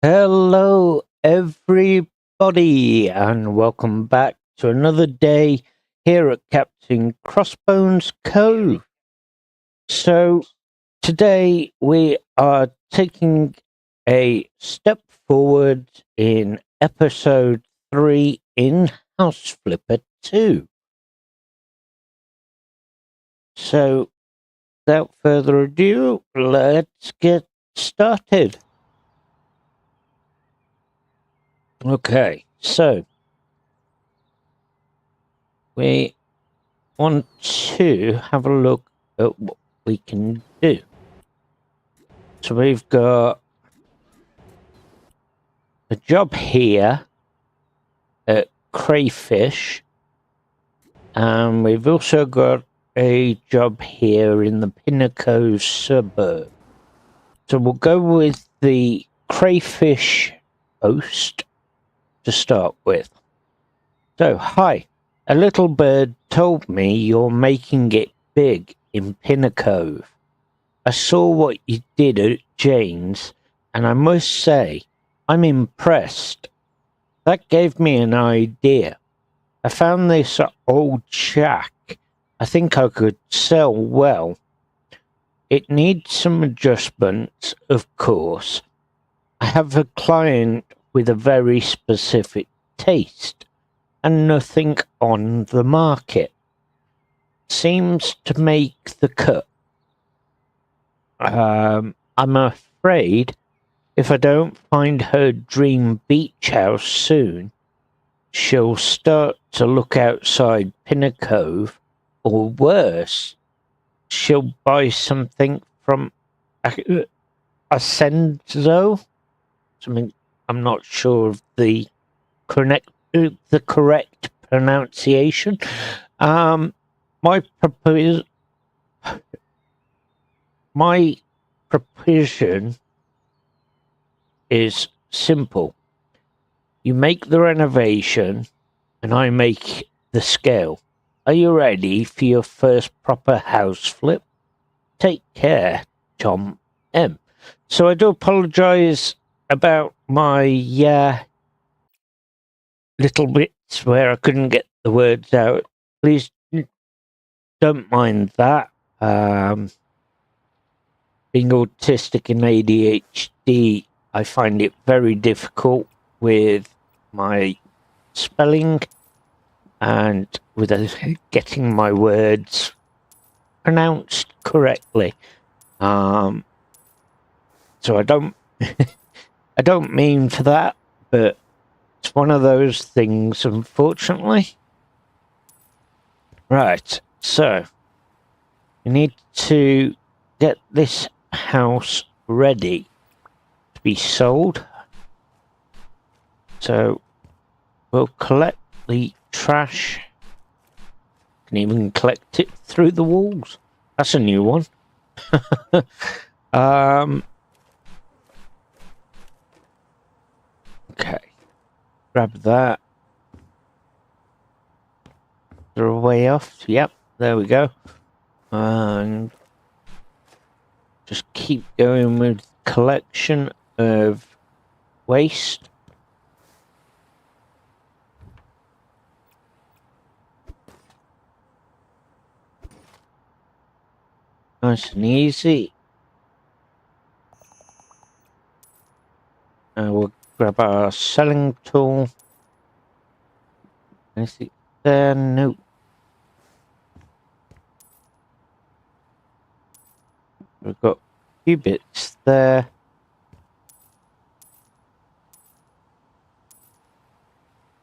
Hello, everybody, and welcome back to another day here at Captain Crossbones Cove. So, today we are taking a step forward in episode 3 in House Flipper 2. So, without further ado, let's get started. Okay, so we want to have a look at what we can do. So we've got a job here at Crayfish, and we've also got a job here in the Pinnacle suburb. So we'll go with the Crayfish post to start with. So, hi. A little bird told me you're making it big in Pinnacle. I saw what you did at Jane's, and I must say, I'm impressed. That gave me an idea. I found this old shack. I think I could sell well. It needs some adjustments, of course. I have a client with a very specific taste, and nothing on the market seems to make the cut. I'm afraid if I don't find her dream beach house soon, she'll start to look outside Pinnacle, or worse, she'll buy something from Ascenso. Something I'm not sure of the correct pronunciation. My proposition is simple. You make the renovation, and I make the scale. Are you ready for your first proper house flip? Take care, Tom M. So I do apologise about my little bits where I couldn't get the words out. Please don't mind that. Being autistic and ADHD, I find it very difficult with my spelling and with getting my words pronounced correctly. So I don't I don't mean for that, but it's one of those things, unfortunately. Right, so we need to get this house ready to be sold. So we'll collect the trash. Can even collect it through the walls. That's a new one. Okay. Grab that. They're a way off. Yep, there we go. And just keep going with collection of waste. Nice and easy. We'll grab our selling tool. Anything there? Nope. We've got a few bits there.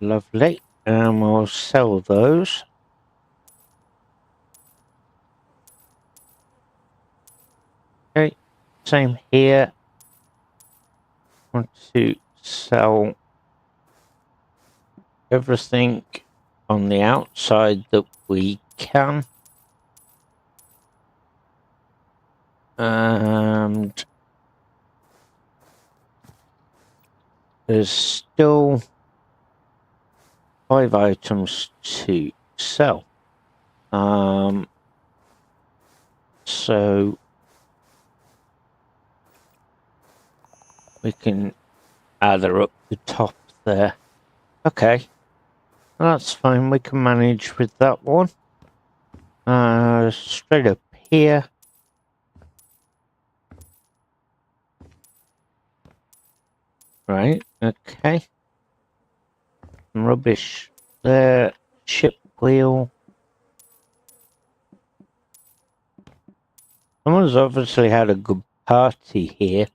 Lovely. And we'll sell those. Okay. Same here. Want to sell everything on the outside that we can. And there's still 5 items to sell. So we can Ah, they're up the top there. Okay. That's fine. We can manage with that one. Straight up here. Right. Okay. Rubbish there. Ship wheel. Someone's obviously had a good party here.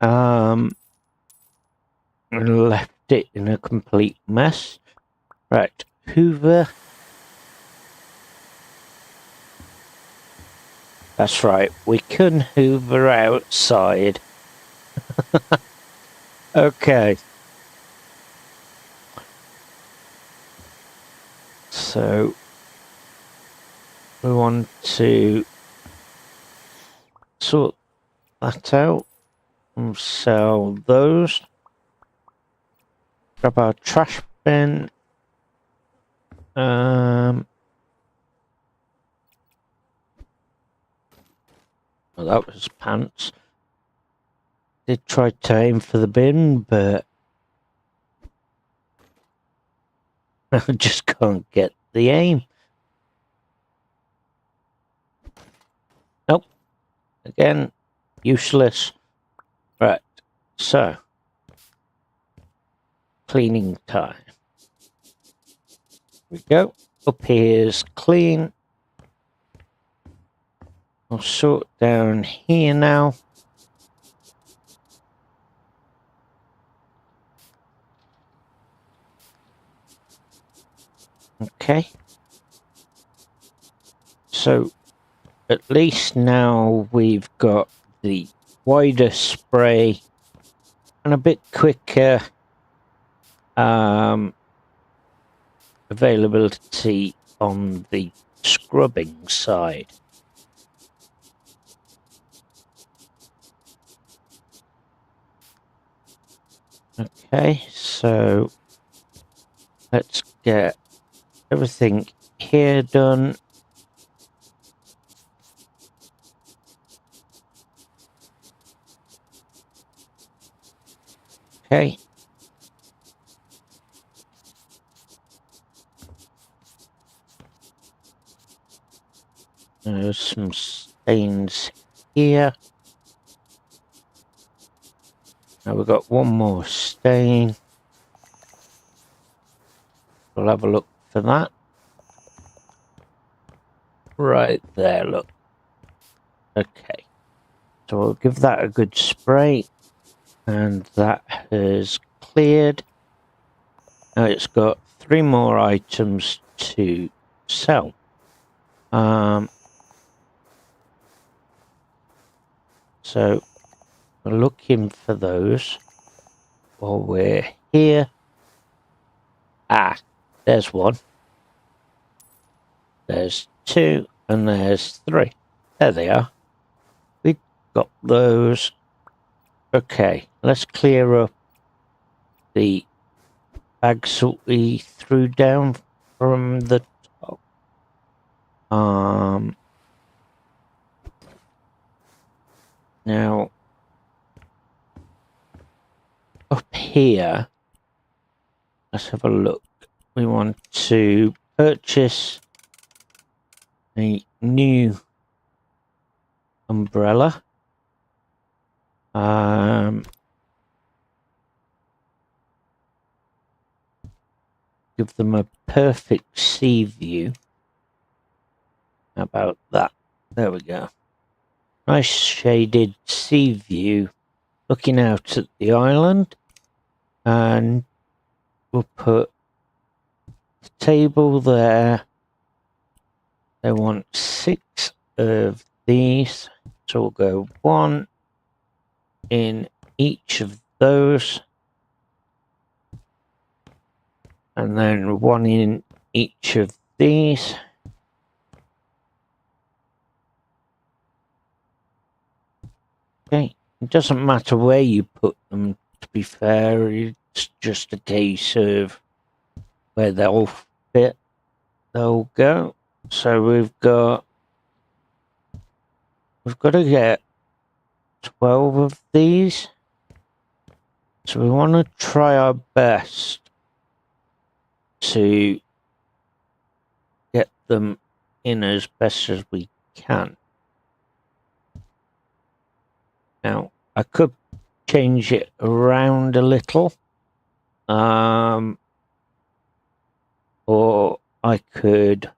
And left it in a complete mess. Right, Hoover. That's right, we can hoover outside. Okay. So we want to sort that out and sell those. Grab our trash bin. Well, that was pants. Did try to aim for the bin, but I just can't get the aim. Nope. Again, useless. Right, so cleaning time. Here we go. Up here's clean. I'll sort down here now. Okay. So at least now we've got the wider spray and a bit quicker availability on the scrubbing side. Okay, so let's get everything here done. Okay. There's some stains here. Now we've got one more stain. We'll have a look for that. Right there, look. Okay. So we'll give that a good spray. And that has cleared. Now it's got 3 more items to sell. So we're looking for those while we're here. Ah, there's one. There's 2 and there's 3. There they are. We got those. Okay, let's clear up the bags that we threw down from the top. Now up here, let's have a look. We want to purchase a new umbrella. Give them a perfect sea view. How about that? There we go. Nice shaded sea view looking out at the island. And we'll put the table there. They want 6 of these. So we'll go 1 in each of those. And then 1 in each of these. Okay, it doesn't matter where you put them, to be fair. It's just a case of where they'll fit, they'll go. So we've got to get 12 of these. So we want to try our best to get them in as best as we can. Now, I could change it around a little, or I could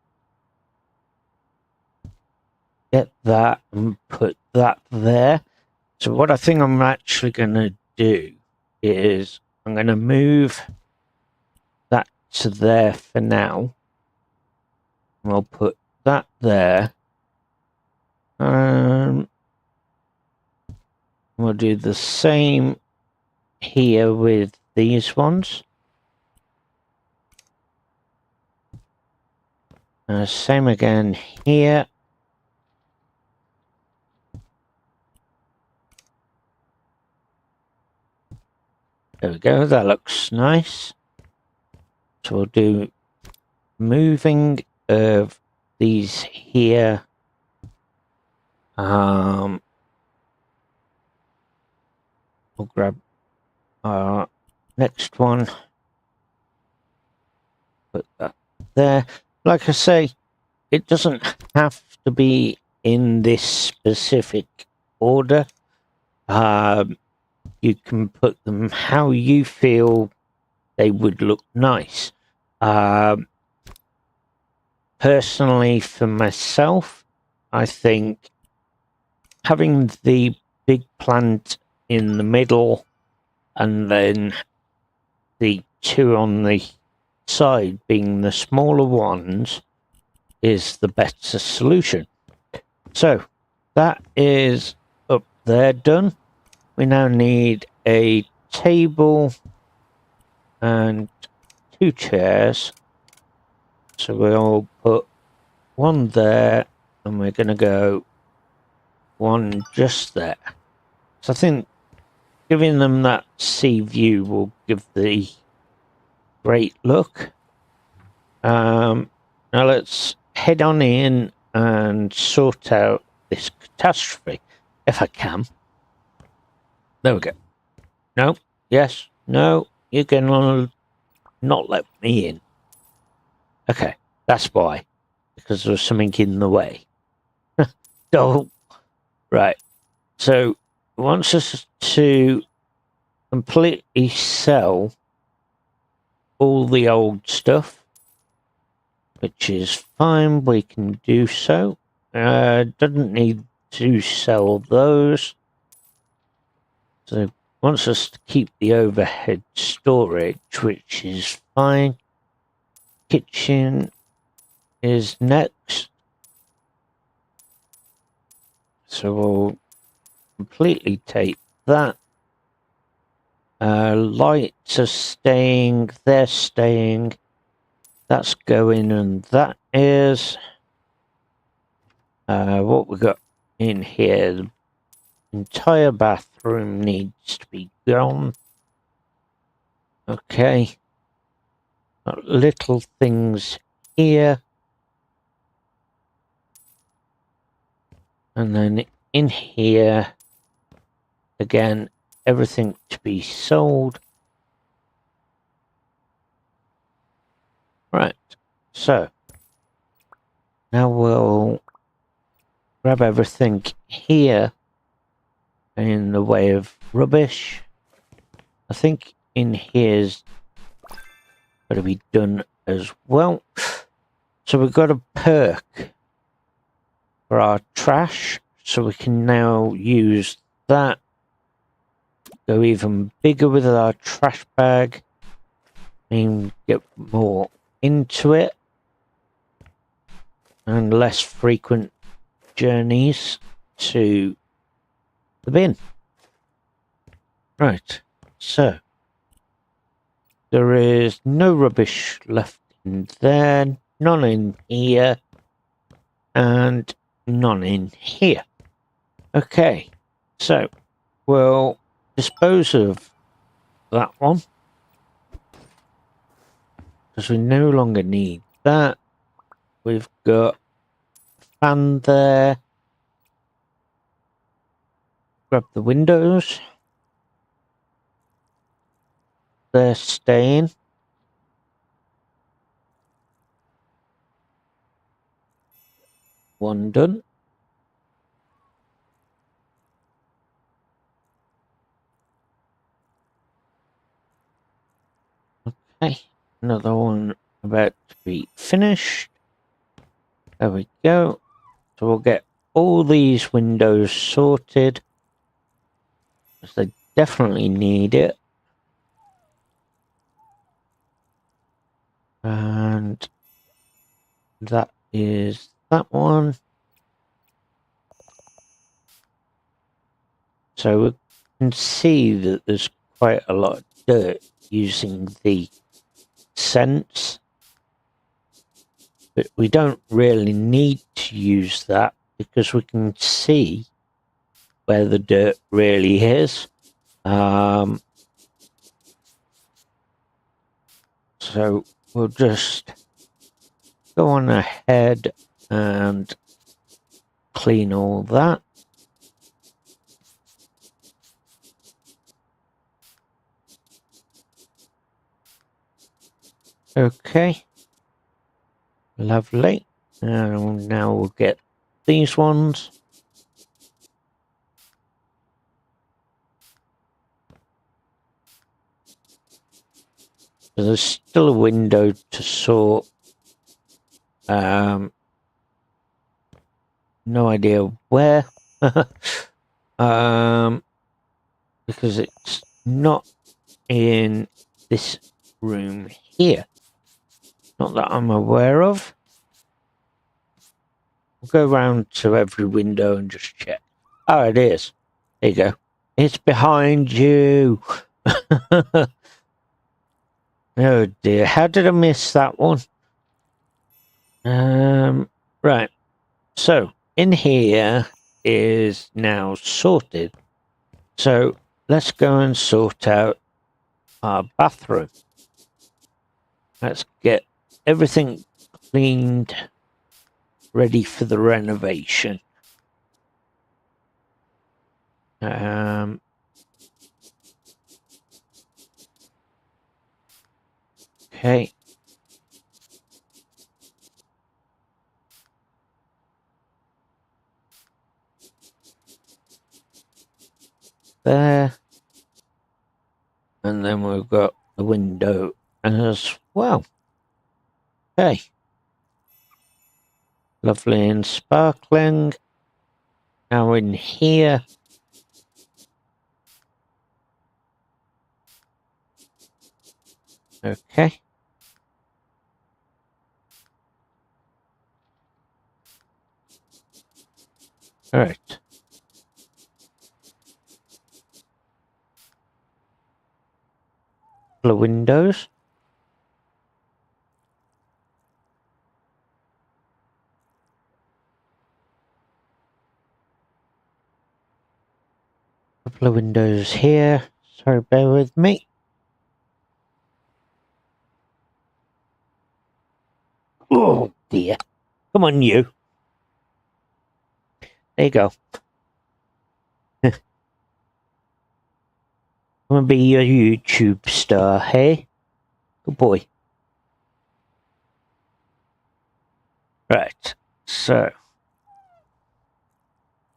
get that and put that there. So what I think I'm actually going to do is I'm going to move that to there for now. And I'll put that there. We'll do the same here with these ones. Same again here. There we go, that looks nice. So we'll do moving of these here. We'll grab our next one. Put that there. Like I say, it doesn't have to be in this specific order. You can put them how you feel they would look nice. Personally, for myself, I think having the big plant in the middle and then the two on the side being the smaller ones is the better solution. So that is up there done. We now need a table and 2 chairs. So we'll put one there and we're going to go one just there. So I think giving them that sea view will give the great look. Now let's head on in and sort out this catastrophe, if I can. There we go. No, yes, no, you can not let me in. Okay, that's why. Because there was something in the way. So, right. So, it wants us to completely sell all the old stuff, which is fine. We can do so. Doesn't need to sell those. So, it wants us to keep the overhead storage, which is fine. Kitchen is next. So we'll completely take that. Lights are staying, they're staying. That's going, and that is. What we got in here, the entire bathroom needs to be gone. Okay. Got little things here. And then in here, again, everything to be sold. Right, so now we'll grab everything here in the way of rubbish. I think in here's got to be done as well. So we've got a perk for our trash, so we can now use that. Go even bigger with our trash bag and get more into it and less frequent journeys to the bin. Right, so there is no rubbish left in there, none in here, and none in here. Okay, so we'll dispose of that one because we no longer need that. We've got a fan there. Grab the windows. they're staying. One done. Okay, another one about to be finished. There we go. So we'll get all these windows sorted, because they definitely need it. And that is that one. So we can see that there's quite a lot of dirt using the sense, but we don't really need to use that because we can see where the dirt really is. So we'll just go on ahead and clean all that. Okay, lovely. And now we'll get these ones. So there's still a window to sort. No idea where. Because it's not in this room here. Not that I'm aware of. We'll go round to every window and just check. Oh, it is. There you go. It's behind you. Oh dear, how did I miss that one? Right. So in here is now sorted. So let's go and sort out our bathroom. Let's get everything cleaned, ready for the renovation. Okay. There. And then we've got the window as well. Okay. Lovely and sparkling. Now in here. Okay. All right. The windows. Couple of windows here. Sorry, bear with me. Oh dear. Come on, you. There you go. I'm gonna be your YouTube star, hey? Good boy. Right. So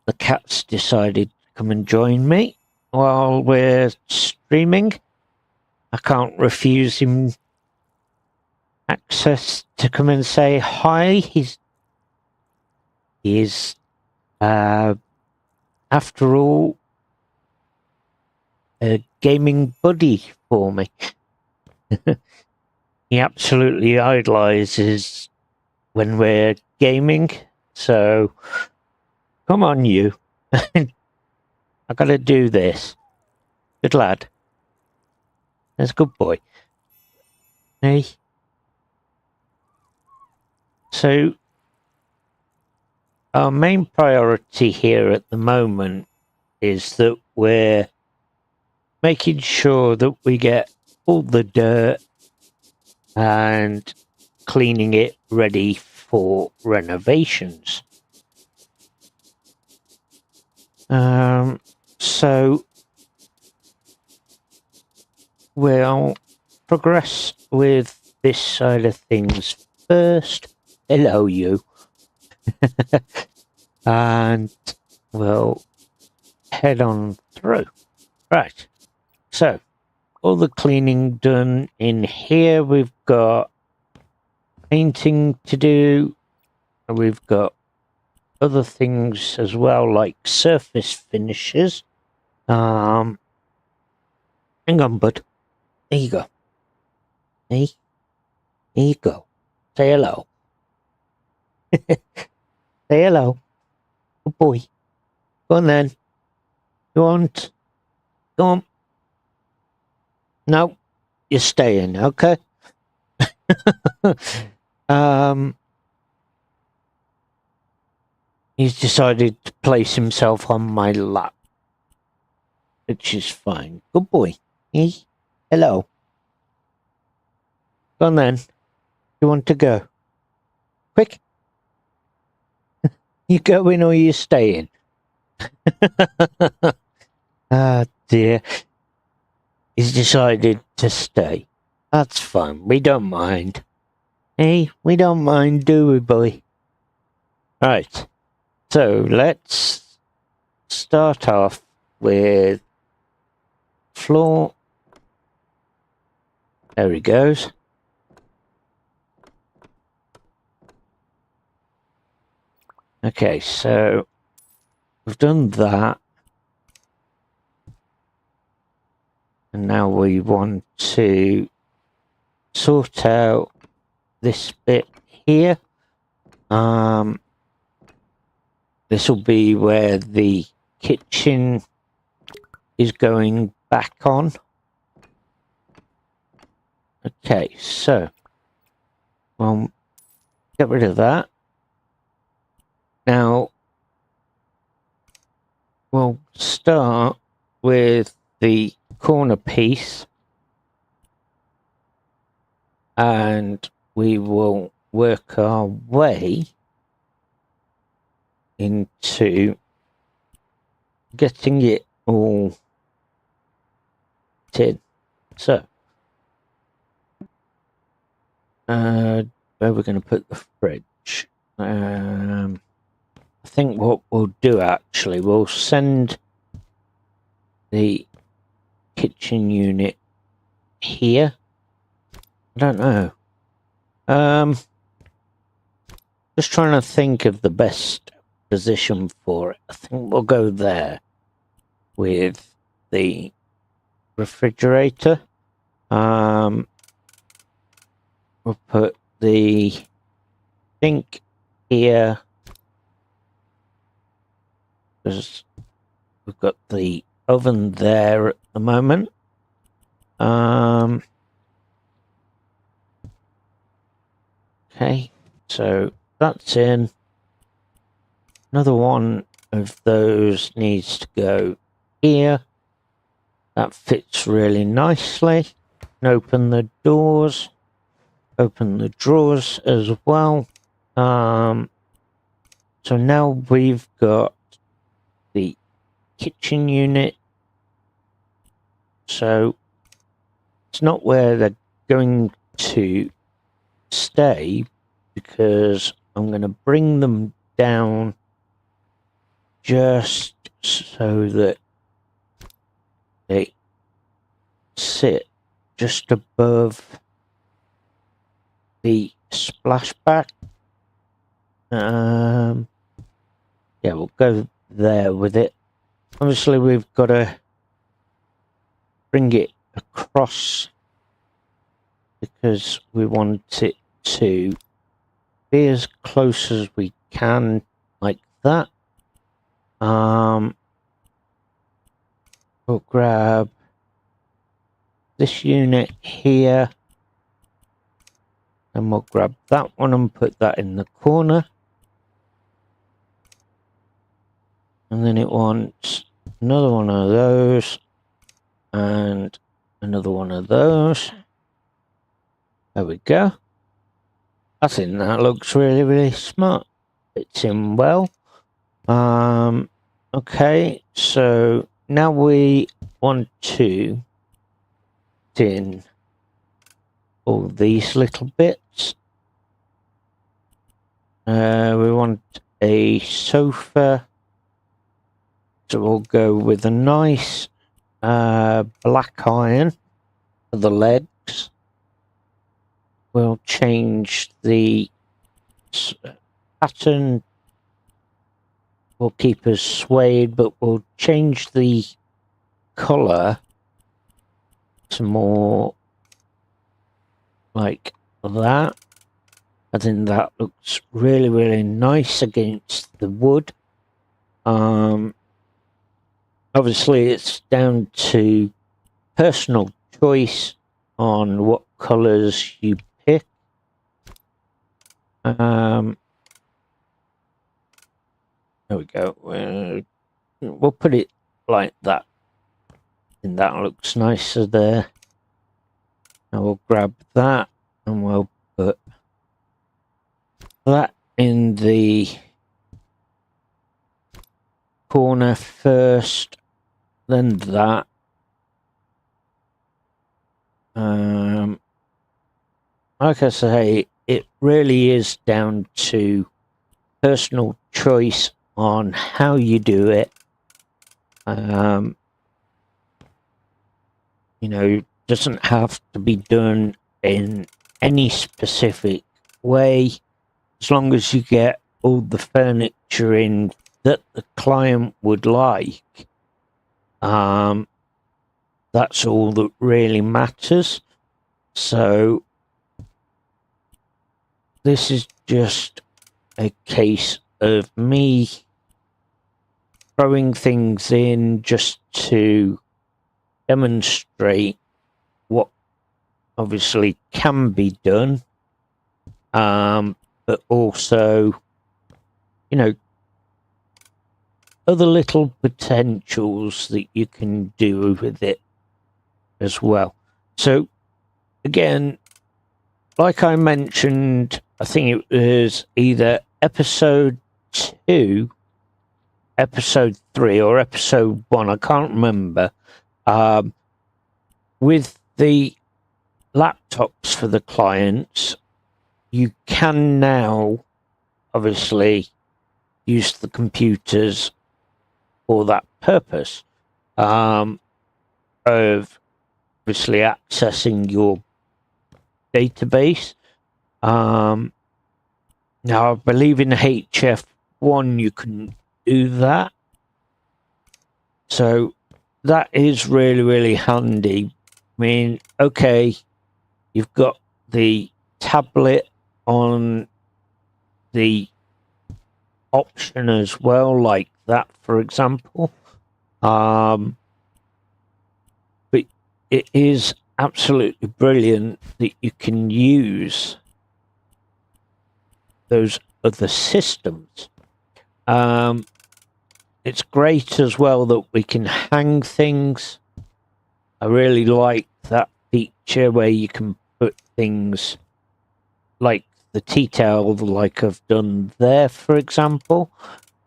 the cat's decided to come and join me while we're streaming. I can't refuse him access to come and say hi. He's after all a gaming buddy for me. He absolutely idolizes when we're gaming, so come on, you. I gotta do this. Good lad. That's a good boy. Hey. So our main priority here at the moment is that we're making sure that we get all the dirt and cleaning it ready for renovations. So we'll progress with this side of things first. Hello, you. And we'll head on through. Right. So, all the cleaning done in here. We've got painting to do. We've got other things as well, like surface finishes. Hang on, bud. There you go. Hey, here you go. Say hello. Say hello. Good boy. Go on then. You want? Go on. No, you're staying, okay? He's decided to place himself on my lap, which is fine. Good boy. Hey, hello. Go on then. You want to go? Quick. You going or you staying? Ah, dear. He's decided to stay. That's fine. We don't mind. Hey, we don't mind, do we, boy? Right. So let's start off with floor. There he goes. Okay, so we've done that. And now we want to sort out this bit here. This will be where the kitchen is going back on. Okay, so we'll get rid of that. Now we'll start with the corner piece, and we will work our way into getting it all in. So, where are we going to put the fridge? I think what we'll do actually, we'll send the kitchen unit here. I don't know. Just trying to think of the best position for it. I think we'll go there with the refrigerator. We'll put the sink here, because we've got the oven there at the moment. Okay, so that's in. Another one of those needs to go here. That fits really nicely. And open the doors. Open the drawers as well. So now we've got the kitchen unit. So it's not where they're going to stay, because I'm going to bring them down just so that they sit just above the splashback. Yeah, we'll go there with it. Obviously, we've got to bring it across because we want it to be as close as we can, like that. We'll grab this unit here, and we'll grab that one and put that in the corner. And then it wants another one of those and another one of those. There we go. I think that looks really, really smart. Fits in well. Okay, so now we want to put in all these little bits. We want a sofa, so we'll go with a nice black iron for the legs. We'll change the pattern. We'll keep as suede, but we'll change the colour to more like that. I think that looks really, really nice against the wood. Obviously, it's down to personal choice on what colours you pick. There we go. We'll put it like that. And that looks nicer there. Now we'll grab that and we'll put that in the corner first, then that. Like I say, it really is down to personal choice on how you do it. You know, doesn't have to be done in any specific way, as long as you get all the furniture in that the client would like. That's all that really matters. So this is just a case of me throwing things in just to demonstrate what obviously can be done, but also, you know, other little potentials that you can do with it as well. So again, like I mentioned, I think it was either episode 2, episode 3, or episode 1, I can't remember. With the laptops for the clients, you can now obviously use the computers for that purpose, of obviously accessing your database. Now I believe in HF1 you can do that, so that is really, really handy. I mean, okay, you've got the tablet on the option as well, like that, for example. But it is absolutely brilliant that you can use those other systems. It's great as well that we can hang things. I really like that feature where you can put things like the tea towel, like I've done there, for example.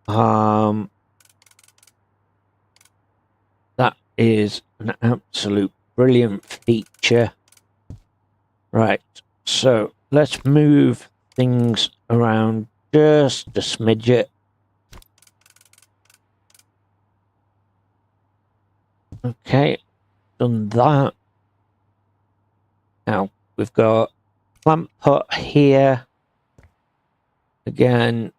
That is an absolute brilliant feature. Right, so let's move things around just a smidget. Okay, done that. Now we've got plant pot here. Again,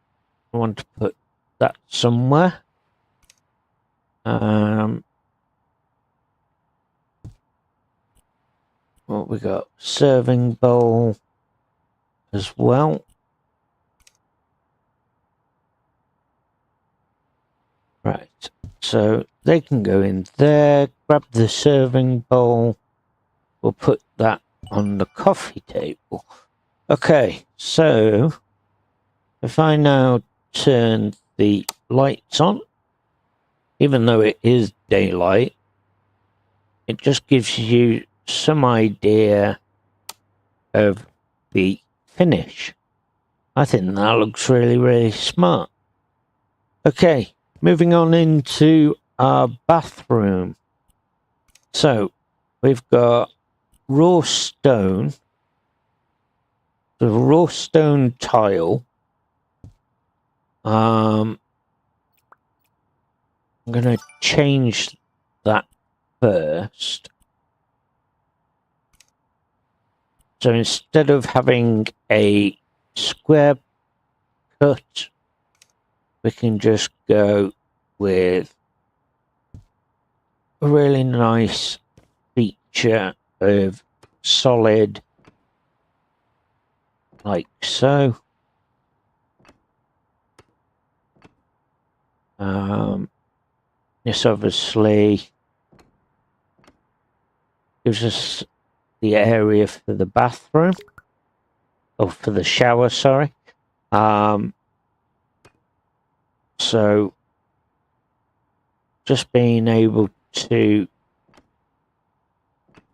I want to put that somewhere. What we got? Serving bowl as well. Right, so they can go in there. Grab the serving bowl. We'll put that on the coffee table. Okay, so if I now turn the lights on, even though it is daylight, it just gives you some idea of the finish. I think that looks really, really smart. Okay, moving on into our bathroom. So we've got raw stone the raw stone tile. I'm going to change that first. So instead of having a square cut, we can just go with a really nice feature of solid, like so. This obviously gives us the area for the bathroom, or for the shower, sorry. So just being able to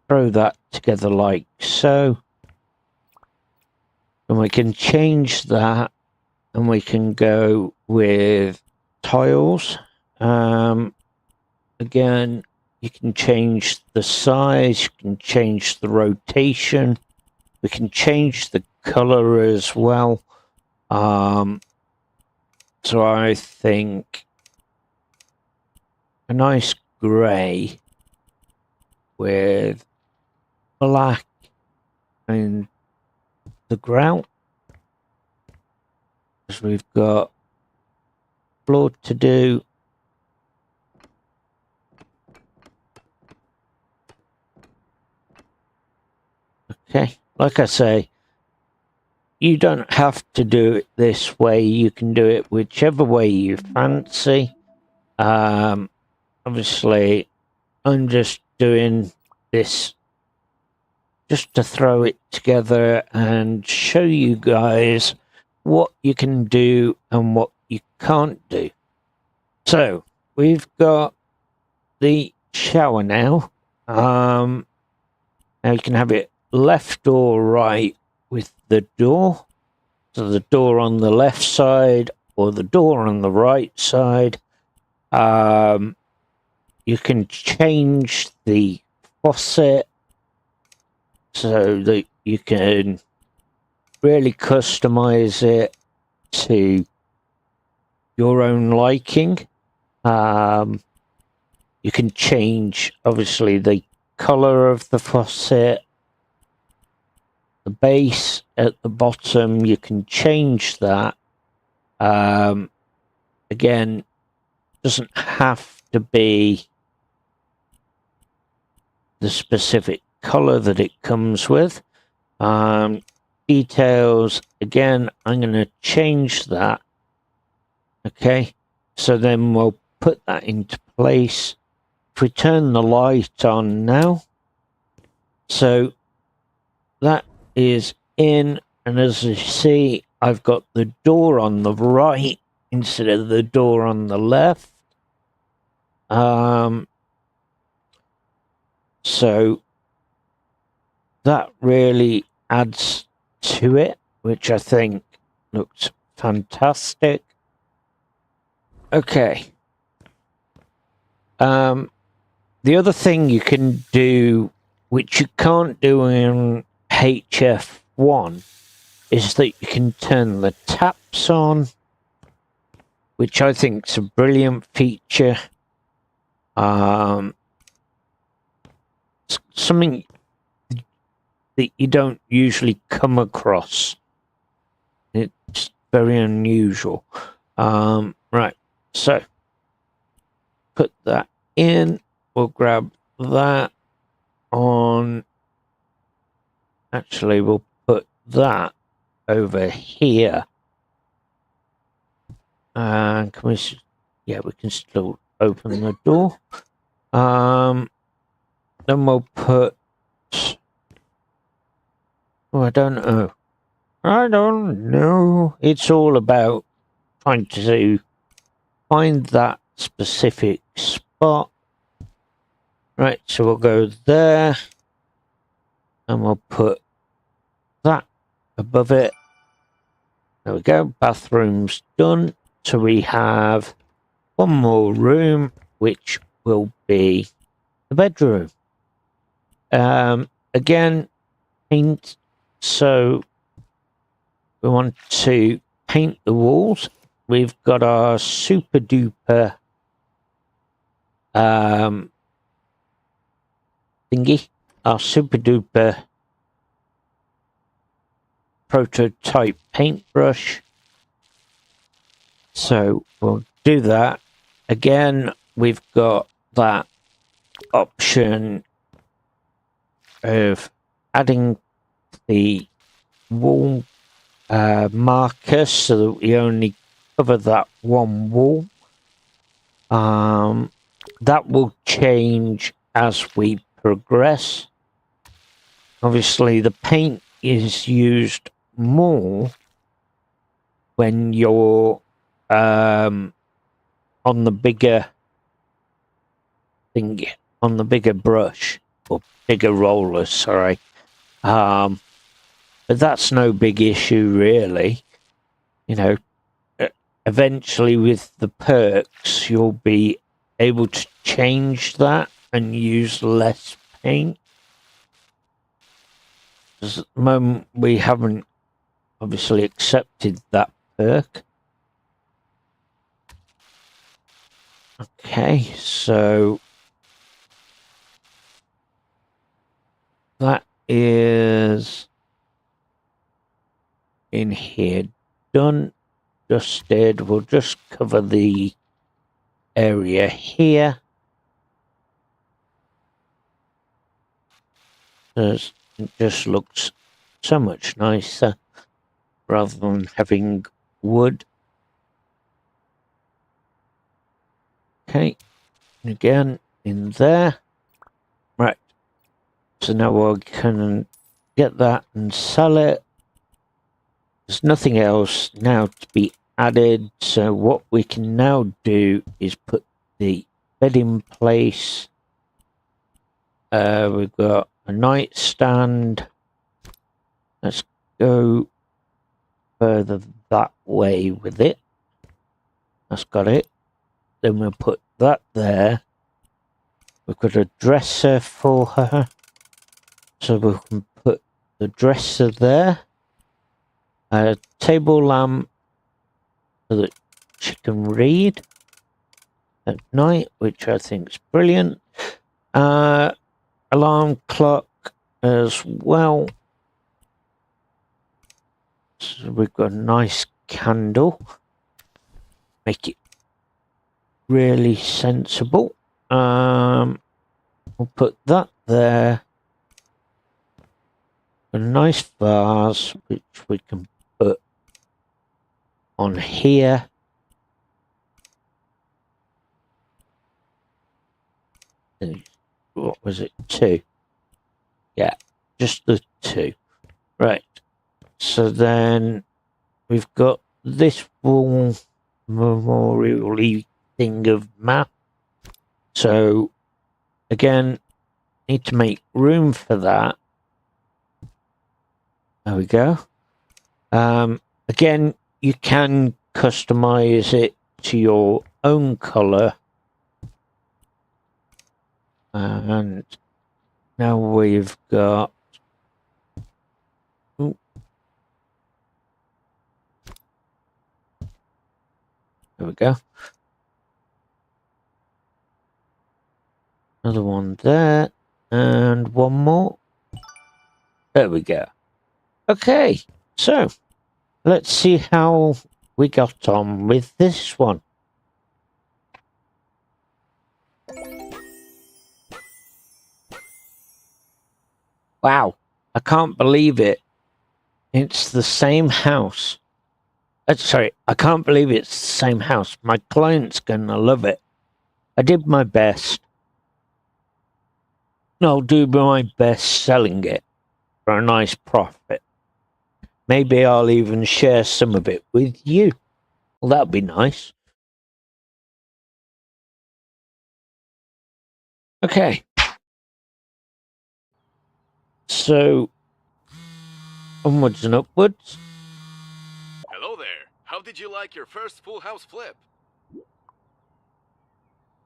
throw that together like so, and we can change that, and we can go with tiles. Again, you can change the size, you can change the rotation, we can change the color as well. So I think a nice grey with black in the grout, because we've got floor to do. Okay, like I say, you don't have to do it this way. You can do it whichever way you fancy. Obviously, I'm just doing this just to throw it together and show you guys what you can do and what you can't do. So, we've got the shower now. Now you can have it left or right with the door. So the door on the left side or the door on the right side. You can change the faucet so that you can really customize it to your own liking. You can change, obviously, the color of the faucet, the base at the bottom. You can change that. Again, doesn't have to be the specific color that it comes with. Details, again, I'm going to change that. Okay, so then we'll put that into place. If we turn the light on now, so that is in, and as you see, I've got the door on the right instead of the door on the left. So that really adds to it, which I think looks fantastic. Okay. The other thing you can do, which you can't do in HF1, is that you can turn the taps on, which I think is a brilliant feature. Something that you don't usually come across. It's very unusual. Right, so put that in. We'll grab that on. Actually, we'll put that over here. And can we? Yeah, we can still open the door. Then we'll put. Oh, I don't know. I don't know. It's all about trying to find that specific spot. Right, so we'll go there. And we'll put that above it. There we go. Bathroom's done. So we have one more room, which will be the bedroom. Again, paint. So we want to paint the walls. We've got our super duper thingy, our super duper prototype paintbrush. So we'll do that. Again, we've got that option of adding the wall marker so that we only cover that one wall. That will change as we progress. Obviously, the paint is used more when you're on the bigger thing, on the bigger brush or bigger roller, sorry. But that's no big issue, really. You know, eventually with the perks, you'll be able to change that and use less paint. At the moment, we haven't obviously accepted that perk. Okay, so that is in here done, dusted. We'll just cover the area here. It just looks so much nicer rather than having wood. Okay, again in there. Right, so now we can get that and sell it. There's nothing else now to be added, so what we can now do is put the bed in place. We've got a nightstand. Let's go further that way with it. That's got it. Then we'll put that there. We've got a dresser for her, so we can put the dresser there. A table lamp so that she can read at night, which I think is brilliant. Alarm clock as well. So we've got a nice candle. Make it really sensible. We'll put that there. A nice vase which we can put on here. And what was it? 2. Yeah, just the 2. Right. So then we've got this wall memorial thing of map. So again, need to make room for that. There we go. Again, you can customize it to your own color. And now we've got there we go. Another one there, and one more. There we go. Okay, so let's see how we got on with this one. Wow, I can't believe it. It's the same house. Sorry, I can't believe it's the same house. My client's gonna love it. I did my best. I'll do my best selling it for a nice profit. Maybe I'll even share some of it with you. Well, that'd be nice. Okay. So, onwards and upwards. Hello there. How did you like your first full house flip?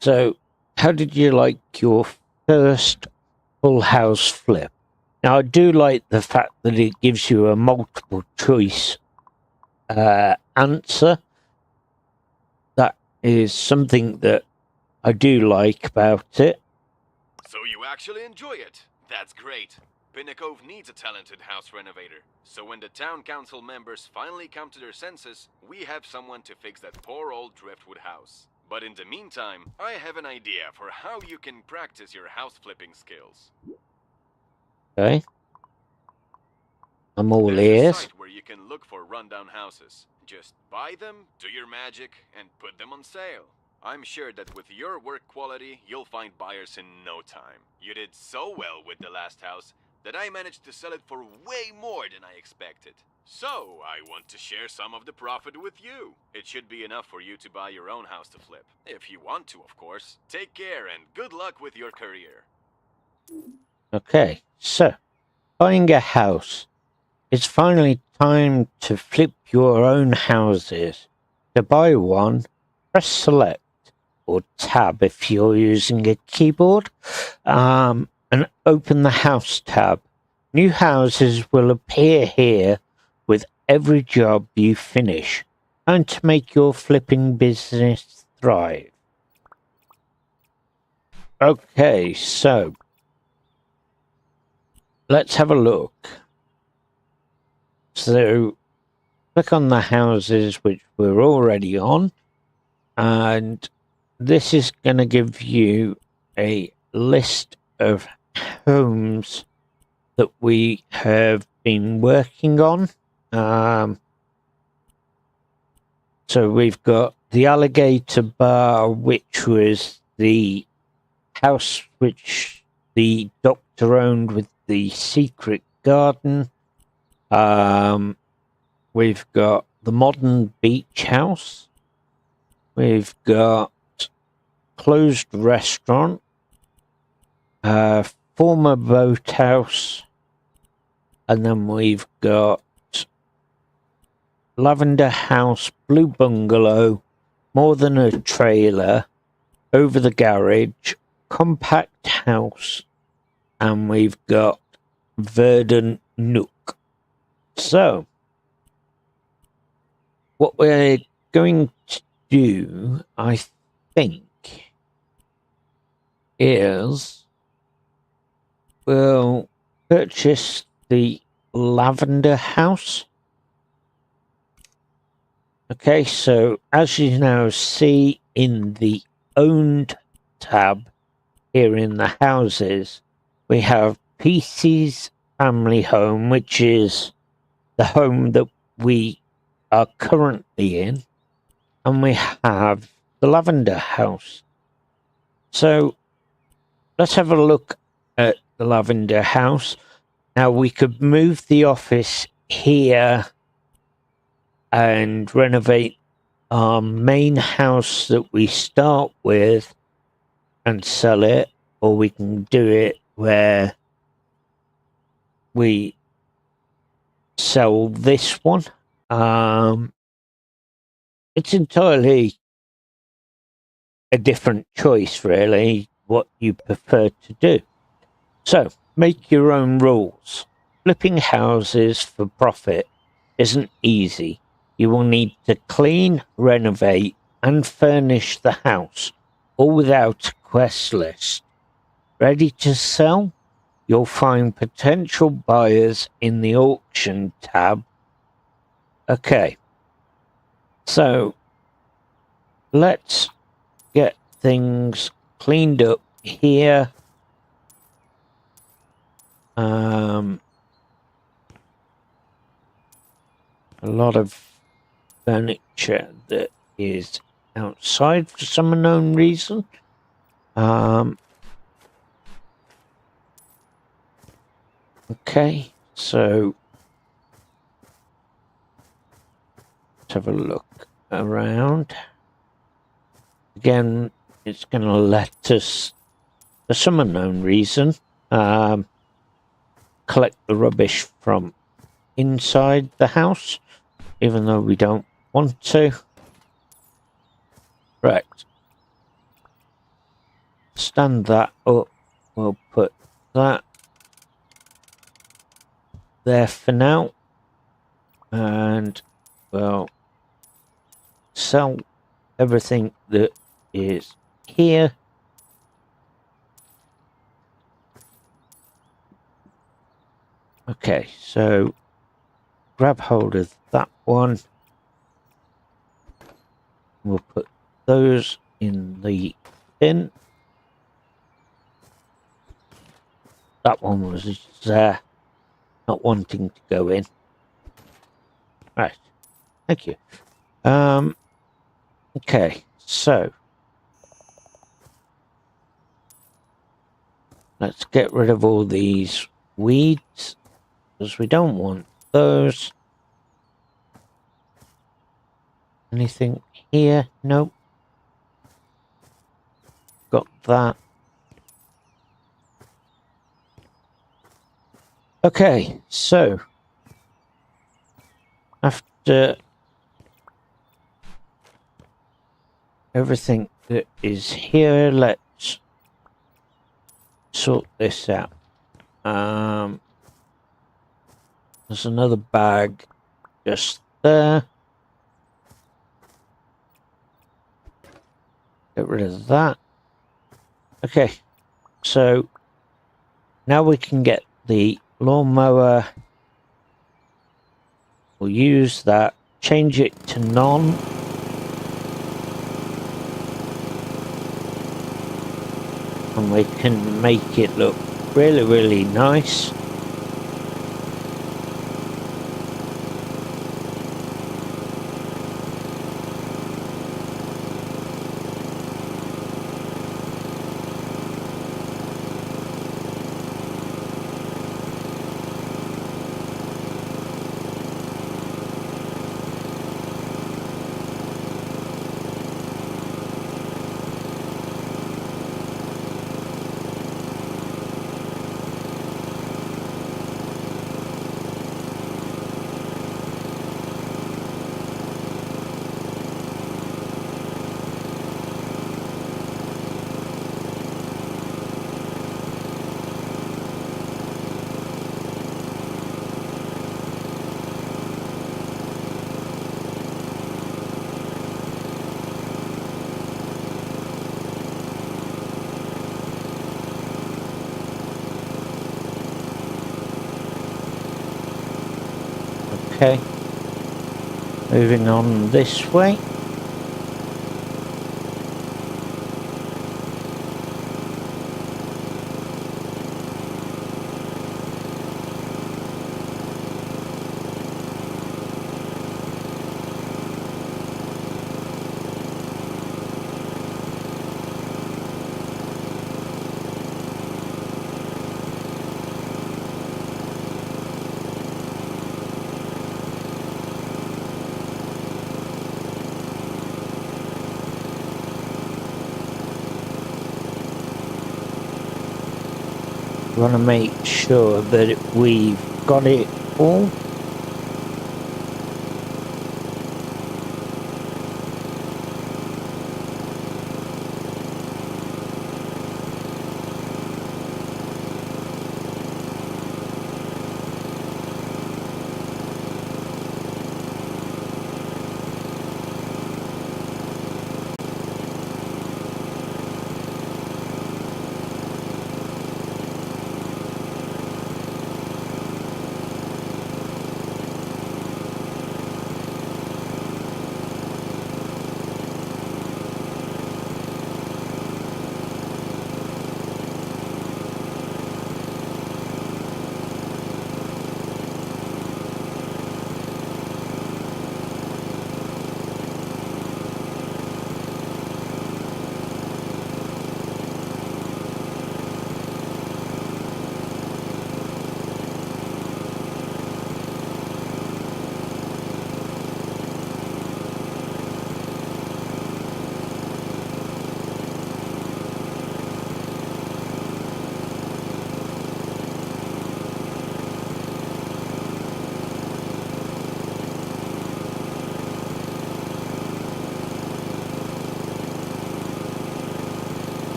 So, how did you like your first full house flip? Now, I do like the fact that it gives you a multiple choice answer. That is something that I do like about it. So you actually enjoy it. That's great. Pinnacove needs a talented house renovator. So when the town council members finally come to their senses, we have someone to fix that poor old driftwood house. But in the meantime, I have an idea for how you can practice your house flipping skills. Okay. I'm all There's a ears. site where you can look for rundown houses. Just buy them, do your magic, and put them on sale. I'm sure that with your work quality, you'll find buyers in no time. You did so well with the last house that I managed to sell it for way more than I expected. So, I want to share some of the profit with you. It should be enough for you to buy your own house to flip. If you want to, of course. Take care and good luck with your career. Okay, so buying a house. It's finally time to flip your own houses. To buy one, press select or tab if you're using a keyboard, and open the house tab. New houses will appear here with every job you finish, and to make your flipping business thrive. Okay, so let's have a look. So click on the houses which we're already on, and this is going to give you a list of homes that we have been working on. So we've got the Alligator Bar, which was the house which the doctor owned with the secret garden. We've got the Modern Beach House. We've got closed restaurant, former boathouse, and then we've got Lavender House, Blue Bungalow, More Than a Trailer, Over the Garage, Compact House, and we've got Verdant Nook. So, what we're going to do, I think, is we'll purchase the Lavender House. Okay, so as you now see in the Owned tab here in the houses, we have PC's Family Home, which is the home that we are currently in, and we have the Lavender House. So let's have a look at the Lavender House. Now we could move the office here and renovate our main house that we start with and sell it, or we can do it where we sell this one. It's entirely a different choice, really, what you prefer to do. So, make your own rules. Flipping houses for profit isn't easy. You will need to clean, renovate, and furnish the house, all without a quest list. Ready to sell? You'll find potential buyers in the auction tab. Okay, so let's get things cleaned up here. A lot of furniture that is outside for some unknown reason. Okay, so let's have a look around. Again, it's going to let us, for some unknown reason, collect the rubbish from inside the house, even though we don't want to. Right. Stand that up. We'll put that there for now. And Well, sell everything that is here. Okay, so grab hold of that one. We'll put those in the bin. That one was not wanting to go in. Right, thank you. Okay, so let's get rid of all these weeds because we don't want those. Anything here? Nope. Got that. Okay, so after everything that is here, let's sort this out. There's another bag just there. Get rid of that. Okay, so now we can get the lawnmower. We'll use that, change it to none. And we can make it look really, really nice. Okay, moving on this way. We want to make sure that we've got it all.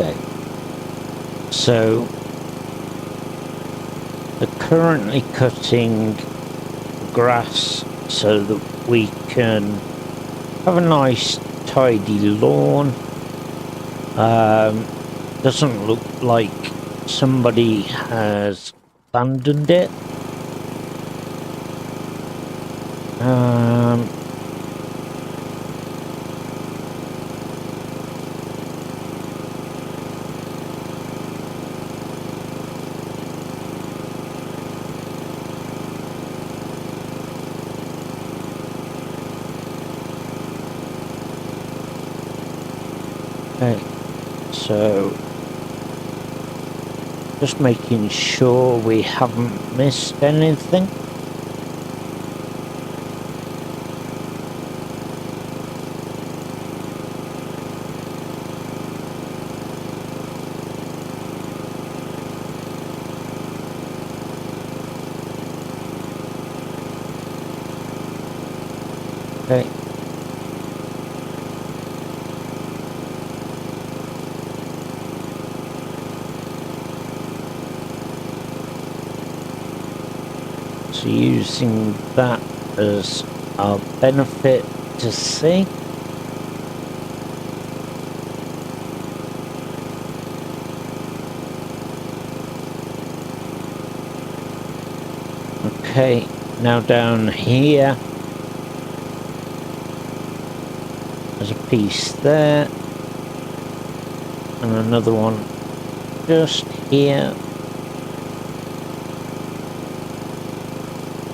Okay. So They're currently cutting grass so that we can have a nice tidy lawn. Doesn't look like somebody has abandoned it. Okay, so just making sure we haven't missed anything. Okay. So using that as our benefit to see. Okay, now down here, there's a piece there, and another one just here.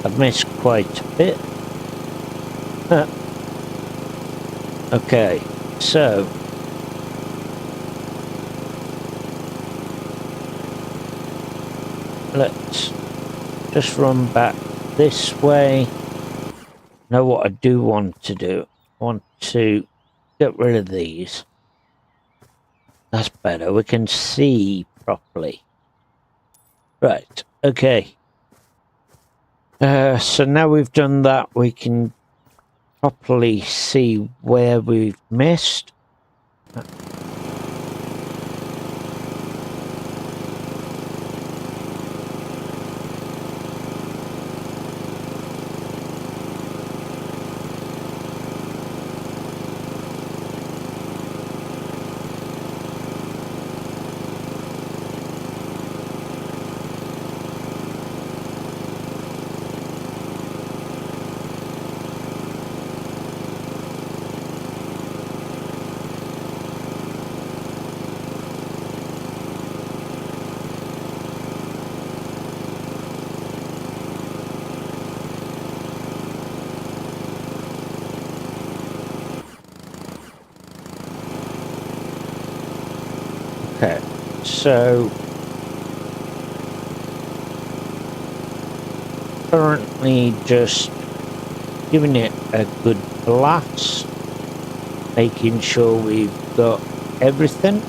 I've missed quite a bit. Okay, so let's just run back this way. Now what I do want to do, I want to get rid of these. That's better, we can see properly. Right, okay. So now we've done that, we can properly see where we've missed. Okay, so currently just giving it a good blast, making sure we've got everything.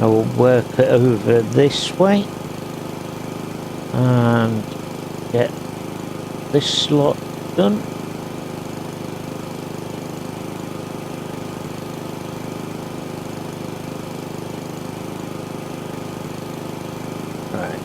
I will work it over this way and get this slot done. Right.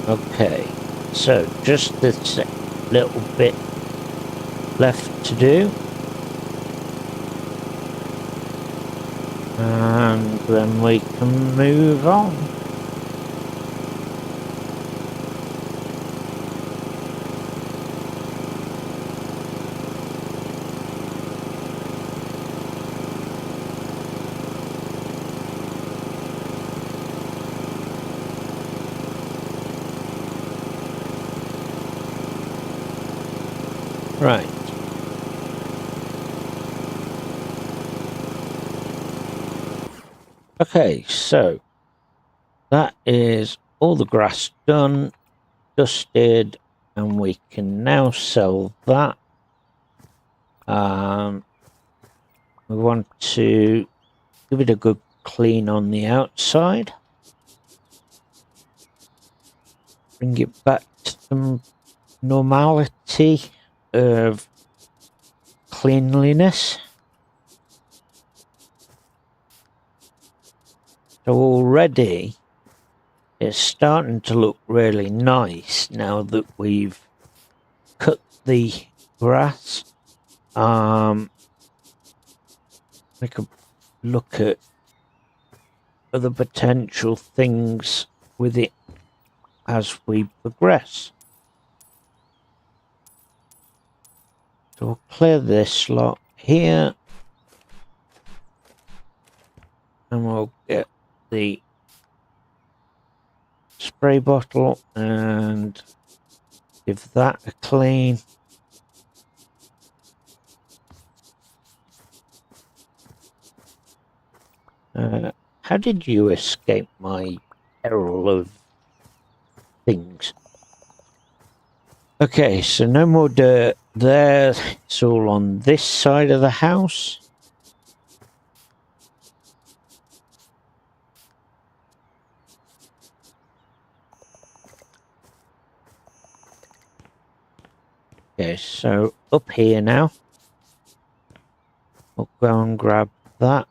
Okay, so just this little bit left to do, and then we can move on. Right. Okay, so that is all the grass done, dusted, and we can now sell that. We want to give it a good clean on the outside. Bring it back to some normality of cleanliness. So already it's starting to look really nice now that we've cut the grass. We could look at other potential things with it as we progress. So we'll clear this lot here, and we'll get the spray bottle and give that a clean. How did you escape my peril of things? Okay, so no more dirt there. It's all on this side of the house. Okay, so up here now. We'll go and grab that.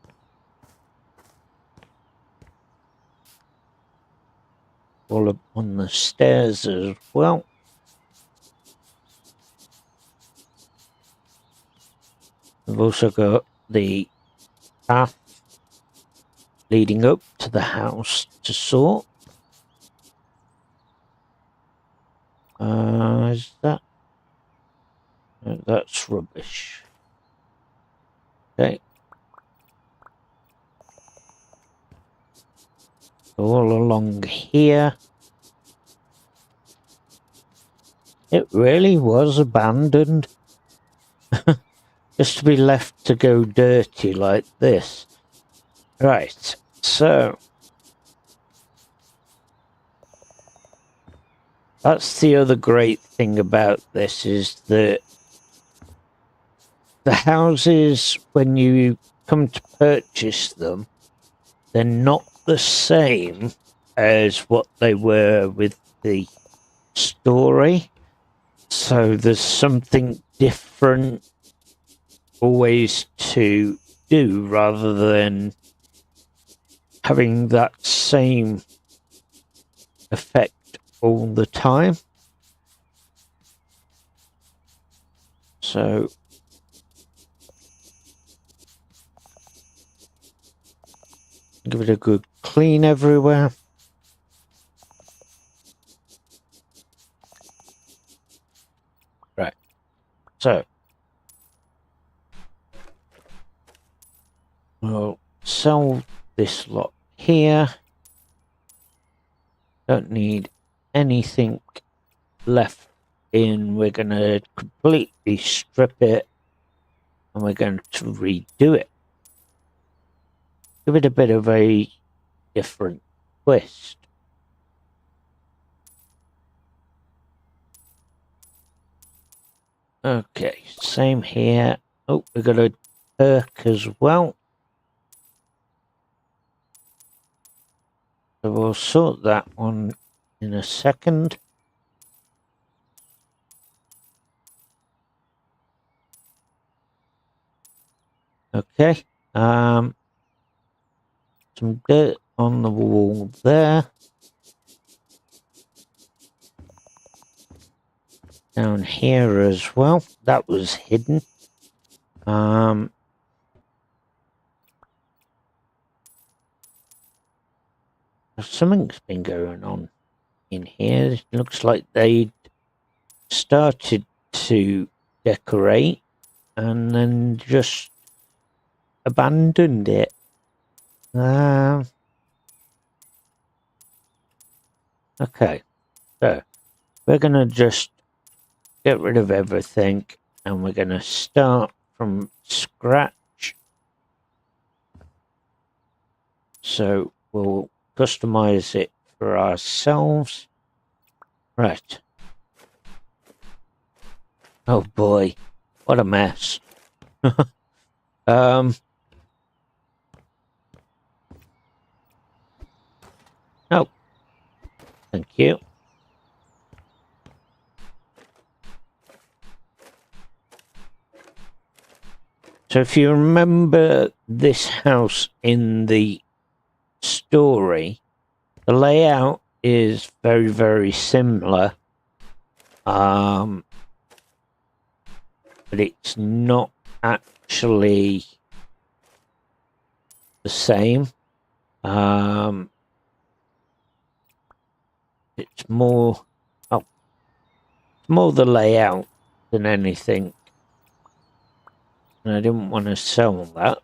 All up on the stairs as well. We've also got the path leading up to the house to sort. Is that? No, that's rubbish. Okay. All along here. It really was abandoned. Just to be left to go dirty like this. Right, so that's the other great thing about this, is that the houses, when you come to purchase them, they're not the same as what they were with the story. So there's something different always to do, rather than having that same effect all the time. So give it a good clean everywhere. Right, so we'll sell this lot here. Don't need anything left in. We're going to completely strip it, and we're going to redo it. Give it a bit of a different twist. Okay, same here. Oh, we've got a perk as well. So we'll sort that one in a second. Okay, some dirt on the wall there. Down here as well. That was hidden. Something's been going on in here. It looks like they started to decorate and then just abandoned it. Okay, so we're gonna just get rid of everything and we're going to start from scratch. So we'll customize it for ourselves. Right. Oh boy, what a mess. Oh, thank you. So if you remember this house in the story, the layout is very, very similar. But it's not actually the same. It's more the layout than anything. And I didn't want to sell that.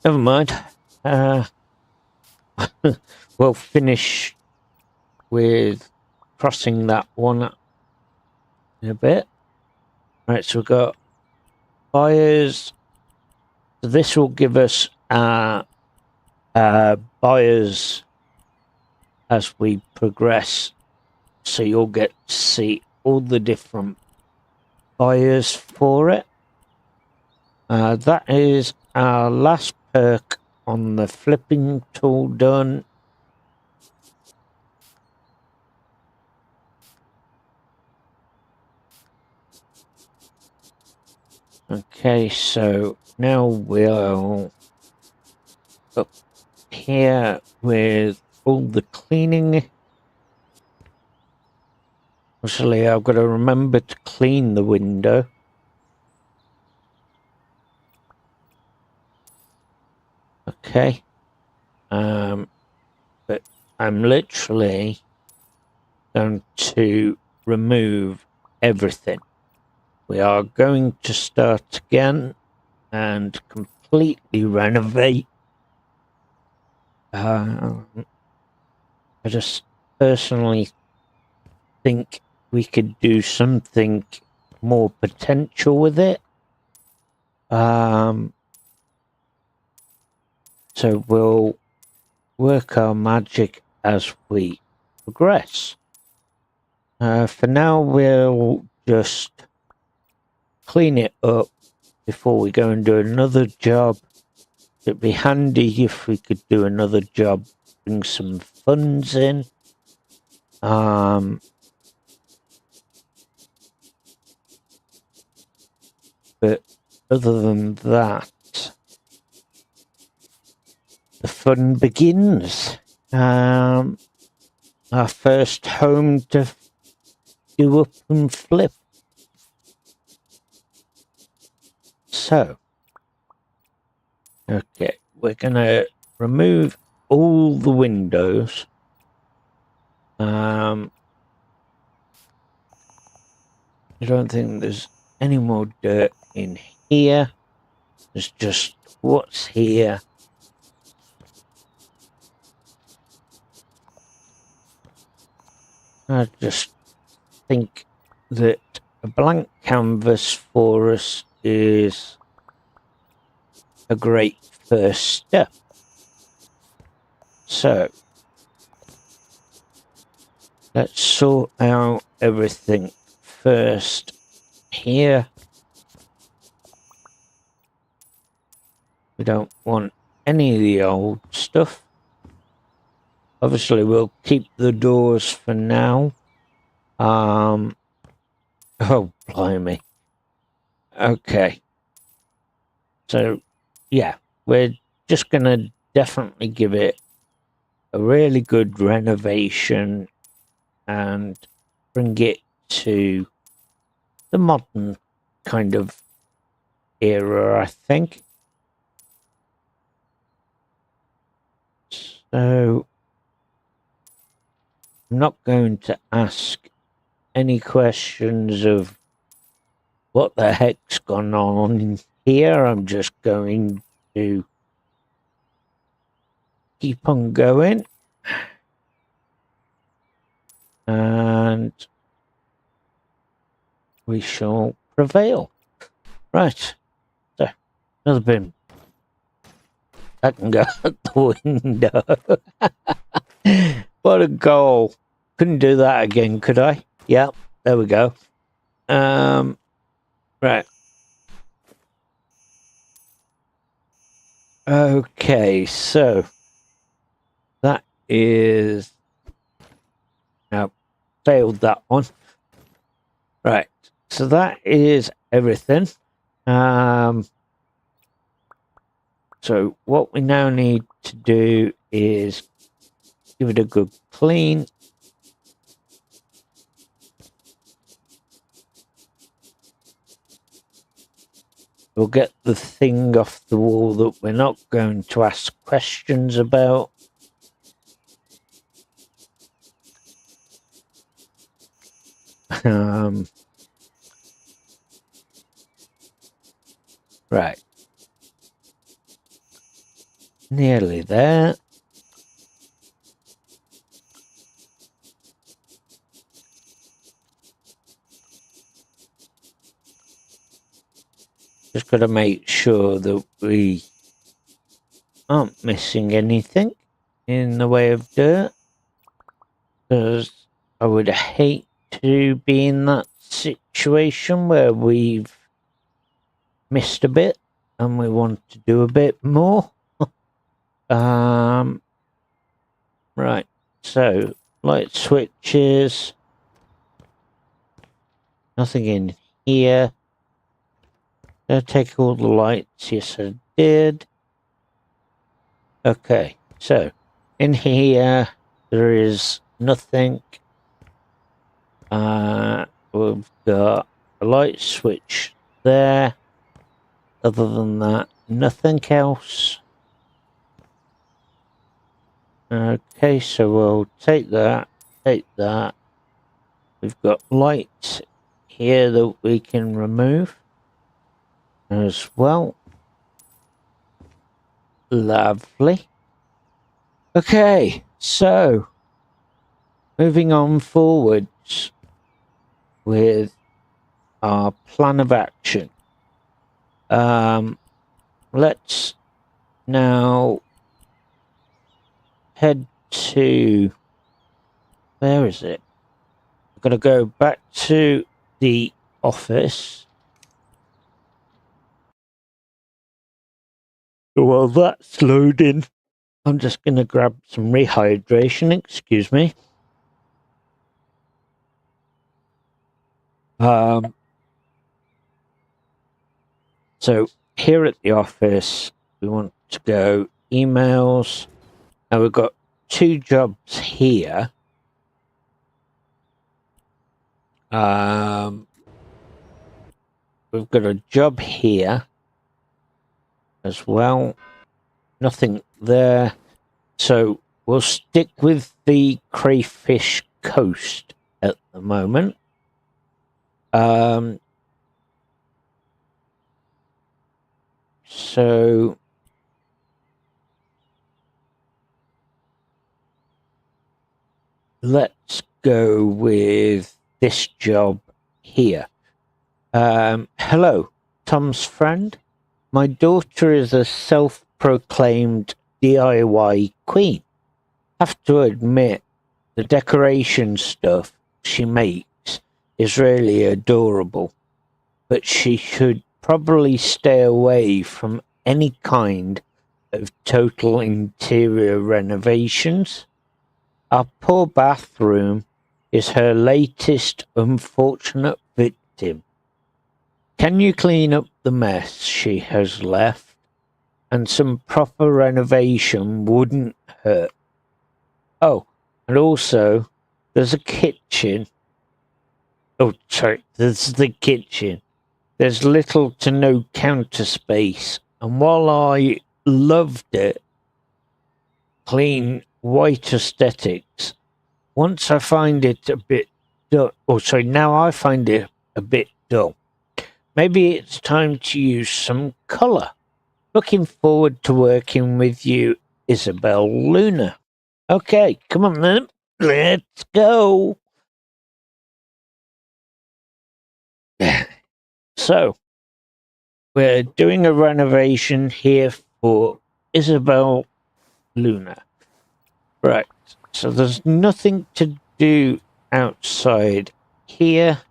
Never mind. We'll finish with crossing that one in a bit. Right, so we've got buyers. So this will give us buyers as we progress. So you'll get to see all the different buyers for it. That is our last perk on the flipping tool done. Okay, so now we'll up here with all the cleaning. Actually, I've got to remember to clean the window. Okay. But I'm literally going to remove everything. We are going to start again and completely renovate. I just personally think we could do something more potential with it. So we'll work our magic as we progress. For now, we'll just clean it up before we go and do another job. It'd be handy if we could do another job, bring some funds in. But other than that, the fun begins. Our first home to do up and flip. So, okay, we're gonna remove all the windows. I don't think there's any more dirt in here. There's just what's here. I just think that a blank canvas for us is a great first step. So let's sort out everything first here. We don't want any of the old stuff. Obviously, we'll keep the doors for now. Oh, blimey. Okay. So, yeah, we're just going to definitely give it a really good renovation and bring it to the modern kind of era, I think. So, I'm not going to ask any questions of what the heck's gone on here. I'm just going to keep on going. And we shall prevail. Right. So, another bin. That can go out the window. What a goal. Couldn't do that again, could I? Yep. There we go. Right. Okay, so that is now failed that one. Right. So that is everything. So what we now need to do is give it a good clean. We'll get the thing off the wall that we're not going to ask questions about. Right. Nearly there. Just got to make sure that we aren't missing anything in the way of dirt, because I would hate to be in that situation where we've missed a bit and we want to do a bit more. Right, so light switches, nothing in here. Did I take all the lights? Yes, I did. Okay, so in here there is nothing. We've got a light switch there. Other than that, nothing else. Okay, so we'll take that, take that. We've got lights here that we can remove as well. Lovely. Okay, so moving on forwards with our plan of action. Let's now head to, where is it? I'm going to go back to the office. While that's loading, I'm just going to grab some rehydration, excuse me. So here at the office, we want to go emails. Now we've got 2 jobs here. We've got a job here as well. Nothing there. So we'll stick with the Crayfish Coast at the moment. So let's go with this job here. Hello, Tom's friend. My daughter is a self-proclaimed DIY queen. Have to admit, the decoration stuff she makes is really adorable, but she should probably stay away from any kind of total interior renovations. Our poor bathroom is her latest unfortunate victim. Can you clean up the mess she has left? And some proper renovation wouldn't hurt. Oh, and also, there's a kitchen. Oh, sorry, there's the kitchen. There's little to no counter space, and while I loved it, clean white aesthetics, once I find it a bit dull, now I find it a bit dull. Maybe it's time to use some colour. Looking forward to working with you, Isabel Luna. Okay, come on then. Let's go. So, we're doing a renovation here for Isabel Luna. Right, so there's nothing to do outside here.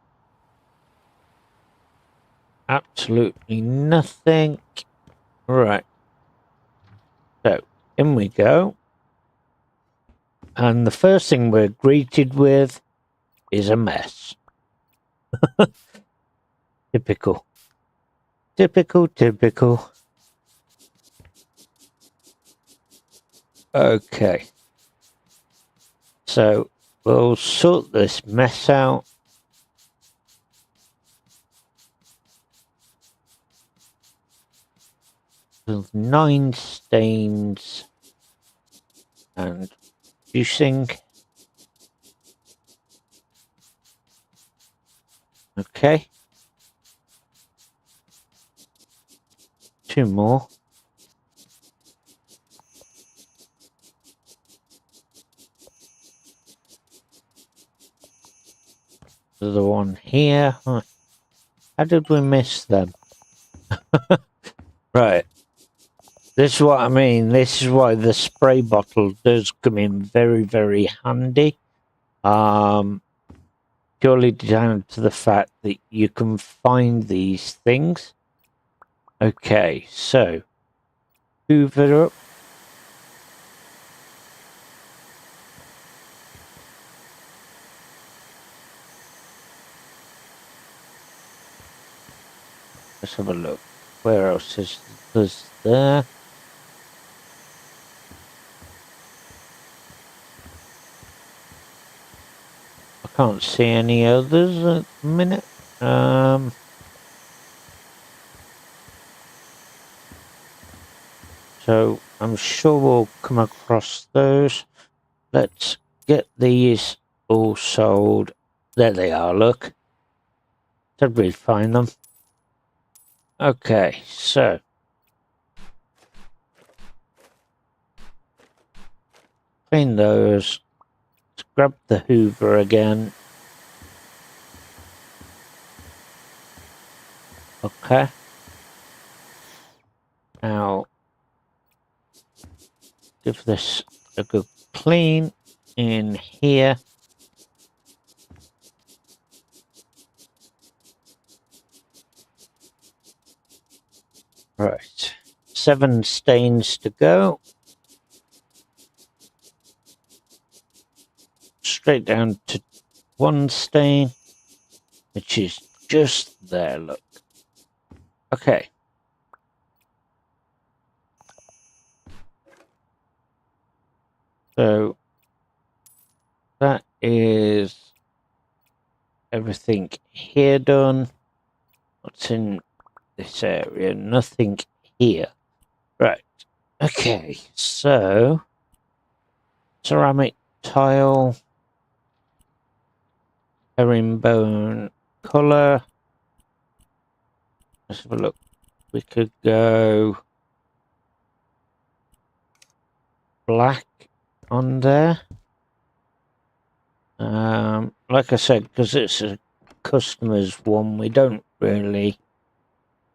Absolutely nothing. Right. So, in we go. And the first thing we're greeted with is a mess. Typical. Typical. Okay. So, we'll sort this mess out. With 9 stains and juicing. Okay. 2 more. There's the one here. Huh. How did we miss them? Right. This is what I mean. This is why the spray bottle does come in very, very handy. Purely down to the fact that you can find these things. Okay, so hoover up. Let's have a look. Where else is there? I can't see any others at the minute. So I'm sure we'll come across those. Let's get these all sold. There they are, look. Did we find them? Okay, so clean those. Let's grab the hoover again. Okay. Now give this a good clean in here. Right. 7 stains to go. Straight down to 1 stain, which is just there, look. Okay. So that is everything here done. What's in this area? Nothing here. Right. Okay, so ceramic tile, herringbone colour. Let's have a look. We could go black on there. Like I said, because it's a customer's one, we don't really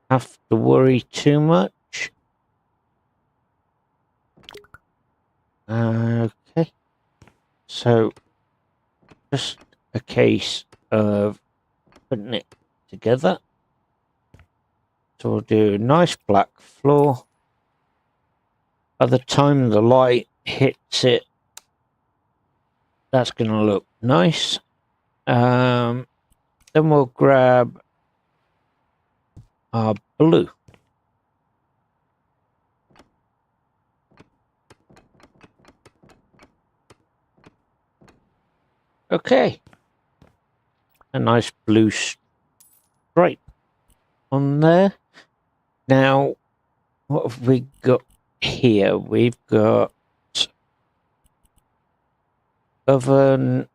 have to worry too much. Okay, so just a case of putting it together. So we'll do a nice black floor. By the time the light hits it, that's going to look nice. Then we'll grab our blue. Okay. A nice blue stripe on there. Now, what have we got here? We've got oven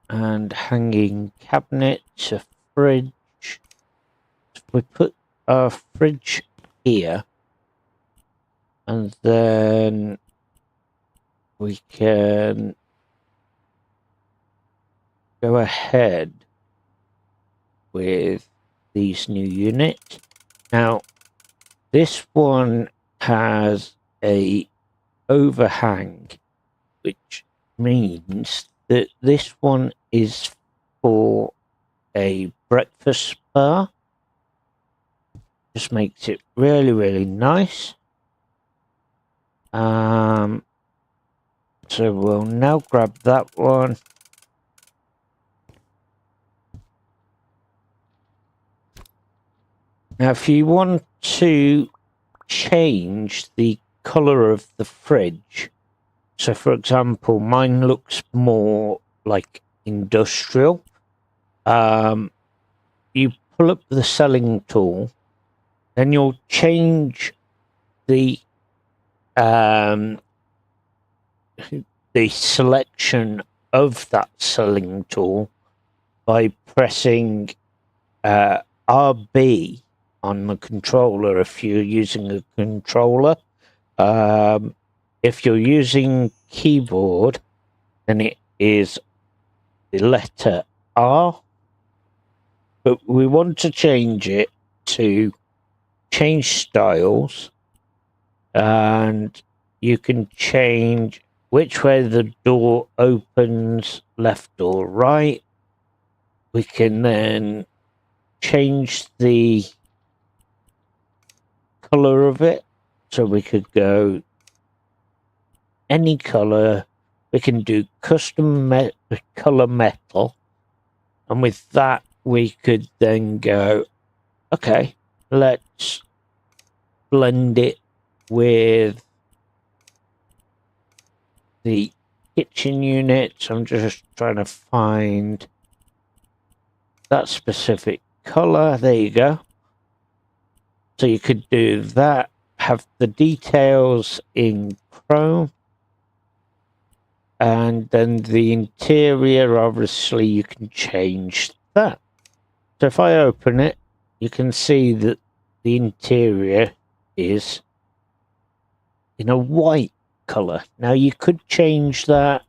and hanging cabinets, a fridge. If we put our fridge here, and then we can go ahead with these new units. Now, This one has a overhang, which means that this one is for a breakfast bar. Just makes it really, really nice. So we'll now grab that one. Now, if you want to change the color of the fridge, so for example, mine looks more like industrial. You pull up the selling tool, then you'll change the selection of that selling tool by pressing RB on the controller if you're using a controller. If you're using keyboard, then it is the letter R. But we want to change it to change styles, and you can change which way the door opens, left or right. We can then change the color of it, so we could go any color. We can do custom color metal, and with that we could then go, okay, let's blend it with the kitchen unit. I'm just trying to find that specific color. There you go. So you could do that, have the details in Chrome, and then the interior, obviously you can change that. So if I open it, you can see that the interior is in a white color. Now you could change that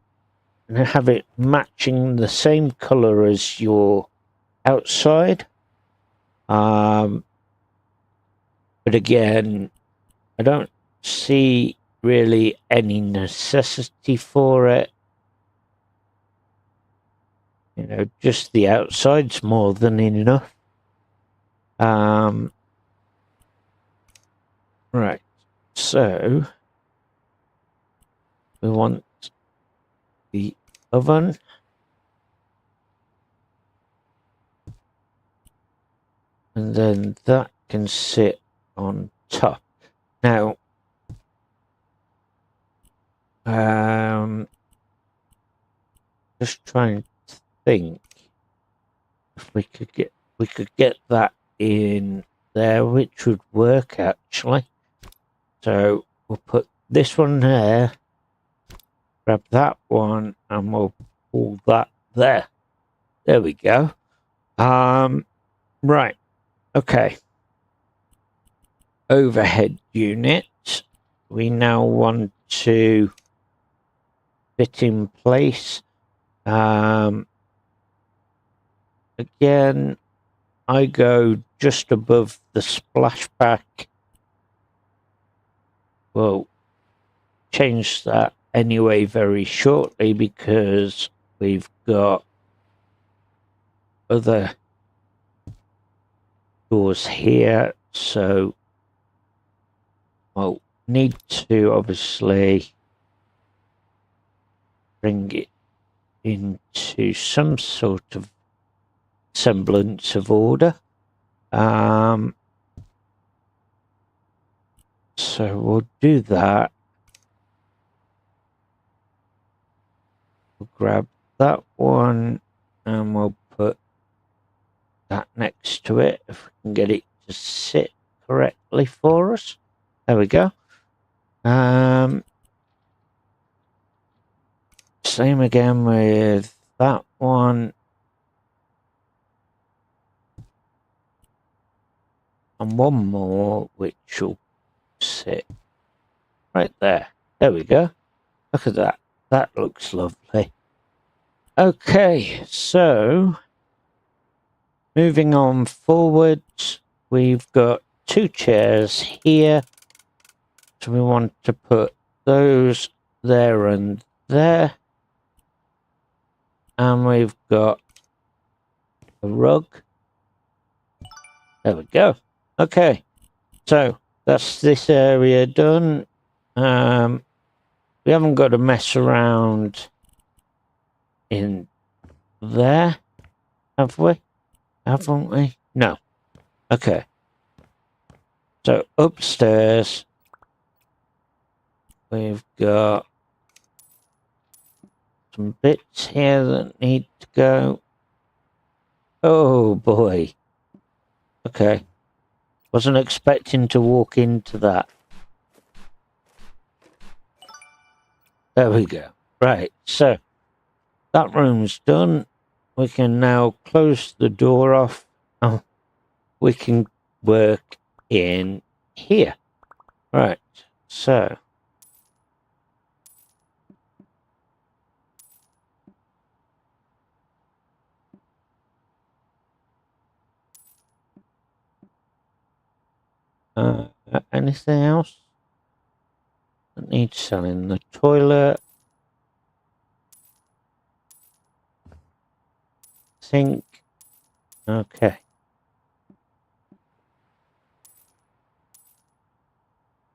and have it matching the same color as your outside. But again, I don't see really any necessity for it. You know, just the outside's more than enough. Right, so we want the oven. And then that can sit on top. Now, just trying to think if we could get that in there, which would work actually. So we'll put this one there, grab that one, and we'll pull that there. There we go. Right. Okay. Overhead unit. We now want to fit in place. Again, I go just above the splashback. We'll change that anyway very shortly because we've got other doors here, so I'll need to obviously bring it into some sort of semblance of order. So we'll do that. We'll grab that one and we'll put that next to it if we can get it to sit correctly for us. There we go. Same again with that one. And one more which will sit right there. There we go. Look at that. That looks lovely. Okay, so moving on forwards, we've got 2 chairs here. So we want to put those there and there. And we've got a rug. There we go. Okay. So that's this area done. We haven't got to mess around in there, have we? Haven't we? No. Okay. So upstairs, we've got some bits here that need to go. Oh boy. Okay. Wasn't expecting to walk into that. There we go. Right, so that room's done. We can now close the door off. Oh, we can work in here. Right, so anything else that needs selling? The toilet, sink. Okay.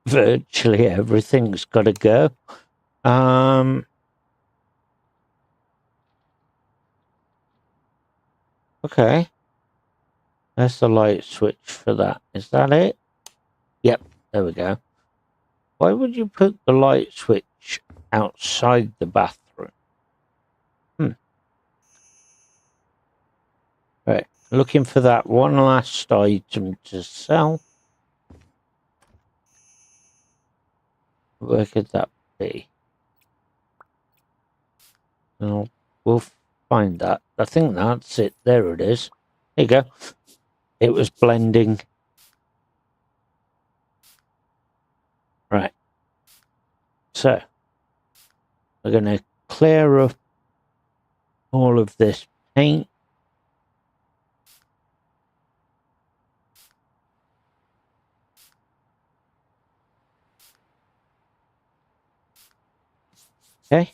Virtually everything's got to go. Okay. There's the light switch for that. Is that it? Yep, there we go. Why would you put the light switch outside the bathroom? Right, looking for that one last item to sell. Where could that be? Oh, we'll find that. I think that's it. There it is. There you go. It was blending. Right. So, we're going to clear up all of this paint. Okay.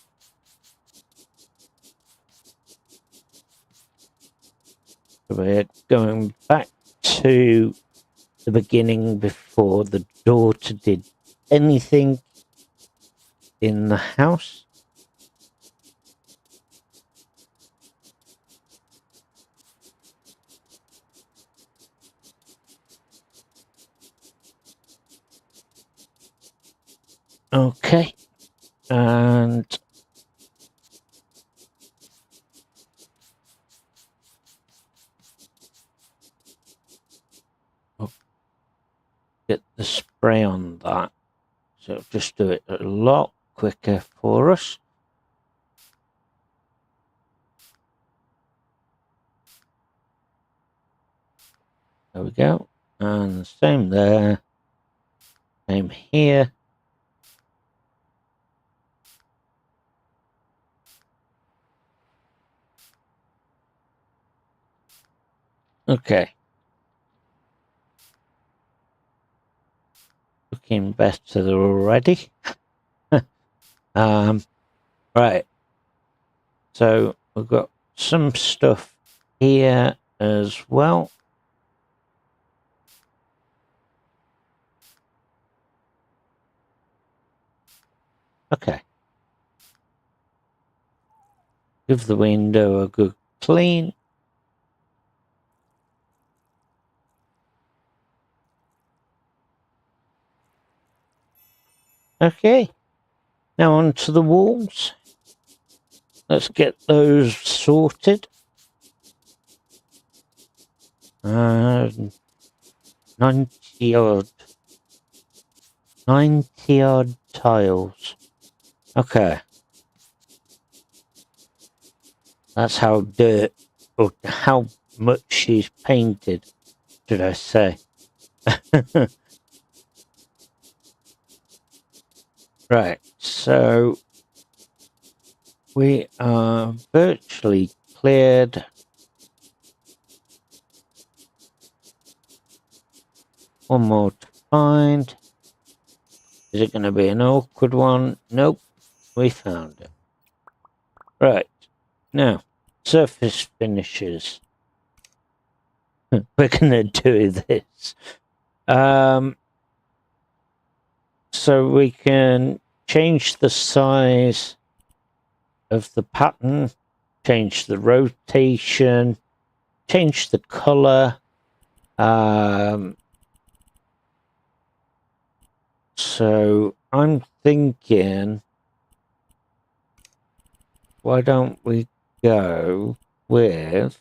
So we're going back to the beginning before the daughter did anything in the house. Okay. And I'll get the spray on that. So it'll just do it a lot quicker for us. There we go. And same there. Same here. Okay. Looking better already. Right. So we've got some stuff here as well. Okay. Give the window a good clean. Okay. Now onto the walls. Let's get those sorted. 90 odd tiles. Okay. That's how dirt, or how much she's painted, should I say. Right, so we are virtually cleared. One more to find. Is it going to be an awkward one? Nope. We found it. Right. Now, surface finishes. We're going to do this. So we can change the size of the pattern, change the rotation, change the color. So I'm thinking, why don't we go with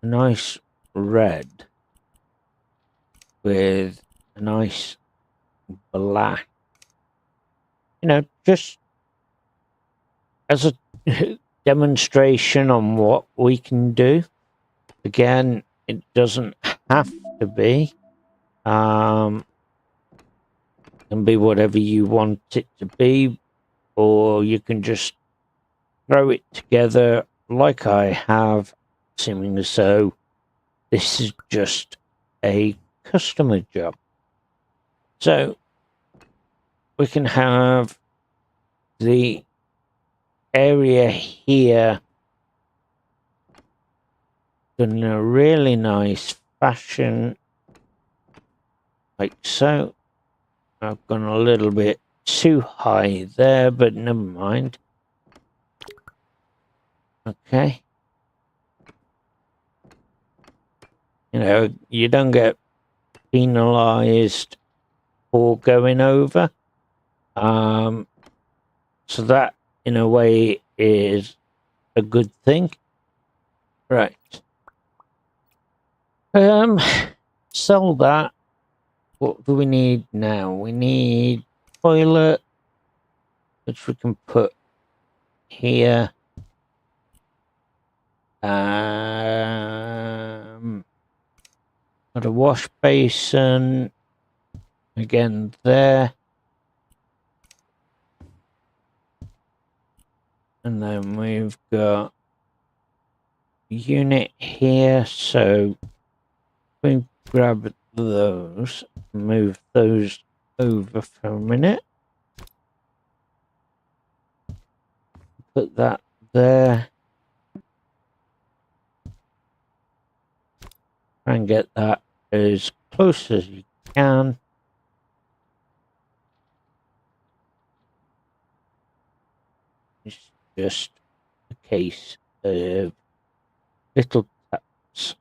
a nice red with a nice black, you know, just as a demonstration on what we can do. Again, it doesn't have to be. Can be whatever you want it to be, or you can just throw it together like I have, seemingly so. This is just a customer job. So we can have the area here done in a really nice fashion, like so. I've gone a little bit too high there, but never mind. Okay. You know, you don't get penalized for going over. So that, in a way, is a good thing. Right. Sell that. What do we need now? We need toilet, which we can put here. Got a wash basin again there. And then we've got a unit here, so we grab those, move those over for a minute. Put that there. Try and get that as close as you can. It's just a case of little taps.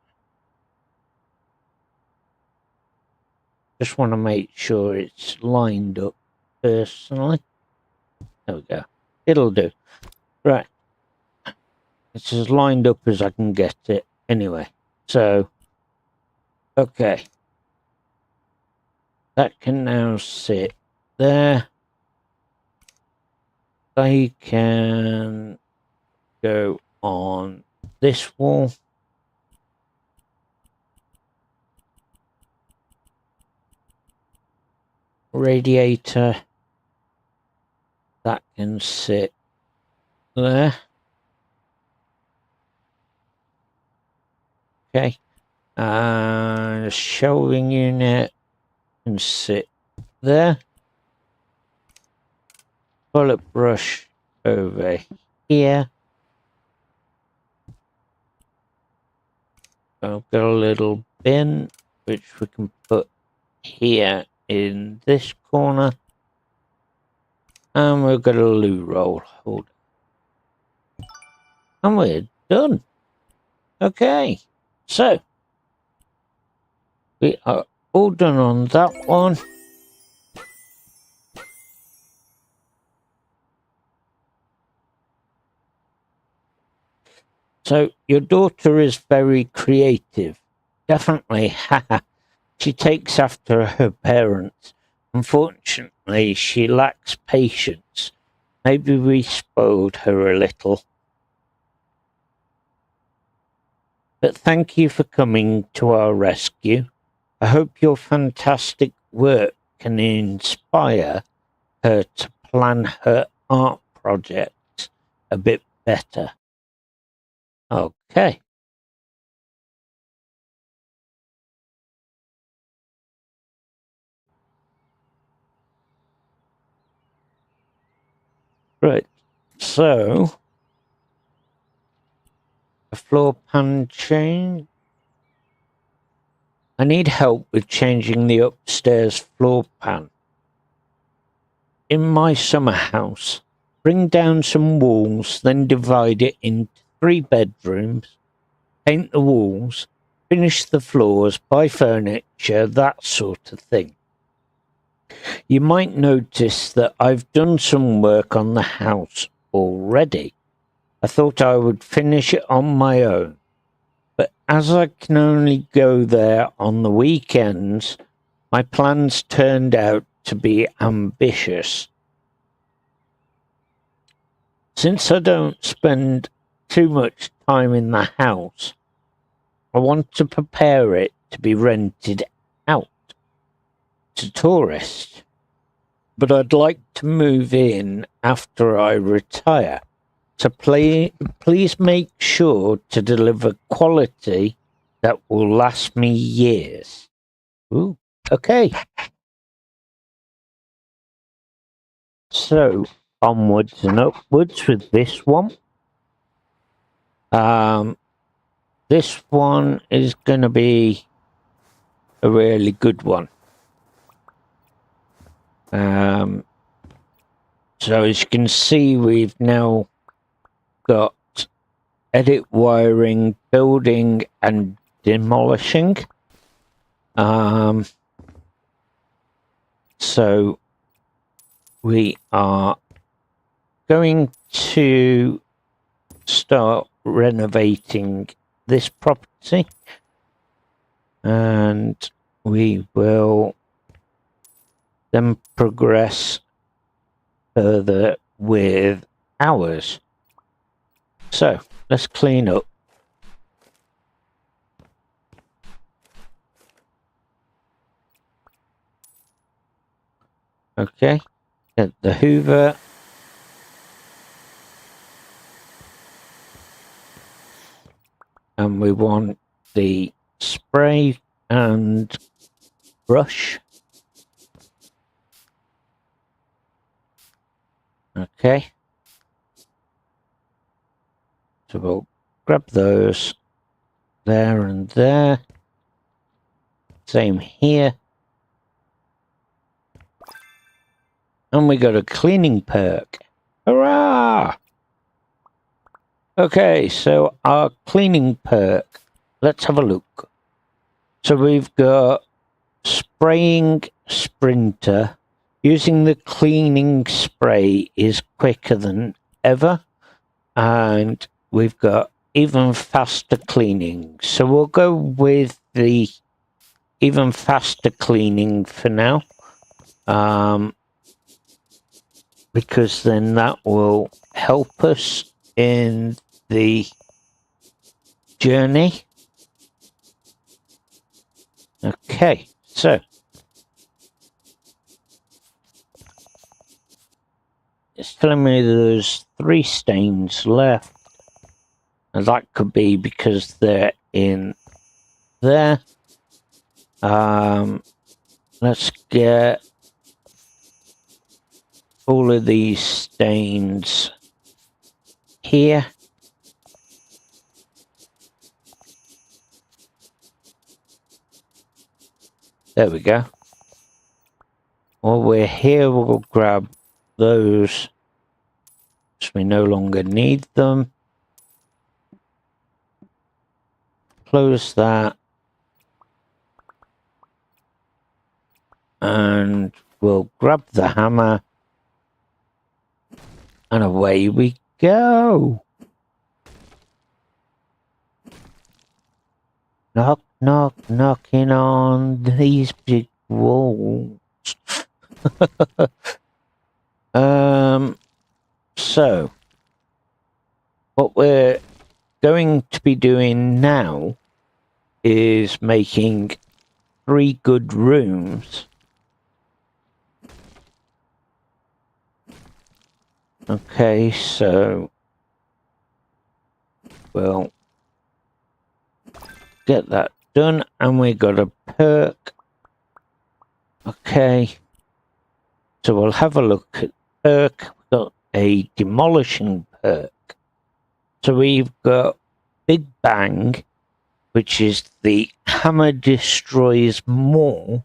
Just want to make sure it's lined up personally. There we go. It'll do. Right. It's as lined up as I can get it anyway. So, okay. That can now sit there. They can go on this wall. Radiator. That can sit there. Okay. Shelving unit can sit there. Toilet brush over here. I've got a little bin which we can put here in this corner. And we've got a loo roll holder. And we're done. Okay. So, we are all done on that one. So, your daughter is very creative. Definitely. She takes after her parents. Unfortunately, she lacks patience. Maybe we spoiled her a little. But thank you for coming to our rescue. I hope your fantastic work can inspire her to plan her art project a bit better. Okay. Right, so a floor pan change. I need help with changing the upstairs floor pan. In my summer house, bring down some walls, then divide it into 3 bedrooms, paint the walls, finish the floors, buy furniture, that sort of thing. You might notice that I've done some work on the house already. I thought I would finish it on my own, but as I can only go there on the weekends, my plans turned out to be ambitious. Since I don't spend too much time in the house, I want to prepare it to be rented out to tourists. But I'd like to move in after I retire. So please make sure to deliver quality that will last me years. Ooh, okay. So, onwards and upwards with this one. This one is going to be a really good one. So as you can see, we've now got edit wiring, building and demolishing. So we are going to start renovating this property, and we will then progress further with ours. So let's clean up. Okay, get the Hoover. And we want the spray and brush. Okay. So we'll grab those there and there. Same here. And we got a cleaning perk. Hurrah! Okay, so our cleaning perk. Let's have a look. So we've got spraying sprinter. Using the cleaning spray is quicker than ever. And we've got even faster cleaning. So we'll go with the even faster cleaning for now. Because then that will help us in the journey. Okay, so it's telling me there's 3 stains left, and that could be because they're in there. Let's get all of these stains here. There we go. While we're here, we'll grab those, so we no longer need them. Close that. And we'll grab the hammer. And away we go. Knock, knock, knocking on these big walls. So what we're going to be doing now is making 3 good rooms. Okay, so we'll get that done, and we got a perk. Okay, so we'll have a look at perk. We've got a demolishing perk. So we've got Big Bang, which is the hammer destroys more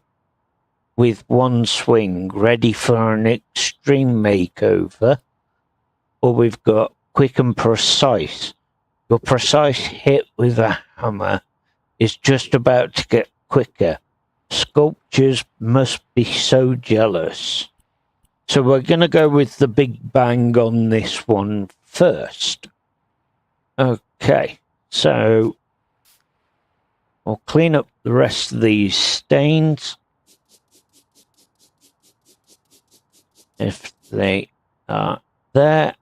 with one swing, ready for an extreme makeover. Or we've got Quick and Precise. Your precise hit with a hammer is just about to get quicker. Sculptures must be so jealous. So we're going to go with the Big Bang on this one first. Okay, so I'll clean up the rest of these stains. If they are there.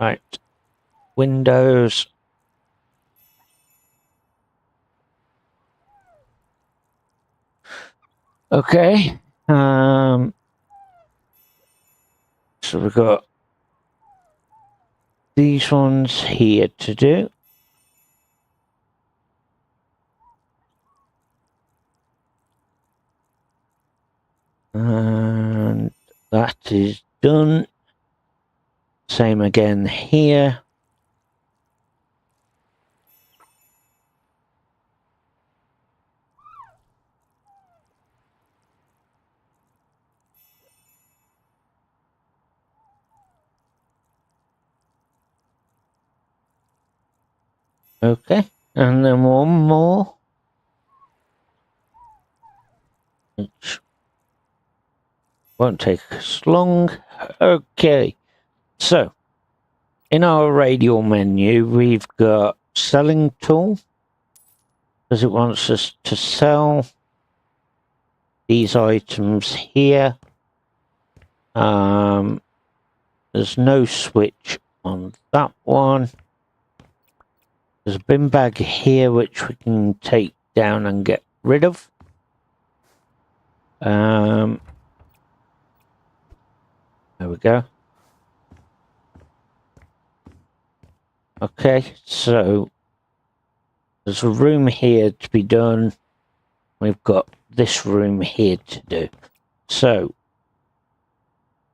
Right, windows. Okay, so we've got these ones here to do. And that is done. Same again here. Okay, and then one more. Which won't take us long. Okay, so in our radial menu, we've got selling tool, because it wants us to sell these items here. There's no switch on that one. There's a bin bag here which we can take down and get rid of. There we go. Okay, so there's a room here to be done. We've got this room here to do. So,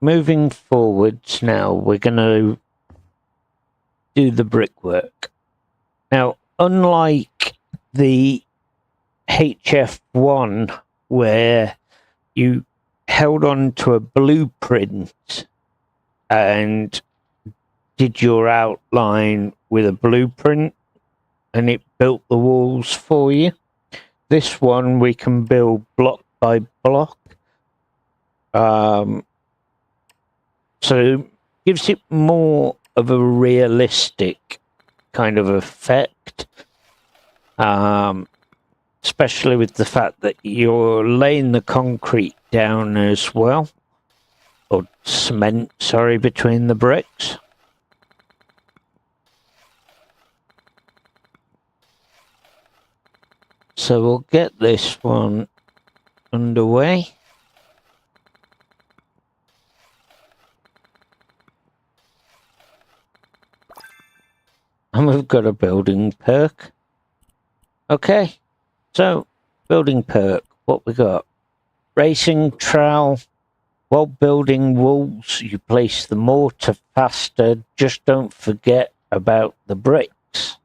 moving forwards now, we're going to do the brickwork. Now, unlike the HF1, where you held on to a blueprint and did your outline with a blueprint and it built the walls for you, this one we can build block by block. So it gives it more of a realistic kind of effect, especially with the fact that you're laying the concrete down as well, or cement, sorry, between the bricks. So we'll get this one underway. And we've got a building perk. Okay, so building perk, what we got? Racing trowel. While building walls, you place the mortar faster. Just don't forget about the bricks.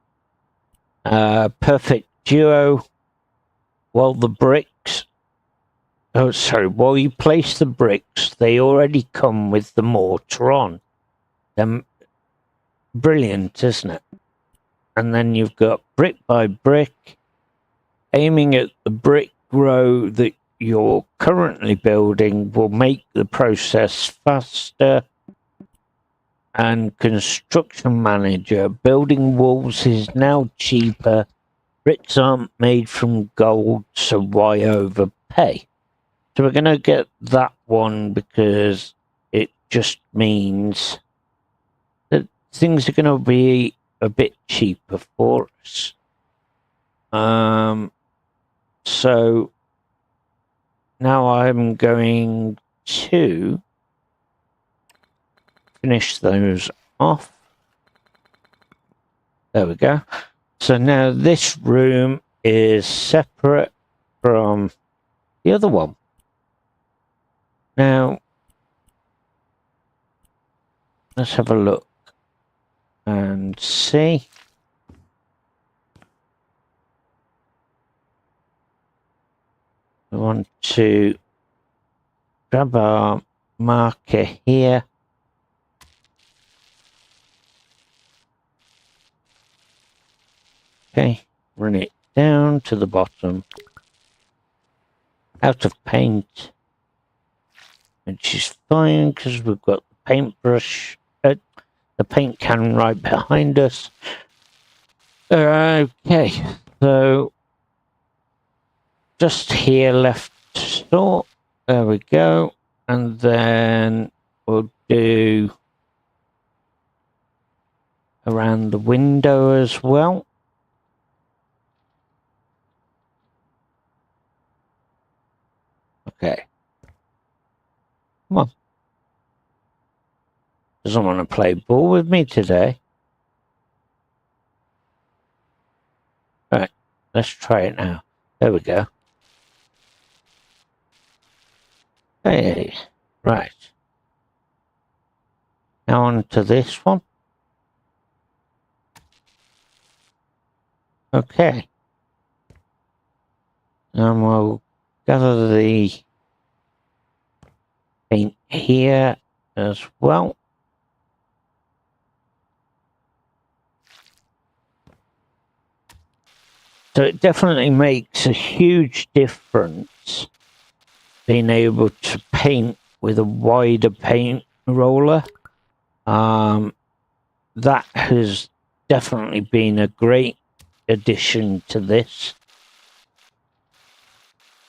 Perfect duo. While you place the bricks, they already come with the mortar on. Brilliant, isn't it? And then you've got brick by brick, aiming at the brick row that you're currently building will make the process faster. And construction manager, building walls is now cheaper. Bricks aren't made from gold, so why overpay? So we're going to get that one because it just means that things are going to be a bit cheaper for us. So now I'm going to finish those off. There we go. So now this room is separate from the other one. Now, let's have a look and see. We want to grab our marker here. Okay, run it down to the bottom. Out of paint. Which is fine because we've got the paintbrush, the paint can right behind us. Okay, so just here left to sort. There we go. And then we'll do around the window as well. Okay. Come on. Doesn't want to play ball with me today. Right, let's try it now. There we go. Hey, right. Now on to this one. Okay. And we'll gather the paint here as well. So it definitely makes a huge difference being able to paint with a wider paint roller. That has definitely been a great addition to this.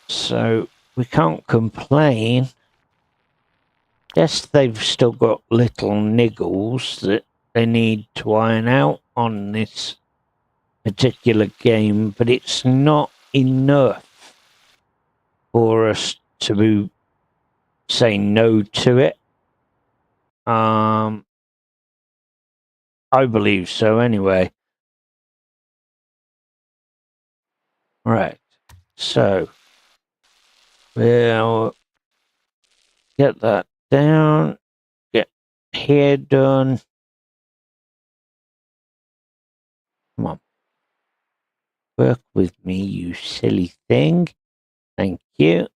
So we can't complain. Yes, they've still got little niggles that they need to iron out on this particular game, but it's not enough for us to say no to it. I believe so anyway. Right, so we'll get that down, get here done. Come on. Work with me, you silly thing. Thank you.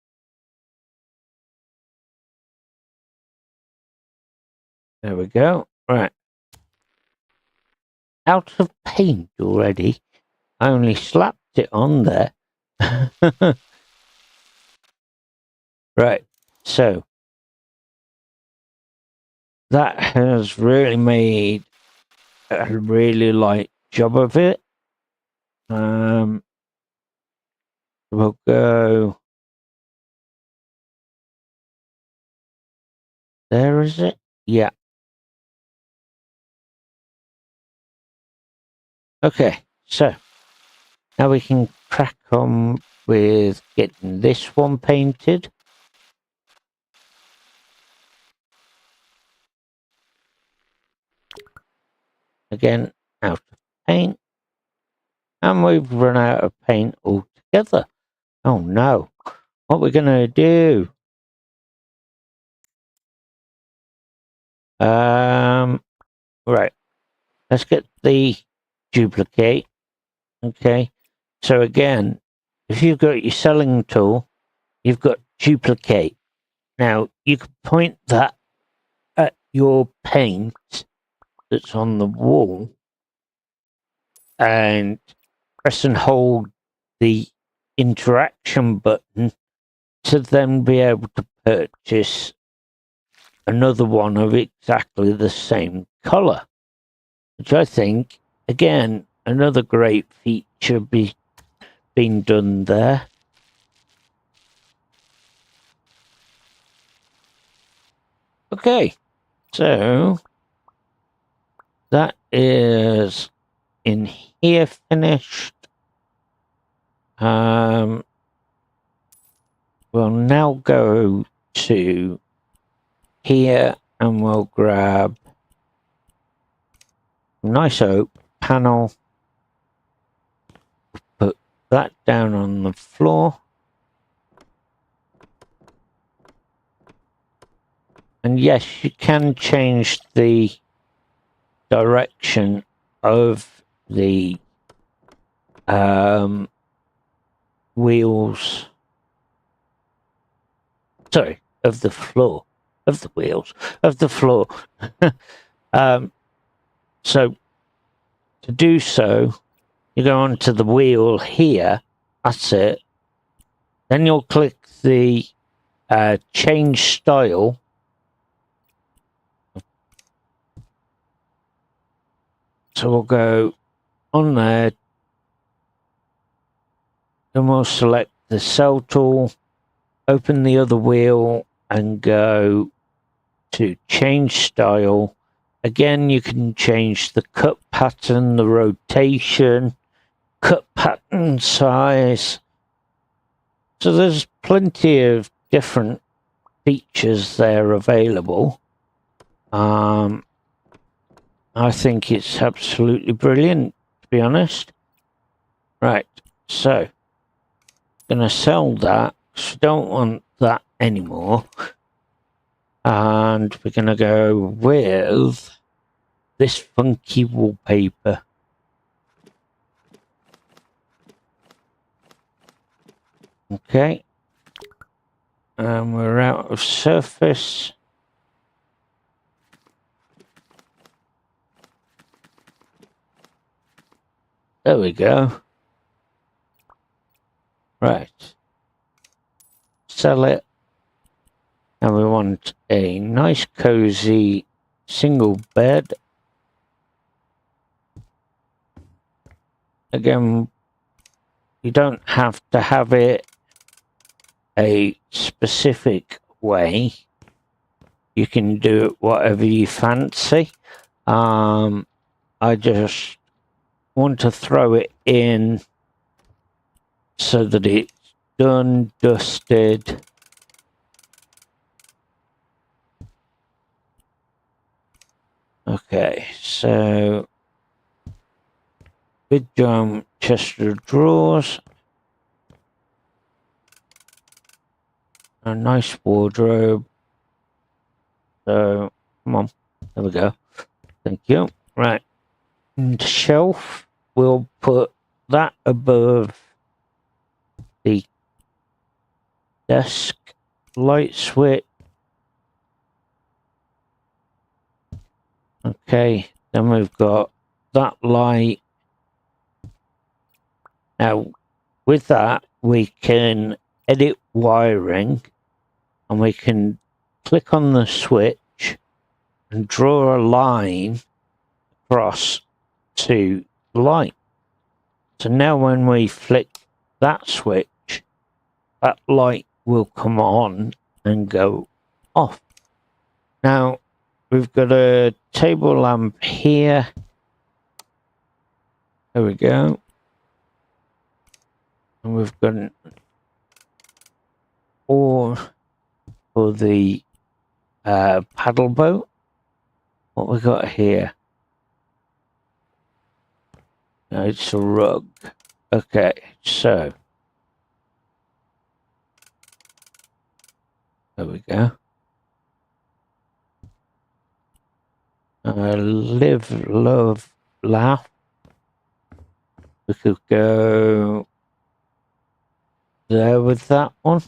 There we go. Right. Out of paint already. I only slapped it on there. Right. So that has really made a really light job of it. We'll go. There is it. Yeah. Okay. So now we can crack on with getting this one painted. Again, out of paint. And we've run out of paint altogether. Oh no. What are we going to do? Right. Let's get the duplicate. Okay. So again, if you've got your selling tool, you've got duplicate. Now you can point that at your paint that's on the wall and press and hold the interaction button to then be able to purchase another one of exactly the same color, which I think, again, another great feature being done there. Okay, so that is in here finished. We'll now go to here and we'll grab a nice oak panel, put that down on the floor. And yes, you can change the direction of the wheels. Sorry, of the floor. Of the wheels. Of the floor. So to do so, you go onto the wheel here. That's it. Then you'll click the change style. So we'll go on there. Then we'll select the cell tool, open the other wheel and go to change style. Again, you can change the cut pattern, the rotation, cut pattern size. So there's plenty of different features there available. I think it's absolutely brilliant, to be honest. Right, so gonna sell that because we don't want that anymore. And we're gonna go with this funky wallpaper. Okay. And we're out of surface. There we go. Right. Sell it. And we want a nice cozy single bed. Again, you don't have to have it a specific way. You can do it whatever you fancy. I just want to throw it in so that it's done, dusted. Okay, so big giant chest of drawers, a nice wardrobe. So come on, there we go. Thank you. Right, and shelf. We'll put that above the desk. Light switch. Okay, then we've got that light. Now, with that, we can edit wiring and we can click on the switch and draw a line across to the light. So now when we flick that switch, that light will come on and go off. Now, we've got a table lamp here. There we go. And we've got an oar for the paddle boat. What we got here? No, it's a rug. Okay, so there we go. Live, love, laugh. We could go there with that one.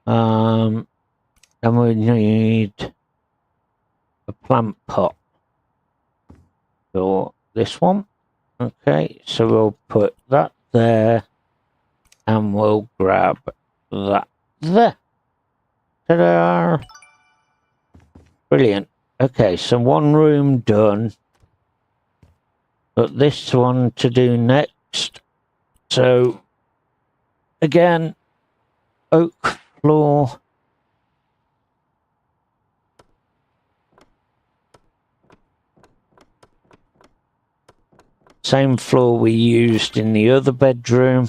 And we need a plant pot for this one. Okay, so we'll put that there and we'll grab that there. Ta-da! Brilliant. Okay, so one room done. Got this one to do next. So, again, oak floor. Same floor we used in the other bedroom.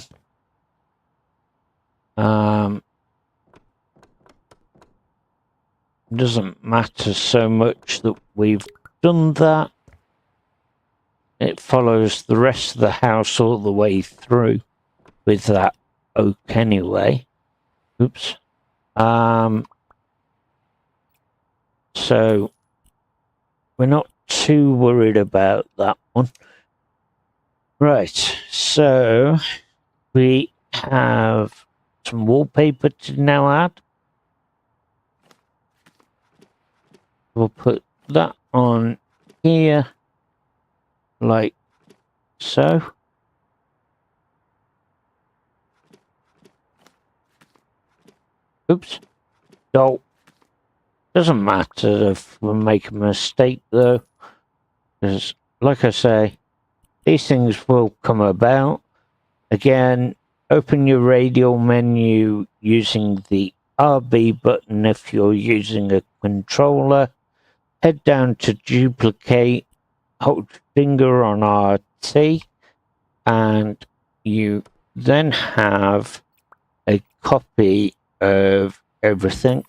Doesn't matter so much that we've done that. It follows the rest of the house all the way through with that oak anyway. Oops. So we're not too worried about that one. Right, so we have some wallpaper to now add. We'll put that on here, like so. Oops. No. Doesn't matter if we make a mistake though, because like I say, these things will come about. Again, open your radial menu using the RB button if you're using a controller. Head down to duplicate, hold finger on RT, and you then have a copy of everything.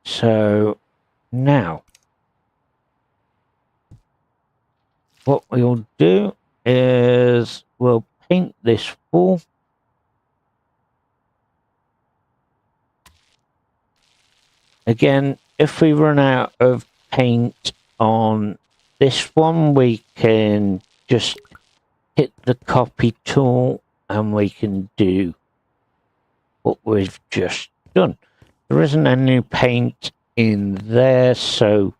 So now what we'll do is we'll paint this wall. Again, if we run out of paint on this one, we can just hit the copy tool and we can do what we've just done. There isn't any paint in there, so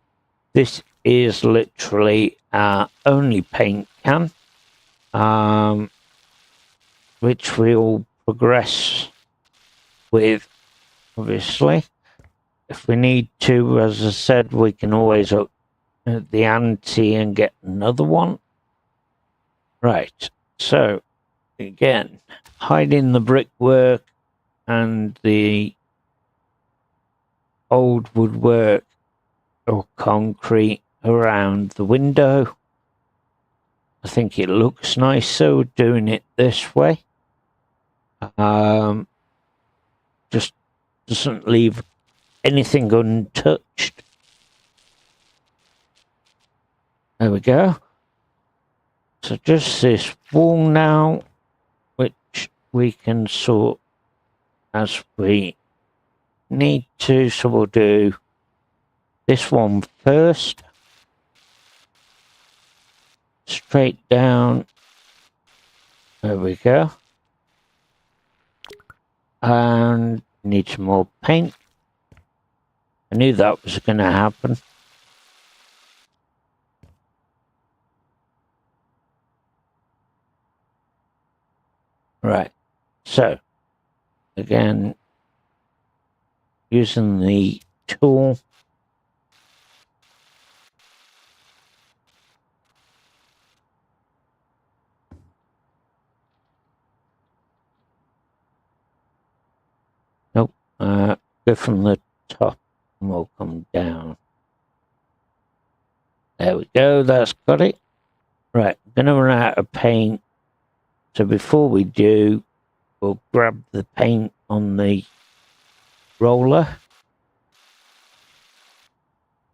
this is literally our only paint can, which we'll progress with, obviously. If we need to, as I said, we can always up the ante and get another one. Right, so again, hiding the brickwork and the old woodwork or concrete around the window. I think it looks nicer doing it this way. Just doesn't leave anything untouched. There we go. So just this wall now, which we can sort as we need to. So we'll do this one first. Straight down. There we go. And need some more paint. I knew that was going to happen. Right, so again, using the tool, nope, go from the top and we'll come down. There we go, that's got it. Right, I'm going to run out of paint. So before we do, we'll grab the paint on the roller.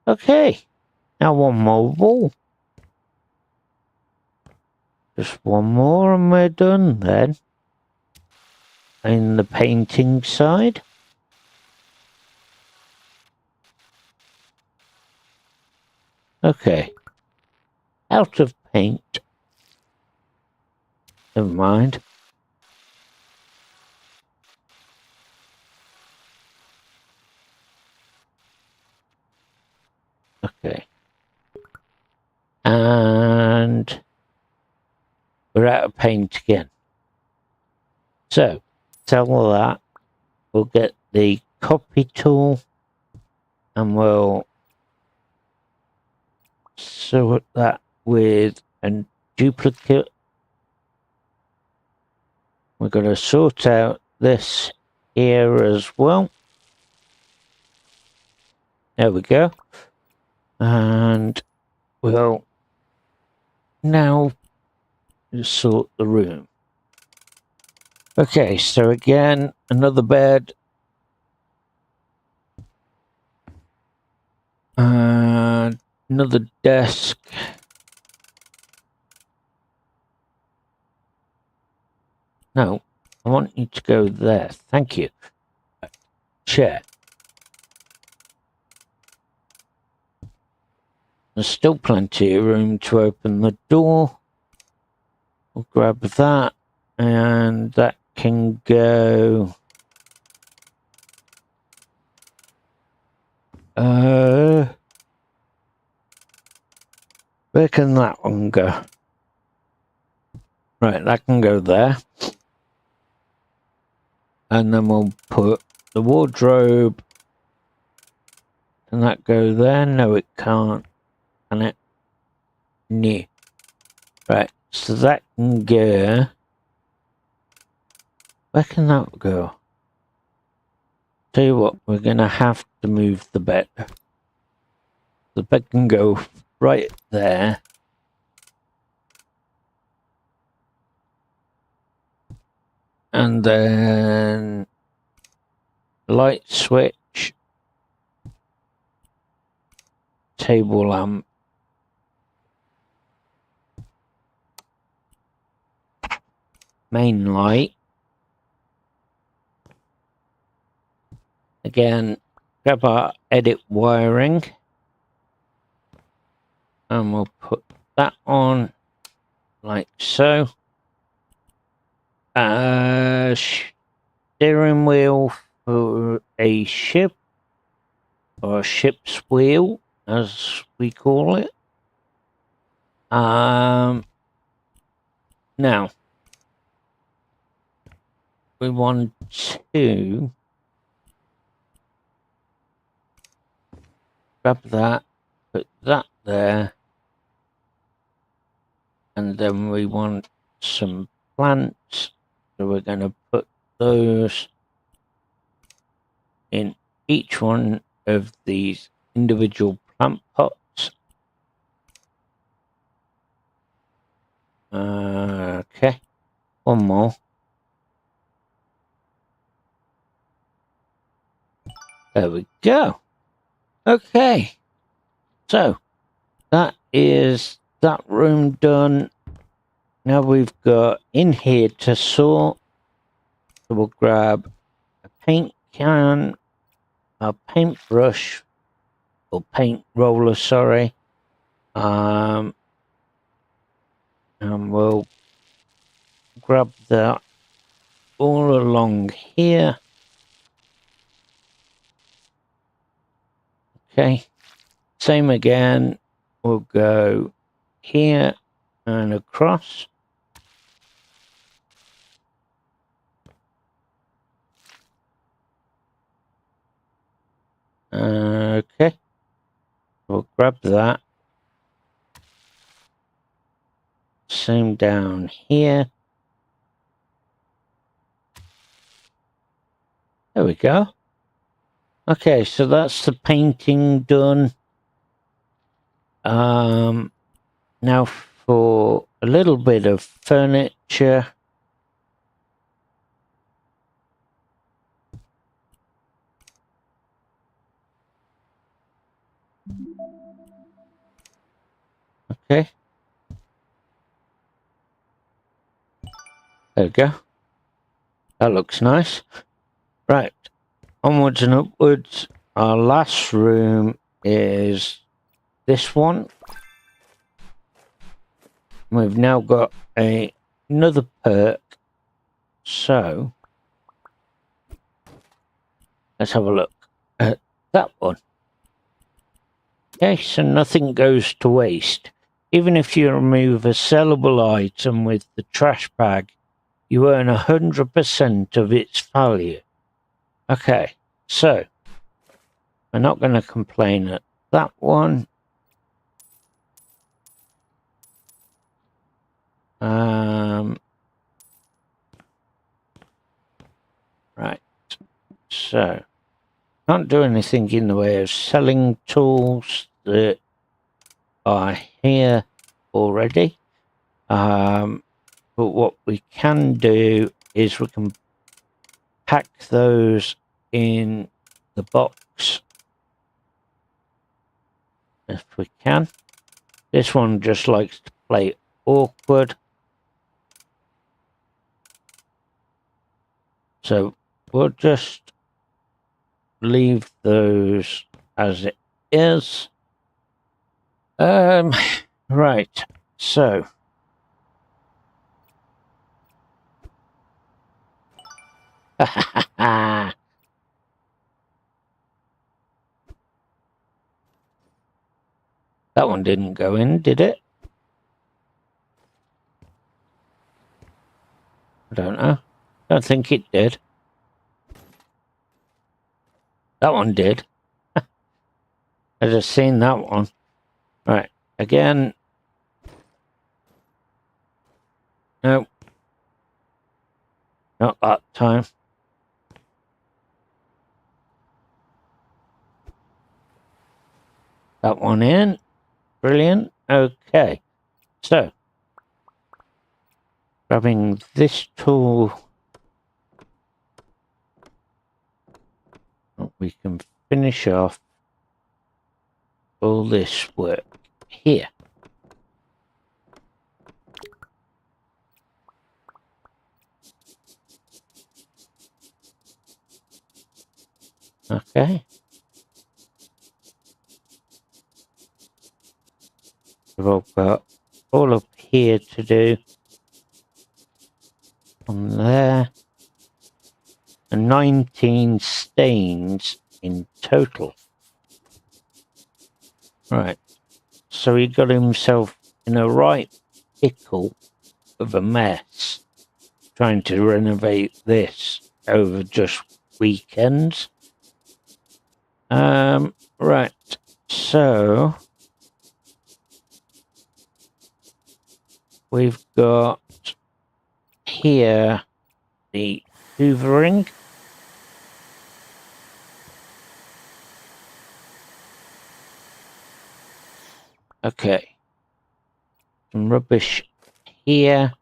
Okay, now one more wall. Just one more and we're done then. In the painting side. Okay, out of paint. Never mind. Okay. And we're out of paint again. So, tell that, we'll get the copy tool and we'll sort that with a duplicate. We're going to sort out this here as well. There we go. And we'll now sort the room. Okay, so again, another bed. Another desk. No, I'm want you to go there. Thank you. Chair. There's still plenty of room to open the door. We'll grab that, and that can go... where can that one go? Right, that can go there. And then we'll put the wardrobe. Can that go there? No, it can't. Can it? No. Right, so that can go... Where can that go? Tell you what, we're going to have to move the bed. The bed can go right there. And then light switch, table lamp, main light. Again, grab our edit wiring, and we'll put that on like so. Steering wheel for a ship, or a ship's wheel, as we call it. Now, we want to grab that, put that there, and then we want some plants. So we're going to put those in each one of these individual plant pots. Okay, one more. There we go. Okay, so that is that room done. Now we've got in here to sort. So we'll grab a paint can, a paintbrush, or paint roller, sorry. And we'll grab that all along here. Okay, same again. We'll go here and across. Okay, we'll grab that. Same down here. There we go. Okay, so that's the painting done. Now for a little bit of furniture. Okay. There we go. That looks nice. Right. Onwards and upwards. Our last room is this one. We've now got another perk. So let's have a look at that one. Okay, so nothing goes to waste. Even if you remove a sellable item with the trash bag, you earn 100% of its value. Okay, so we're not going to complain at that one. Right, so can't do anything in the way of selling tools that are here already. But what we can do is we can pack those in the box if we can. This one just likes to play awkward. So we'll just leave those as it is. Right. So that one didn't go in, did it? I don't know. Don't think it did. That one did. I just seen that one. Right. Again. Nope. Not that time. That one in. Brilliant. Okay. So, grabbing this tool, we can finish off all this work here. Okay. We've got all up here to do. On there. And 19 stains in total. Right. So he got himself in a right pickle of a mess trying to renovate this over just weekends. Right. So we've got here the hoovering. Okay. Some rubbish here.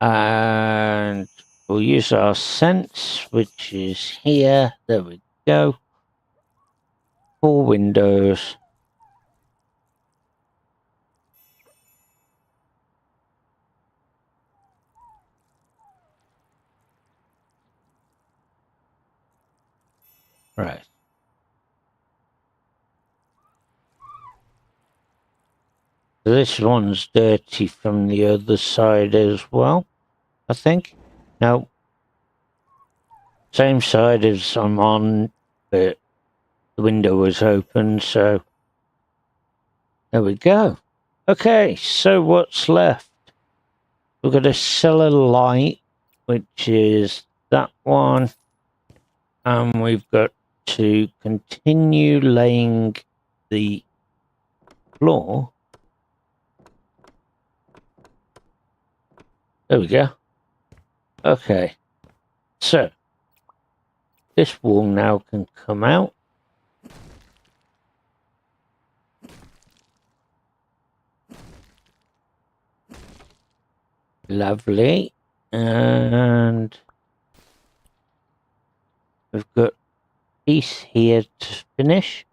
And we'll use our sense, which is here. There we go. 4 windows. Right. This one's dirty from the other side as well, I think. No. Same side as I'm on, but the window was open, so there we go. Okay, so what's left? We've got a cellar light, which is that one. And we've got to continue laying the floor. There we go. Okay. So, this wall now can come out. Lovely. And we've got a piece here to finish.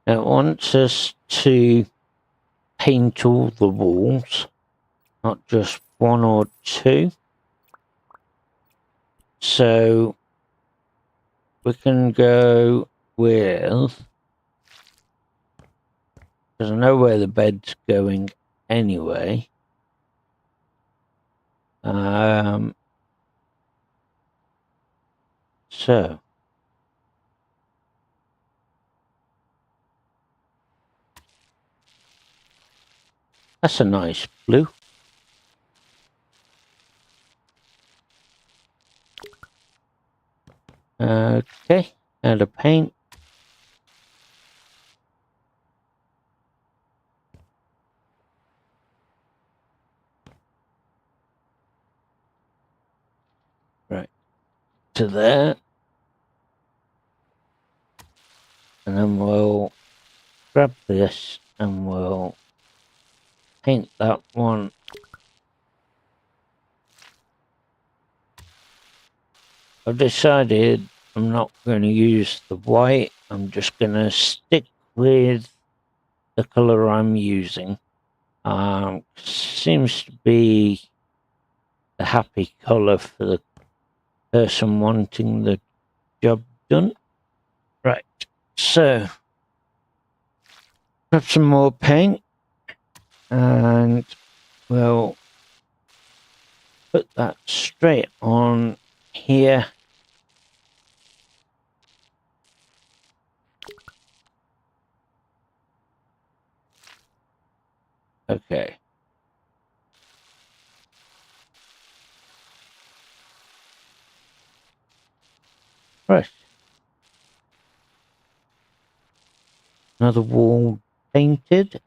Now it wants us to paint all the walls, not just 1 or 2. So we can go with, because I know where the bed's going anyway. So that's a nice blue. Okay, and a paint. Right, to there. And then we'll grab this and we'll paint that one. I've decided I'm not going to use the white. I'm just going to stick with the color I'm using. Seems to be a happy colour for the person wanting the job done. Right, so grab some more paint and we'll put that straight on here. Okay. Right. Another wall painted.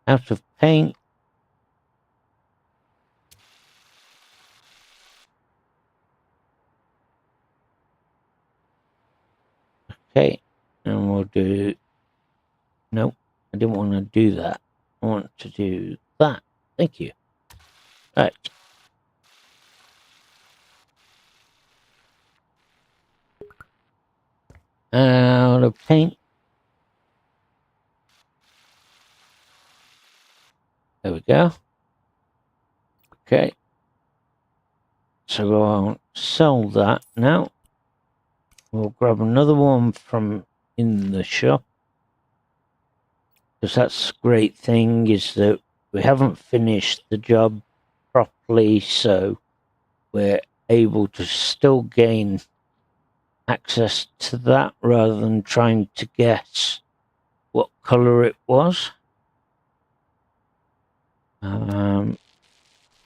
Out of paint. Okay. And we'll do... Nope. I didn't want to do that. I want to do that. Thank you. Right. Out of paint. There we go. Okay. So I'll sell that now. We'll grab another one from in the shop. Because that's the great thing, is that we haven't finished the job properly, so we're able to still gain access to that rather than trying to guess what color it was.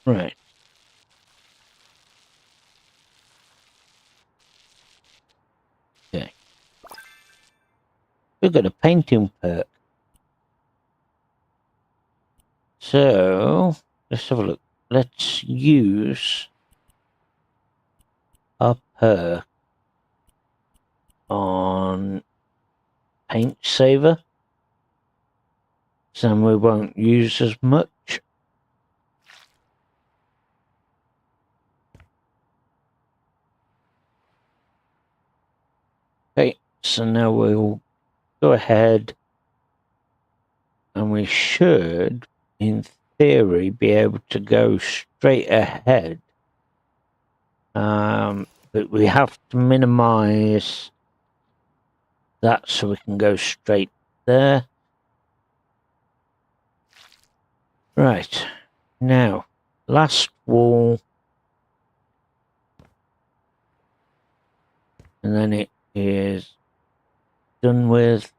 Right. Okay. We've got a painting perk. So let's have a look. Let's use a perk on Paint Saver. So we won't use as much. Okay, so now we'll go ahead and we should, in theory, be able to go straight ahead. But we have to minimize that so we can go straight there. Right, now, last wall. And then it is done with.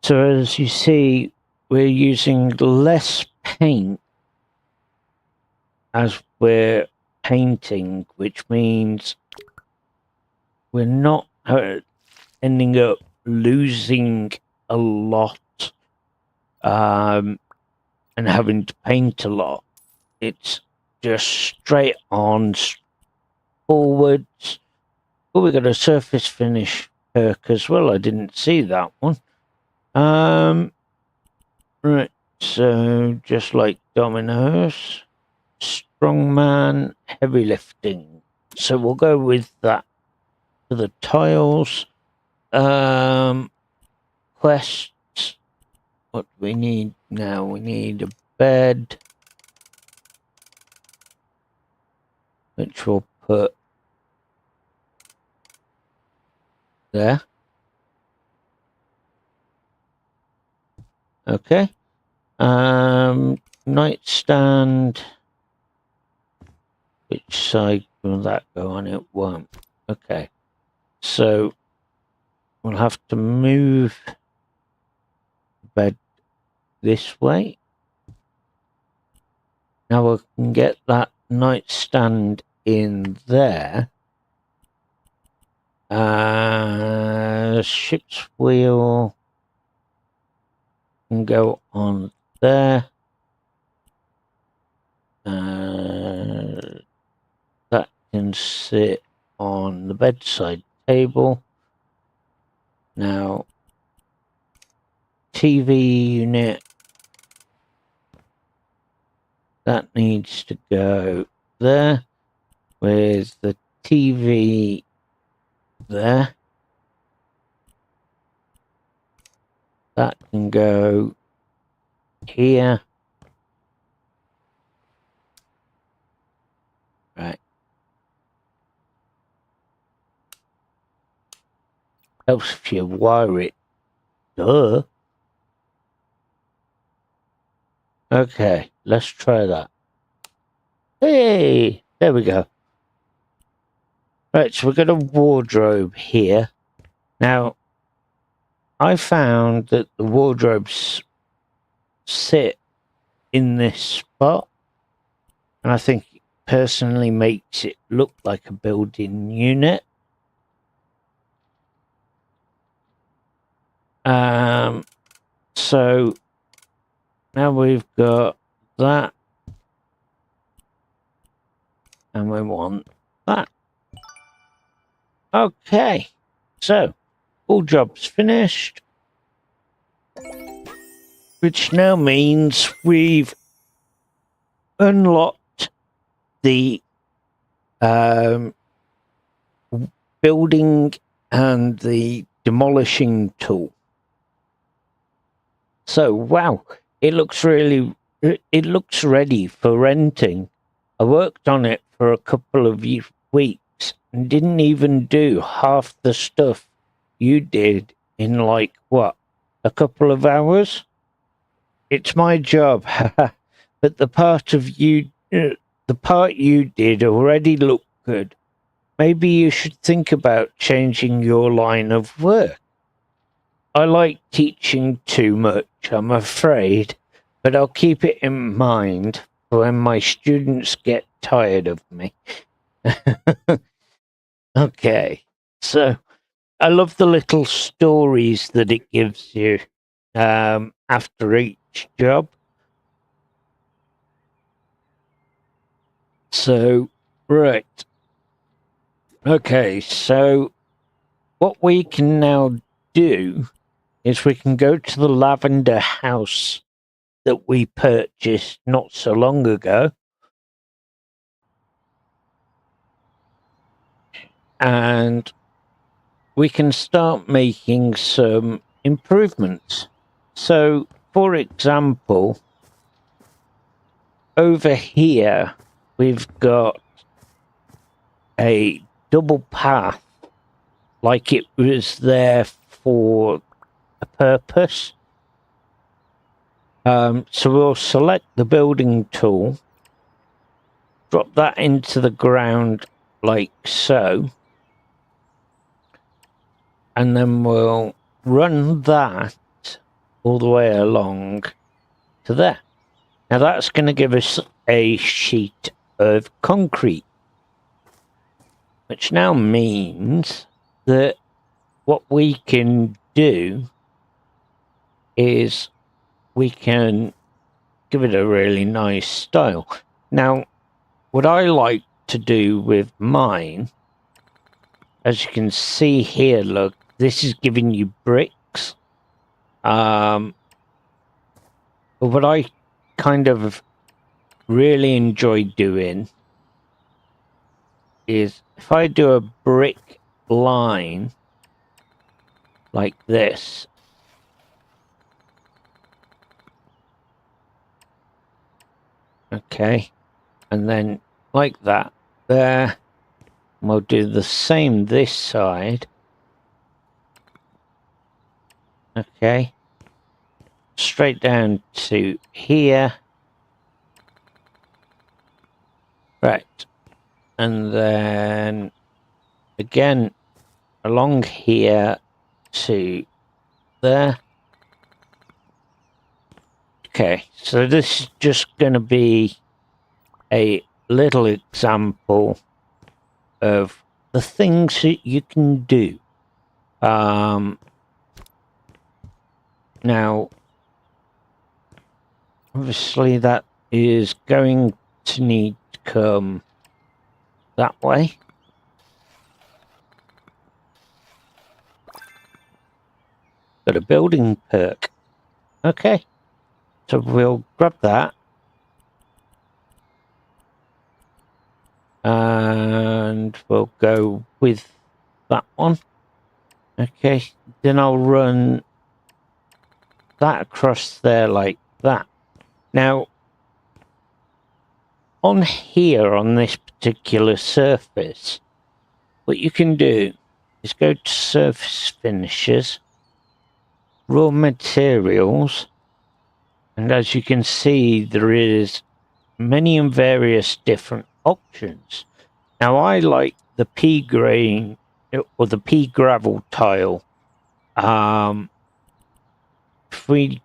So as you see, we're using less paint as we're painting, which means we're not ending up losing a lot and having to paint a lot. It's just straight on, forwards. Oh, we got a surface finish perk as well. I didn't see that one. Right, so just like dominoes, strongman, heavy lifting. So we'll go with that for the tiles. Quests. What do we need now? We need a bed, which we'll put there. Okay. Nightstand. Which side will that go on? It won't. Okay. So we'll have to move the bed this way. Now we can get that nightstand in there. Ship's wheel can go on there. That can sit on the bedside table. Now, TV unit, that needs to go there with the TV there. That can go here. Right. Helps if you wire it. Duh. Okay, let's try that. Hey, there we go. Right, so we've got a wardrobe here. Now, I found that the wardrobes sit in this spot, and I think it personally makes it look like a building unit. So now we've got that, and we want that. Okay, so all jobs finished, which now means we've unlocked the building and the demolishing tool. So wow, it looks ready for renting. I worked on it for a couple of weeks and didn't even do half the stuff you did in like what, a couple of hours? It's my job, but the part you did already looked good. Maybe you should think about changing your line of work. I like teaching too much, I'm afraid, but I'll keep it in mind for when my students get tired of me. Okay, so I love the little stories that it gives you after each job. So, right. Okay, so what we can now do is we can go to the lavender house that we purchased not so long ago. And we can start making some improvements. So, for example, over here, we've got a double path, like it was there for a purpose. So we'll select the building tool, drop that into the ground like so, and then we'll run that all the way along to there. Now that's going to give us a sheet of concrete, which now means that what we can do is we can give it a really nice style. Now, what I like to do with mine, as you can see here, look, this is giving you bricks. But what I kind of really enjoy doing is if I do a brick line like this, okay, and then like that there, and we'll do the same this side, okay, straight down to here, right, and then again along here to there. Okay, so this is just going to be a little example of the things that you can do. Now, obviously that is going to need to come that way. Got a building perk. Okay, so we'll grab that. And we'll go with that one. Okay, then I'll run that across there like that. Now, on here, on this particular surface, what you can do is go to Surface Finishes, Raw Materials, and as you can see, there is many and various different options. Now, I like the pea grain or the pea gravel tile. If we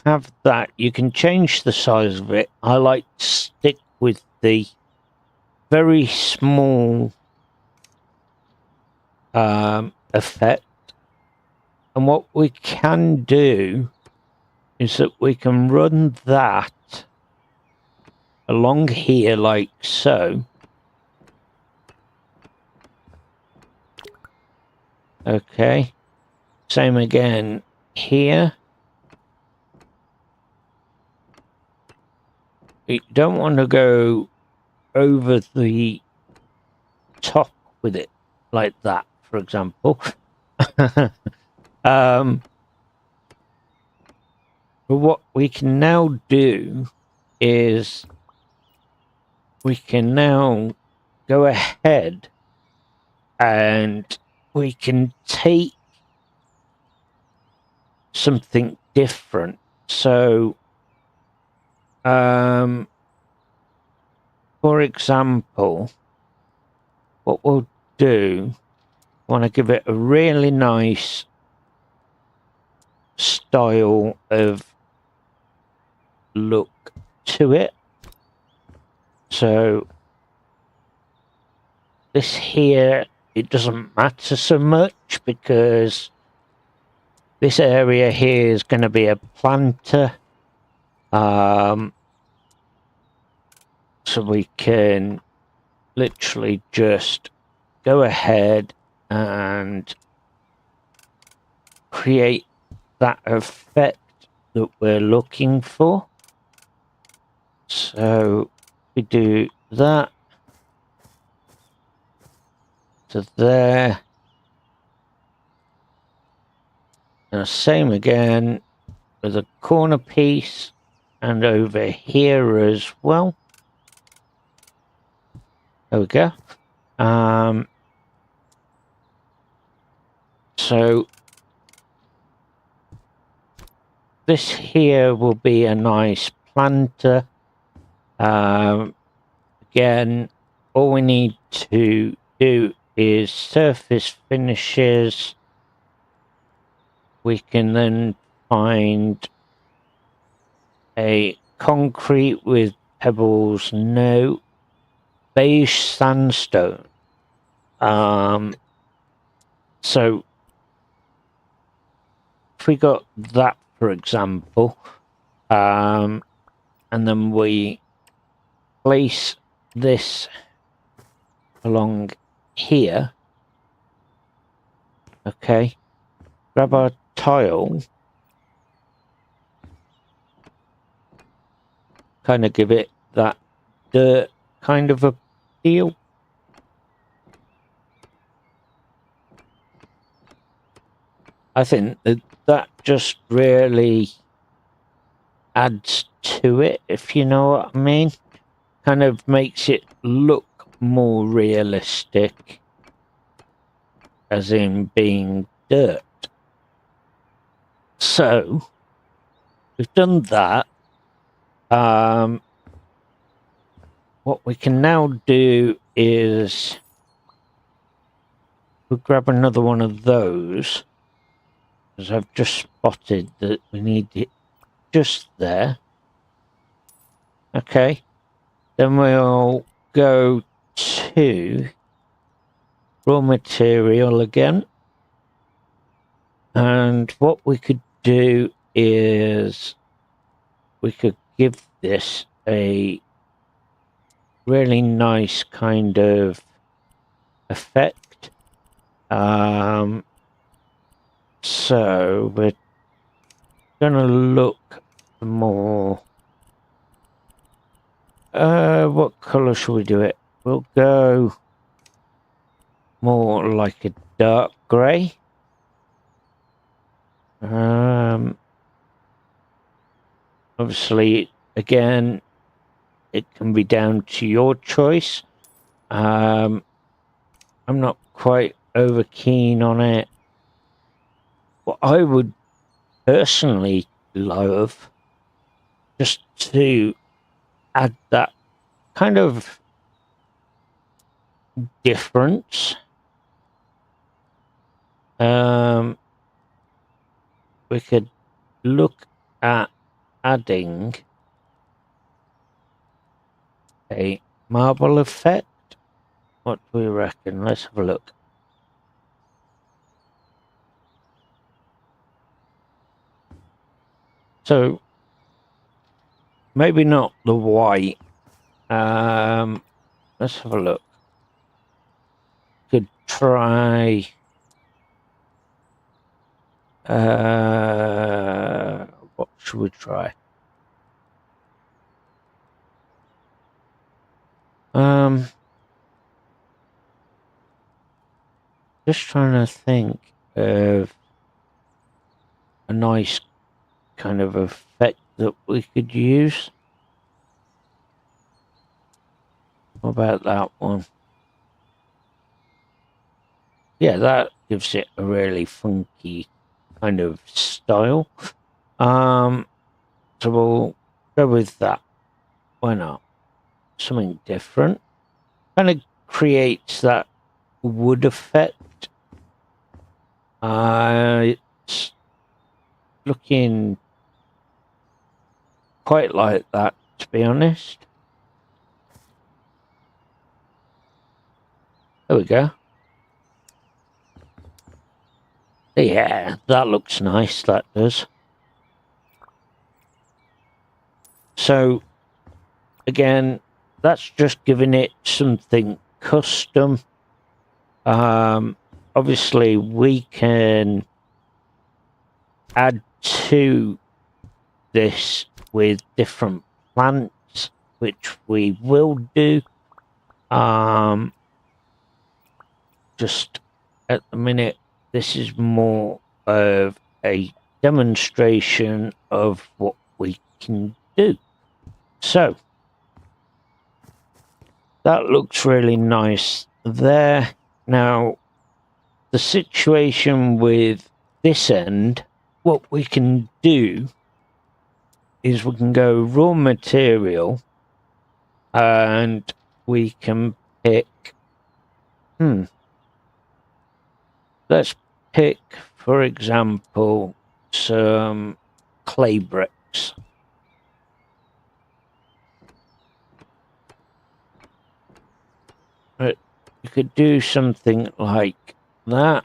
have that, you can change the size of it. I like to stick with the very small effect. And what we can do is that we can run that along here like so. Okay. Same again here. You don't want to go over the top with it like that, for example. But what we can now do is we can now go ahead and we can take something different. So, for example, what we'll do, I want to give it a really nice style of look to it. So this here, it doesn't matter so much because this area here is going to be a planter. So we can literally just go ahead and create that effect that we're looking for. So we do that to there. And same again with a corner piece and over here as well. There we go. So this here will be a nice planter. Again, all we need to do is Surface Finishes. We can then find a concrete with pebbles, no, beige sandstone. So if we got that, for example, and then we place this along here, okay, grab our tile, kind of give it that dirt kind of a feel. I think that just really adds to it, if you know what I mean. Kind of makes it look more realistic, as in being dirt. So, we've done that. What we can now do is we'll grab another one of those, because I've just spotted that we need it just there. Okay, then we'll go to raw material again, and what we could do is we could give this a really nice kind of effect. So we're gonna look more. What color should we do it? We'll go more like a dark grey. Obviously, again, it can be down to your choice. I'm not quite over keen on it. What I would personally love just to add that kind of difference. We could look at adding a marble effect. What do we reckon? Let's have a look. So maybe not the white. Let's have a look. Could try what should we try? Just trying to think of a nice kind of effect that we could use. What about that one? Yeah, that gives it a really funky kind of style. So we'll go with that. Why not? Something different. Kind of creates that wood effect. It's looking quite like that, to be honest. There we go. Yeah, that looks nice, that does. So, again, that's just giving it something custom. Obviously, we can add to this with different plants, which we will do. Just at the minute, this is more of a demonstration of what we can do. So, that looks really nice there. Now, the situation with this end, what we can do is we can go raw material and we can pick, let's pick, for example, some clay bricks. You could do something like that,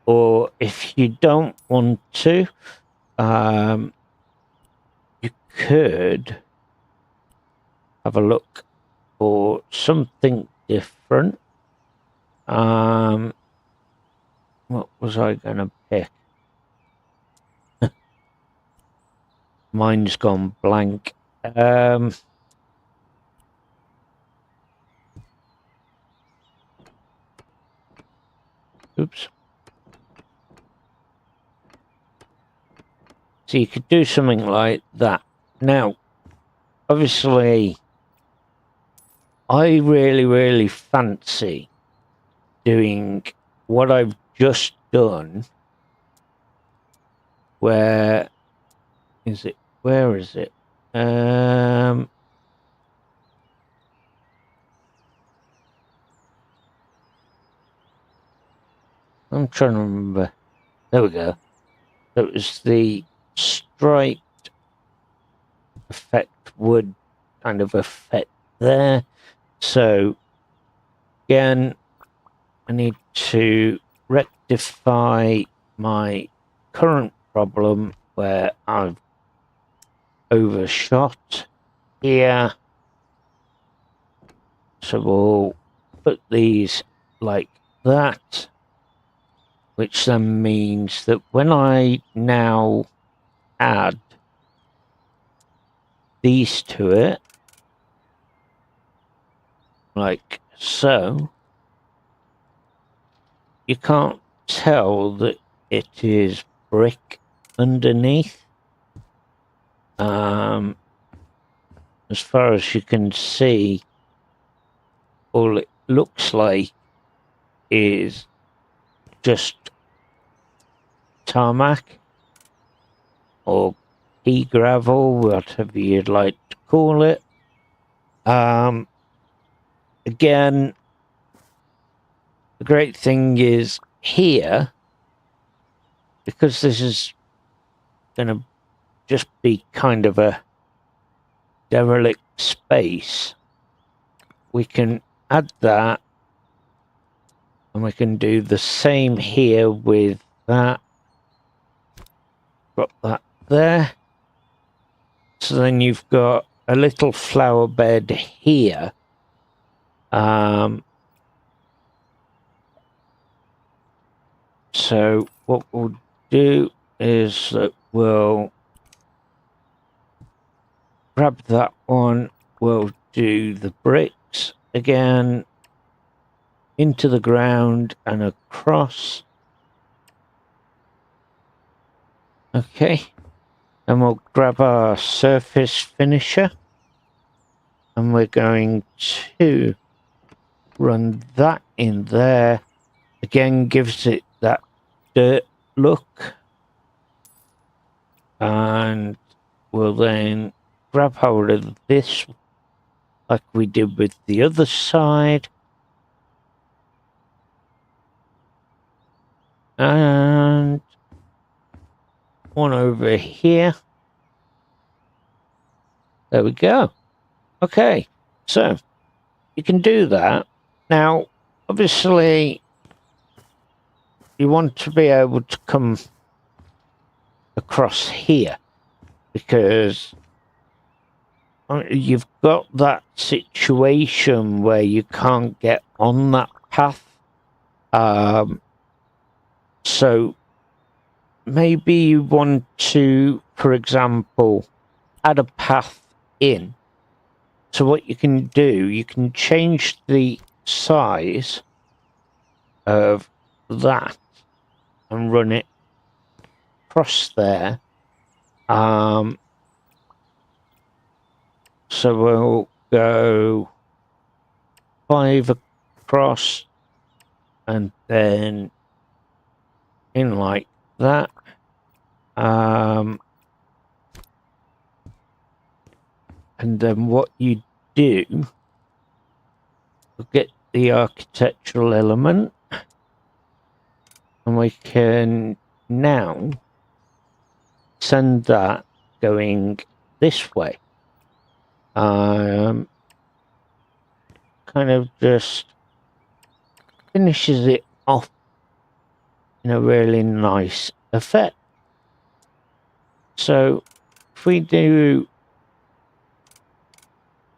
or if you don't want to, you could have a look for something different. What was I going to pick? Mine's gone blank. Oops. So you could do something like that. Now, obviously, I really, really fancy doing what I've just done. Where is it? Where is it? I'm trying to remember. There we go. It was the striped effect wood kind of effect there. So again, I need to rectify my current problem where I've overshot here. So we'll put these like that, which then means that when I now add these to it, like so, you can't tell that it is brick underneath. As far as you can see, all it looks like is just tarmac or pea gravel, whatever you'd like to call it. Again, the great thing is here, because this is going to just be kind of a derelict space, we can add that, and we can do the same here with that. Drop that there. So then you've got a little flower bed here. So what we'll do is that we'll grab that one. We'll do the bricks again into the ground and across. Okay. And we'll grab our surface finisher, and we're going to run that in there. Again, gives it that dirt look. And we'll then grab hold of this like we did with the other side. And one over here. There we go. Okay, so you can do that. Now, obviously, you want to be able to come across here, because you've got that situation where you can't get on that path. So maybe you want to, for example, add a path in. So what you can do, you can change the size of that and run it across there. So we'll go 5 across and then in like that. And then what you do, we'll get the architectural element, and we can now send that going this way. Kind of just finishes it off in a really nice effect. So if we do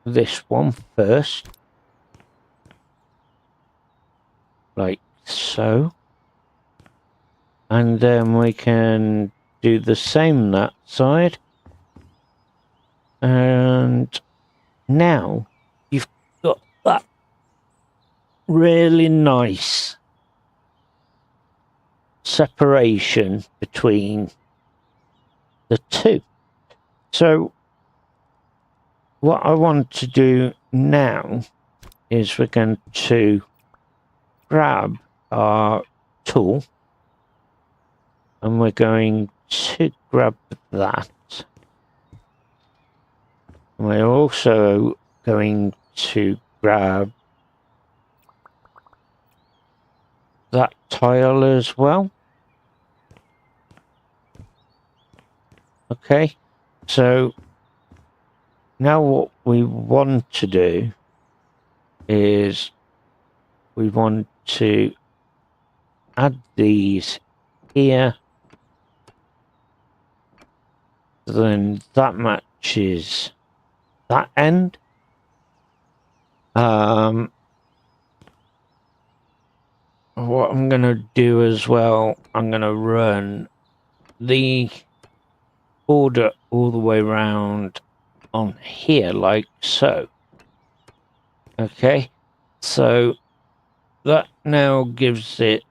this one first, like so, and then we can do the same that side, and now you've got that really nice separation between the two. So what I want to do now is we're going to grab our tool, and we're going to grab that. And we're also going to grab that tile as well. Okay, so now what we want to do is we want to add these here. Then that matches that end. What I'm going to do as well, I'm going to run the border all the way around on here like so. Okay, so that now gives it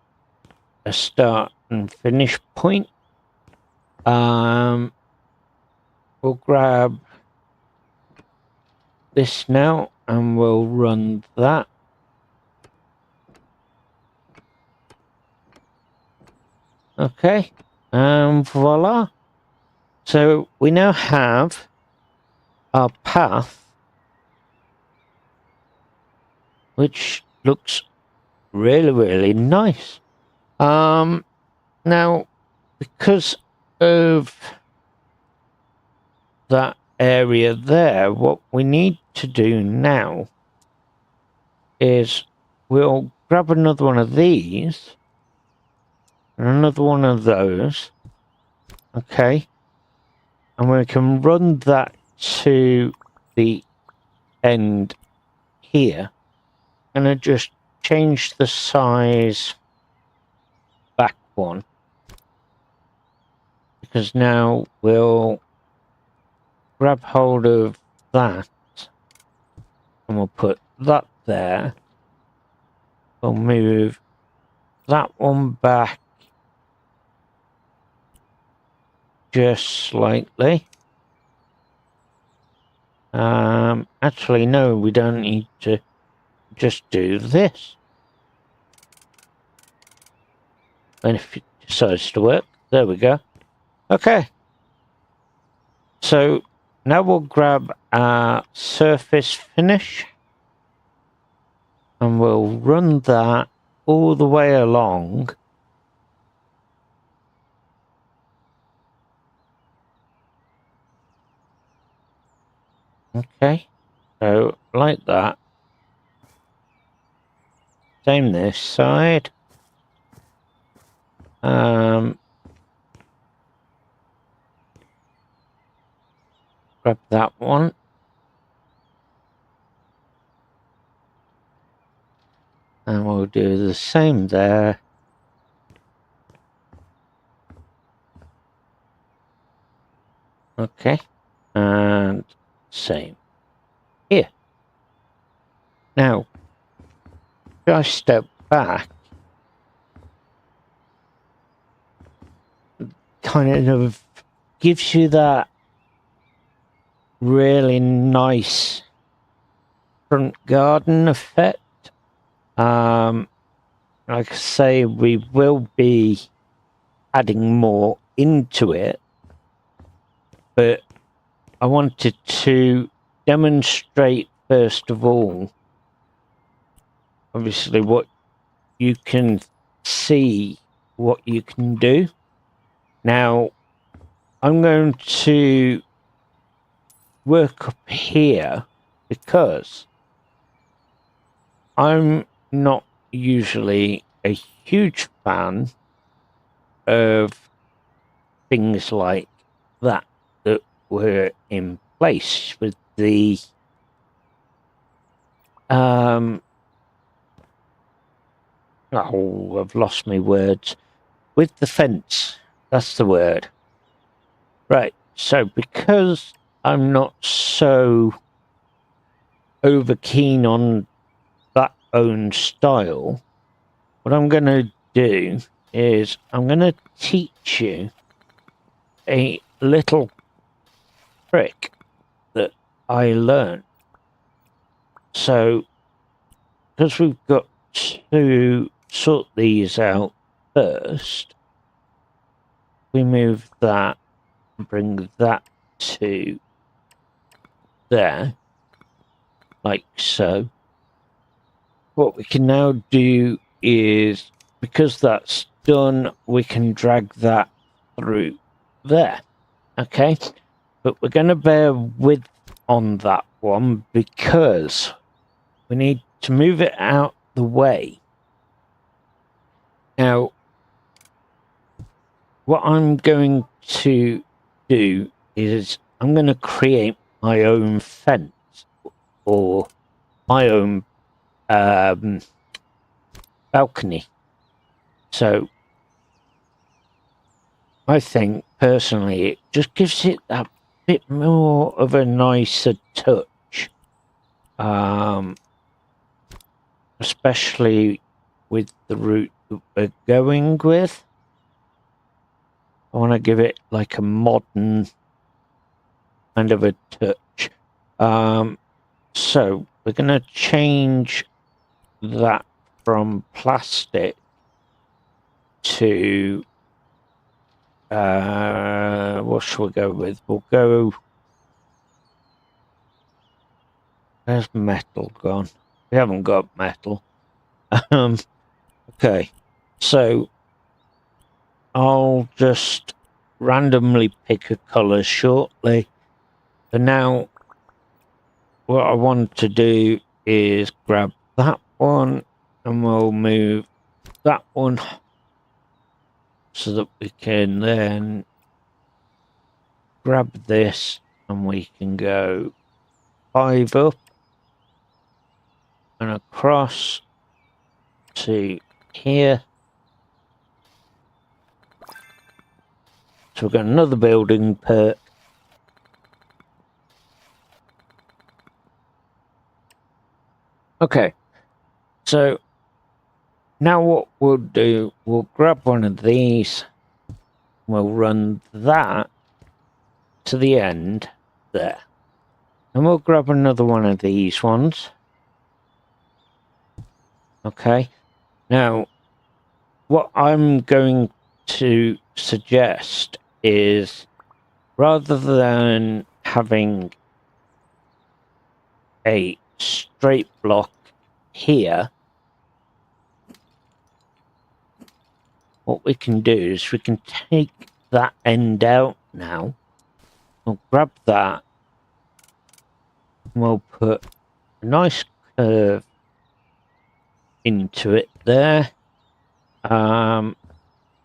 a start and finish point. We'll grab this now and we'll run that. Okay, voila. So we now have our path, which looks really, really nice. Now, because of that area there, what we need to do now is we'll grab another one of these and another one of those. Okay. And we can run that to the end here. And I just change the size back one. Because now we'll grab hold of that. And we'll put that there. We'll move that one back just slightly. Actually, no, we don't need to just do this. And if it decides to work, there we go. Okay. So now we'll grab our surface finish and we'll run that all the way along. Okay, so like that. Same this side. Grab that one. And we'll do the same there. Okay, and same here. Now, if I step back, kind of gives you that really nice front garden effect. Like I say, we will be adding more into it, but I wanted to demonstrate first of all, obviously, what you can see, what you can do. Now, I'm going to work up here because I'm not usually a huge fan of things like that were in place with the oh, I've lost my words. With the fence, that's the word. Right, so because I'm not so over keen on that own style, what I'm going to do is I'm going to teach you a little trick that I learned. So, because we've got to sort these out first, we move that and bring that to there, like so. What we can now do is, because that's done, we can drag that through there. Okay, but we're going to bear with on that one because we need to move it out the way. Now, what I'm going to do is I'm going to create my own fence or my own balcony. So I think personally it just gives it that bit more of a nicer touch, especially with the root we're going with. I want to give it like a modern kind of a touch. So we're going to change that from plastic to what shall we go with? We'll go. Where's metal gone? We haven't got metal. Okay, so I'll just randomly pick a color shortly. But now, what I want to do is grab that one, and we'll move that one so that we can then grab this, and we can go 5 up and across to here. So we've got another building perk. Okay, so now what we'll do, we'll grab one of these, we'll run that to the end there, and we'll grab another one of these ones. Okay, now what I'm going to suggest is, rather than having a straight block here, what we can do is we can take that end out now. We'll grab that and we'll put a nice curve into it there. I'm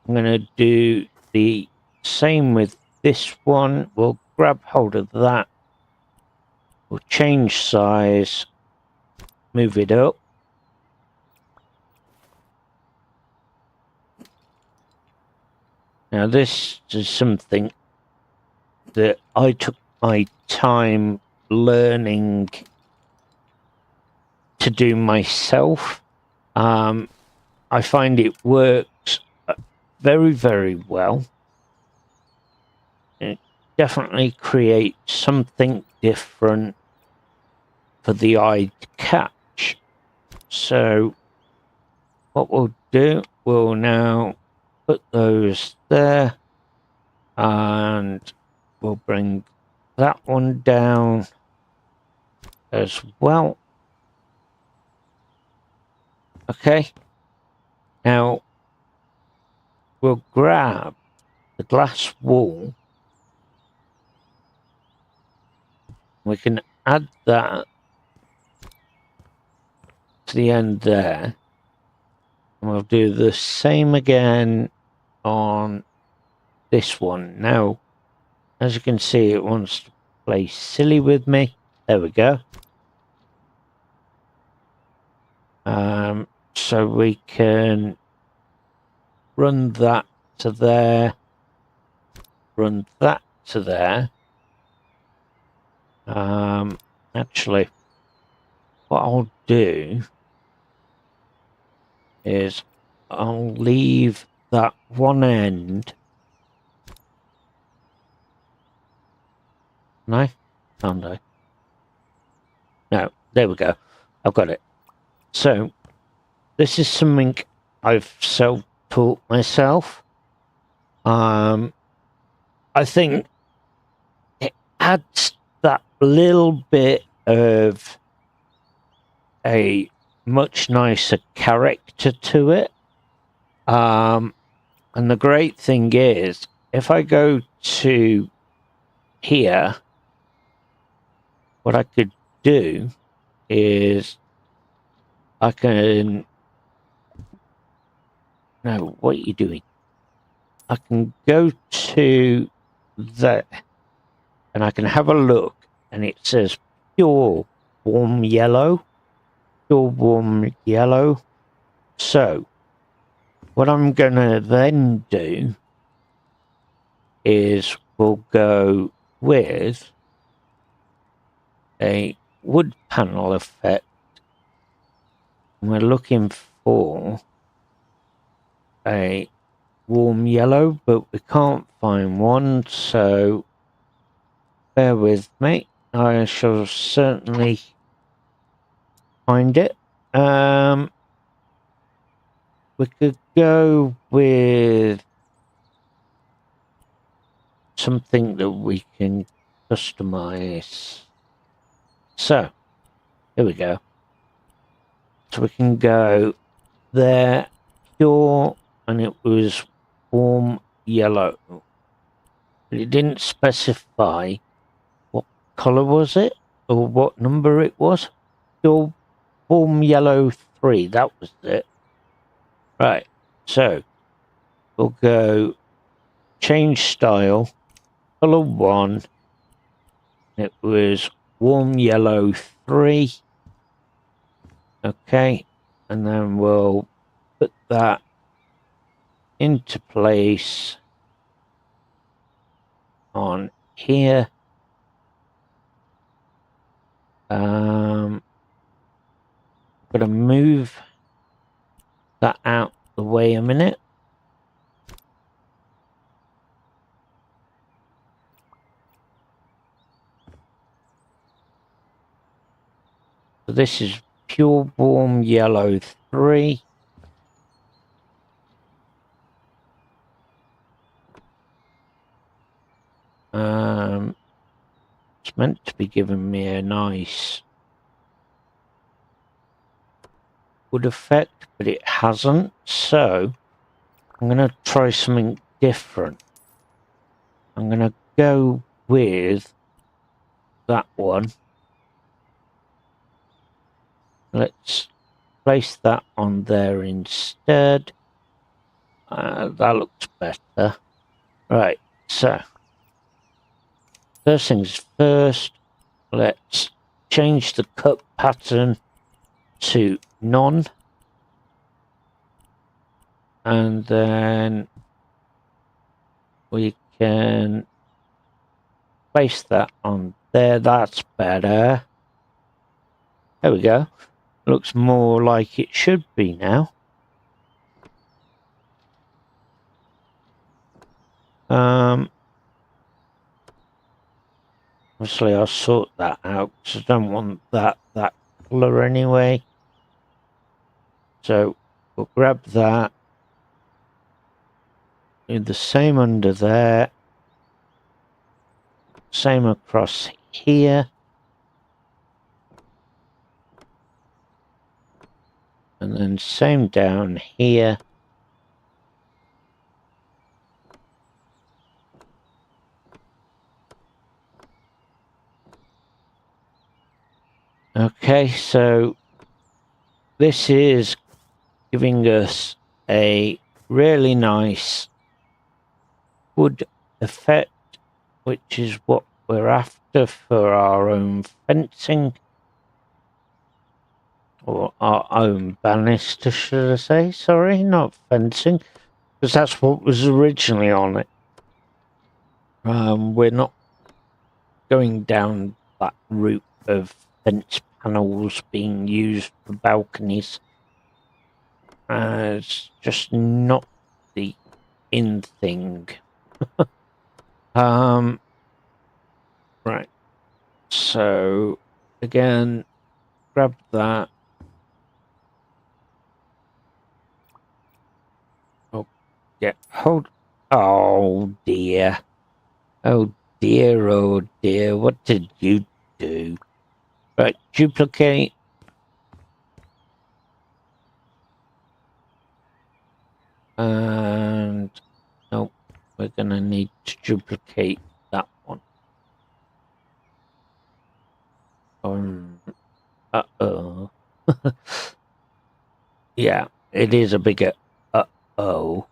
going to do the same with this one. We'll grab hold of that. We'll change size, move it up. Now this is something that I took my time learning to do myself. I find it works very, very well. It definitely creates something different for the eye to catch. So what we'll do, we'll now put those there, and we'll bring that one down as well. Okay, now we'll grab the glass wall. We can add that to the end there, and we'll do the same again on this one. Now, as you can see, it wants to play silly with me. There we go. So we can run that to there, run that to there. Actually, what I'll do is I'll leave that one end. No? Can't I? No, there we go. I've got it. So, this is something I've self-taught myself. I think it adds that little bit of a much nicer character to it. And the great thing is, if I go to here, what I could do is I can... No, what are you doing? I can go to there and I can have a look, and it says pure warm yellow. Pure warm yellow. So what I'm gonna then do is we'll go with a wood panel effect. And we're looking for a warm yellow, but we can't find one, so bear with me. I shall certainly find it. We could go with something that we can customize. So, here we go. So we can go there, pure, and it was warm yellow. But it didn't specify what color was it or what number it was. Pure warm yellow 3, that was it. Right, so we'll go change style, color 1. It was warm yellow 3. Okay, and then we'll put that into place on here. I'm gonna move that out the way a minute. So this is pure warm yellow 3. It's meant to be giving me a nice wood effect, but it hasn't. So I'm going to try something different. I'm going to go with that one. Let's place that on there instead. That looks better. Right, so first things first, let's change the cut pattern to none. And then we can place that on there. That's better. There we go. Looks more like it should be now. Obviously I'll sort that out because I don't want that colour anyway. So we'll grab that. Do the same under there. Same across here. And then same down here. Okay, so this is giving us a really nice wood effect, which is what we're after for our own fencing. Or our own banister, should I say? Sorry, not fencing, because that's what was originally on it. We're not going down that route of fence panels being used for balconies. It's just not the in thing. Right. So again, grab that. Oh, yeah. Hold. Oh dear. Oh dear. Oh dear. What did you do? Right. Duplicate. And no, we're gonna need to duplicate that one. Uh-oh. Yeah, it is a bigger uh-oh.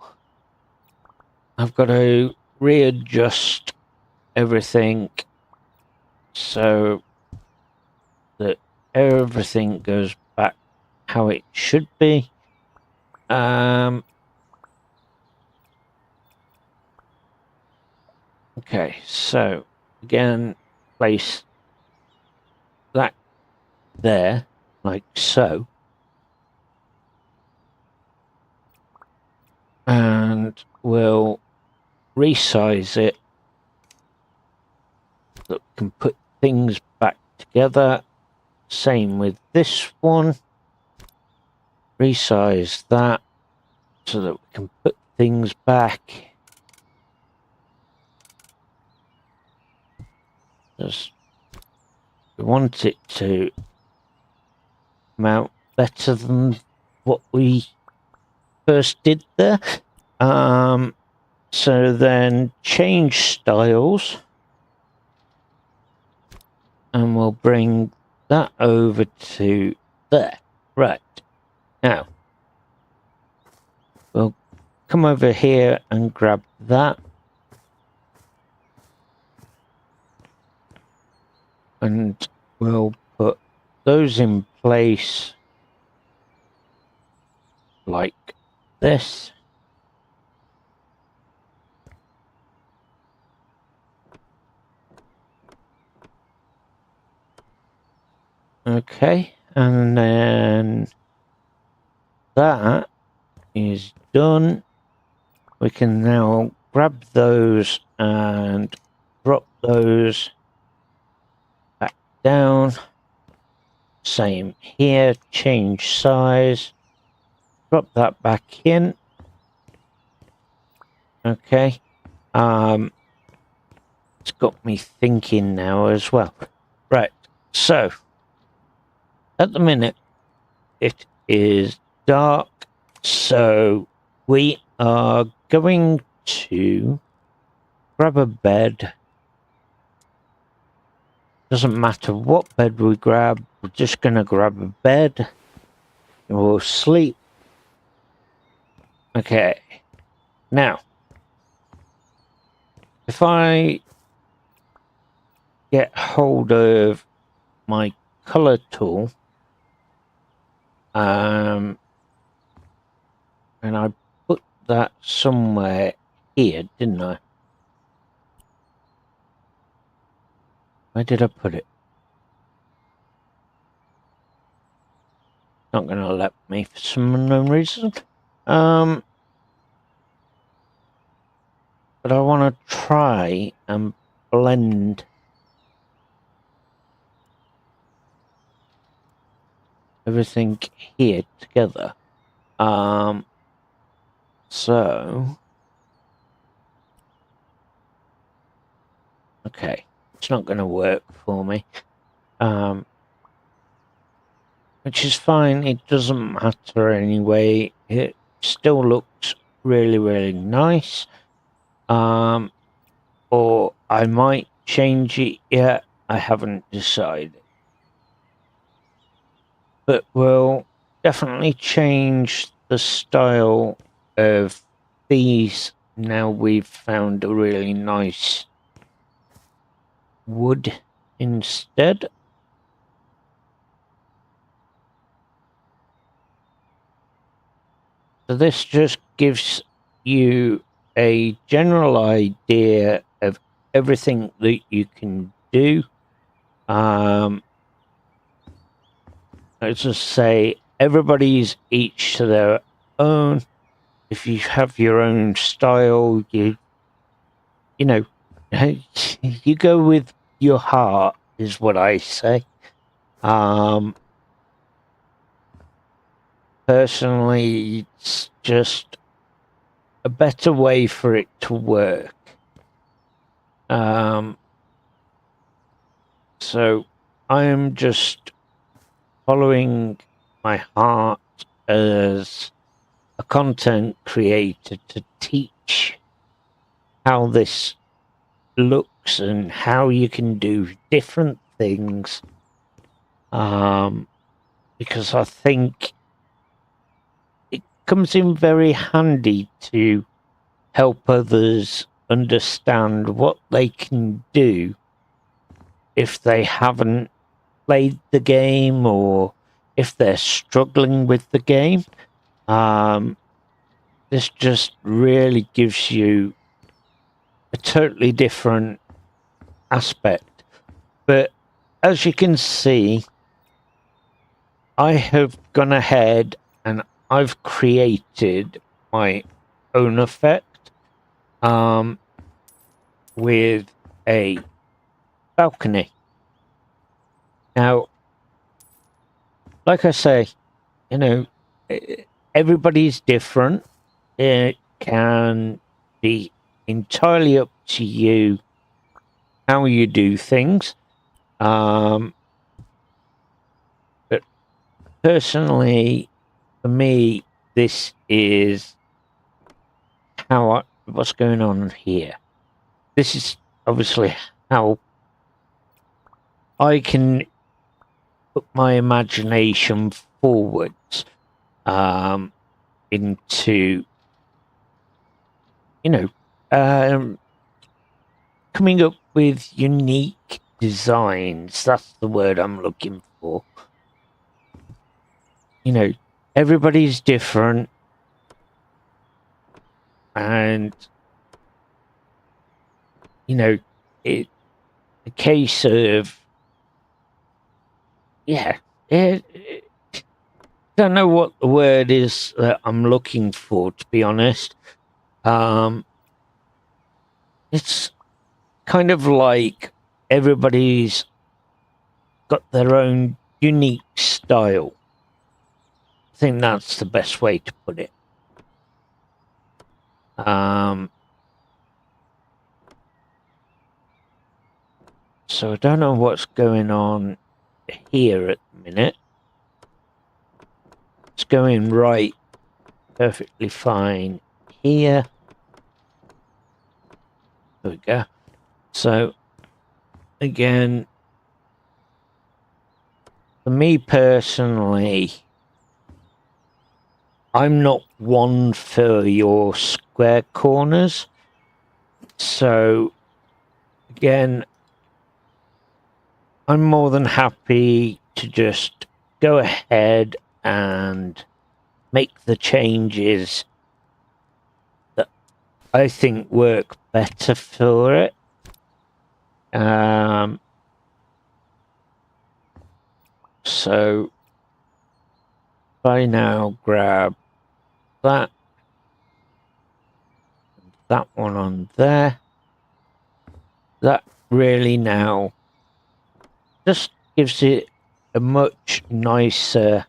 I've got to readjust everything so that everything goes back how it should be. Okay, so again, place that there, like so. and we'll resize it so that we can put things back together. Same with this one. Resize that so that we can put things back. Just, we want it to come out better than what we first did there. So then change styles, and we'll bring that over to there. Right. Now, we'll come over here and grab that. And we'll put those in place like this. Okay, and then that is done. We can now grab those and drop those back down. Same here, change size, drop that back in. Okay, it's got me thinking now as well. Right, so at the minute it is dark, so we are going to grab a bed. Doesn't matter what bed we grab, we're just going to grab a bed and we'll sleep. Okay, now if I get hold of my color tool, and I put that somewhere here, didn't I? Where did I put it? Not going to let me for some unknown reason. But I want to try and blend everything here together. So okay, it's not going to work for me. Which is fine, it doesn't matter anyway. It still looks really, really nice. Or I might change it yet, I haven't decided. But we'll definitely change the style of these now we've found a really nice wood instead. So this just gives you a general idea of everything that you can do. Let's just say everybody's each to their own. If you have your own style, you know, you go with your heart is what I say. Personally, it's just a better way for it to work. So I am just following my heart as a content creator to teach how this looks and how you can do different things. Because I think it comes in very handy to help others understand what they can do if they haven't played the game or if they're struggling with the game. This just really gives you a totally different aspect. But as you can see, I have gone ahead and I've created my own effect, with a balcony. Now, like I say, you know, everybody's different. It can be entirely up to you how you do things. But personally, for me, this is what's going on here. This is obviously how I can put my imagination forwards into, coming up with unique designs. That's the word I'm looking for. You know, everybody's different, and it's a case of don't know what the word is that I'm looking for, to be honest. It's kind of like everybody's got their own unique style. I think that's the best way to put it. So I don't know what's going on here at the minute. It's going right perfectly fine here. There we go. So again, for me personally, I'm not one for your square corners. So again, I'm more than happy to just go ahead and make the changes that I think work better for it. So if I now grab that one on there, that really now just gives it a much nicer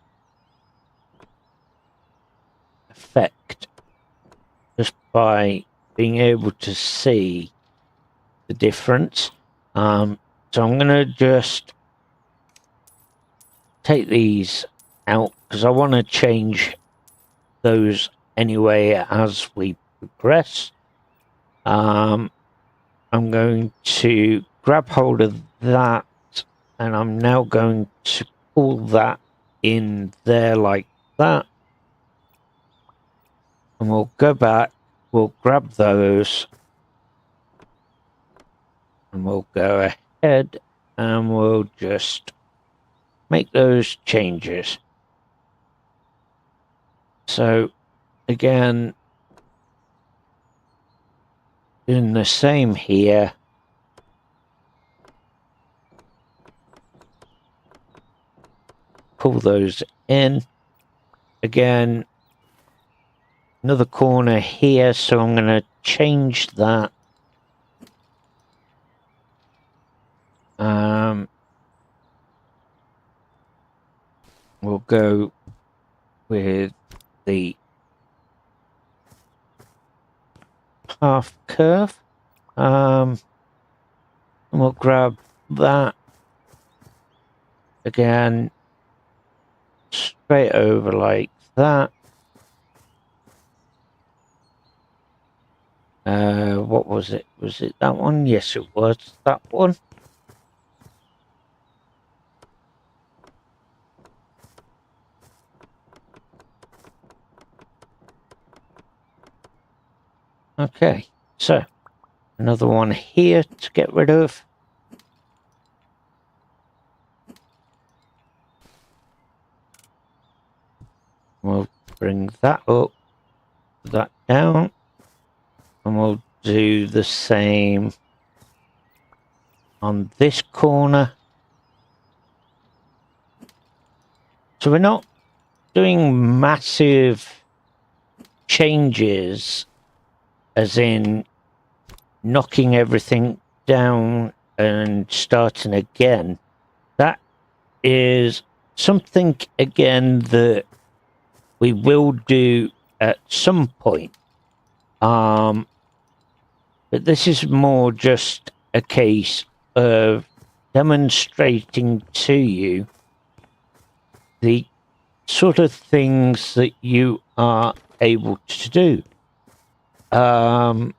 effect, just by being able to see the difference. So I'm going to just take these out because I want to change those anyway as we progress. I'm going to grab hold of that, and I'm now going to pull that in there like that. And we'll go back, we'll grab those, and we'll go ahead and we'll just make those changes. So again, doing the same here. Pull those in. Again, another corner here, so I'm going to change that. We'll go with the half curve. And we'll grab that again, straight over like that. What was it? Was it that one? Yes, it was that one. Okay, so another one here to get rid of. We'll bring that up, that down, and we'll do the same on this corner. So we're not doing massive changes as in knocking everything down and starting again, that is something again that we will do at some point. But this is more just a case of demonstrating to you the sort of things that you are able to do. I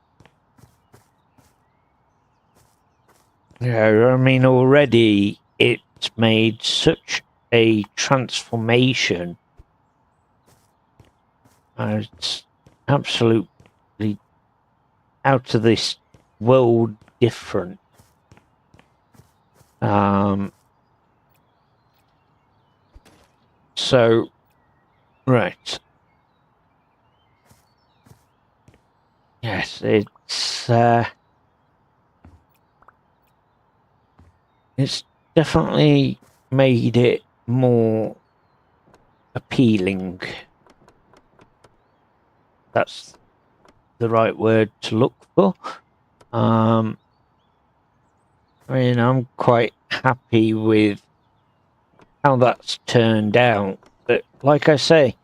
mean, already it's made such a transformation. It's absolutely out of this world different. So, right. Yes, it's definitely made it more appealing. That's the right word to look for. I mean, I'm quite happy with how that's turned out. But like I say,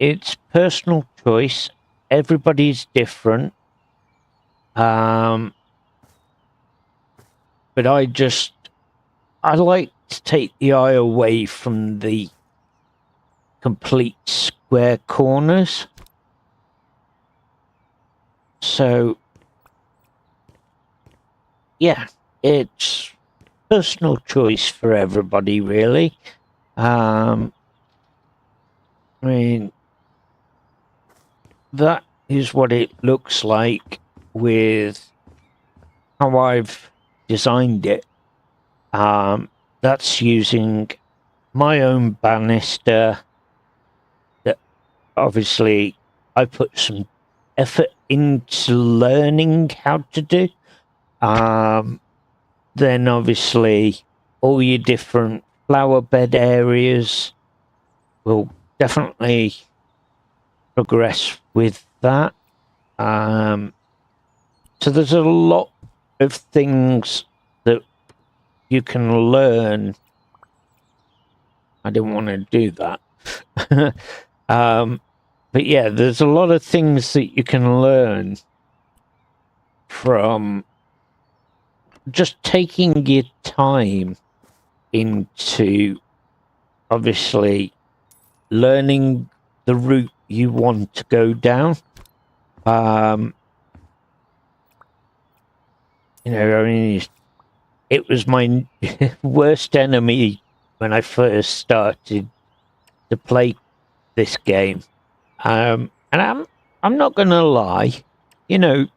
it's personal choice. Everybody's different. But I like to take the eye away from the complete square corners. So, yeah, it's personal choice for everybody, really. I mean, that is what it looks like with how I've designed it. That's using my own banister that obviously I put some effort into learning how to do. Then obviously all your different flower bed areas will definitely progress with that. So there's a lot of things that you can learn. I didn't want to do that. But yeah, there's a lot of things that you can learn from just taking your time into obviously learning the route you want to go down. I mean, it was my worst enemy when I first started to play this game. And I'm not gonna lie, it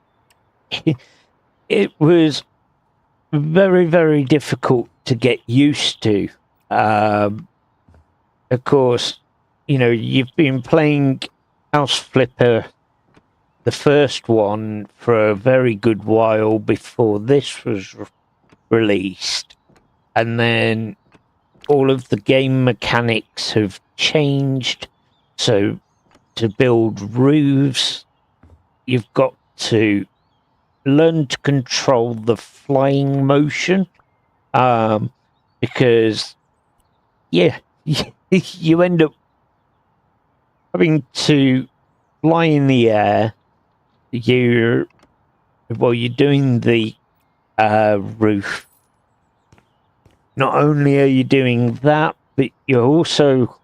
was very, very difficult to get used to. Of course, you've been playing House Flipper, the first one, for a very good while before this was released. And then all of the game mechanics have changed. So to build roofs, you've got to learn to control the flying motion. Because, yeah, you end up having to fly in the air. You're doing the roof. Not only are you doing that, but you're also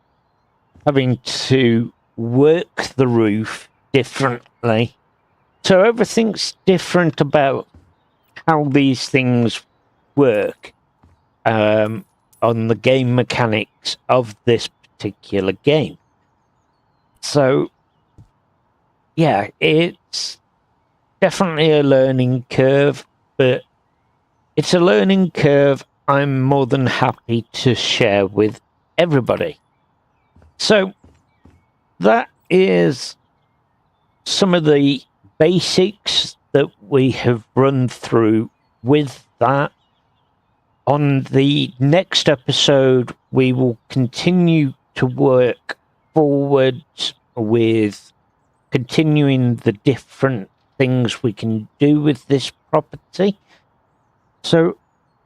having to work the roof differently. So everything's different about how these things work on the game mechanics of this particular game. So, yeah, it's definitely a learning curve, but it's a learning curve I'm more than happy to share with everybody. So, that is some of the basics that we have run through with that. On the next episode, we will continue to work forwards with continuing the different things we can do with this property. So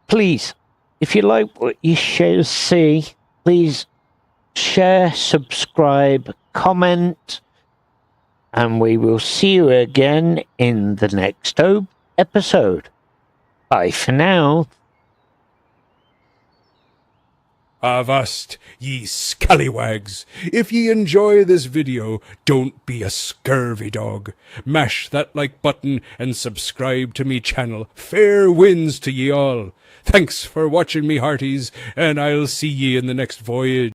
please, if you like what you see, please share, subscribe, comment, and we will see you again in the next episode. Bye for now. Avast, ye scallywags! If ye enjoy this video, don't be a scurvy dog. Mash that like button and subscribe to me channel. Fair winds to ye all. Thanks for watching me hearties, and I'll see ye in the next voyage.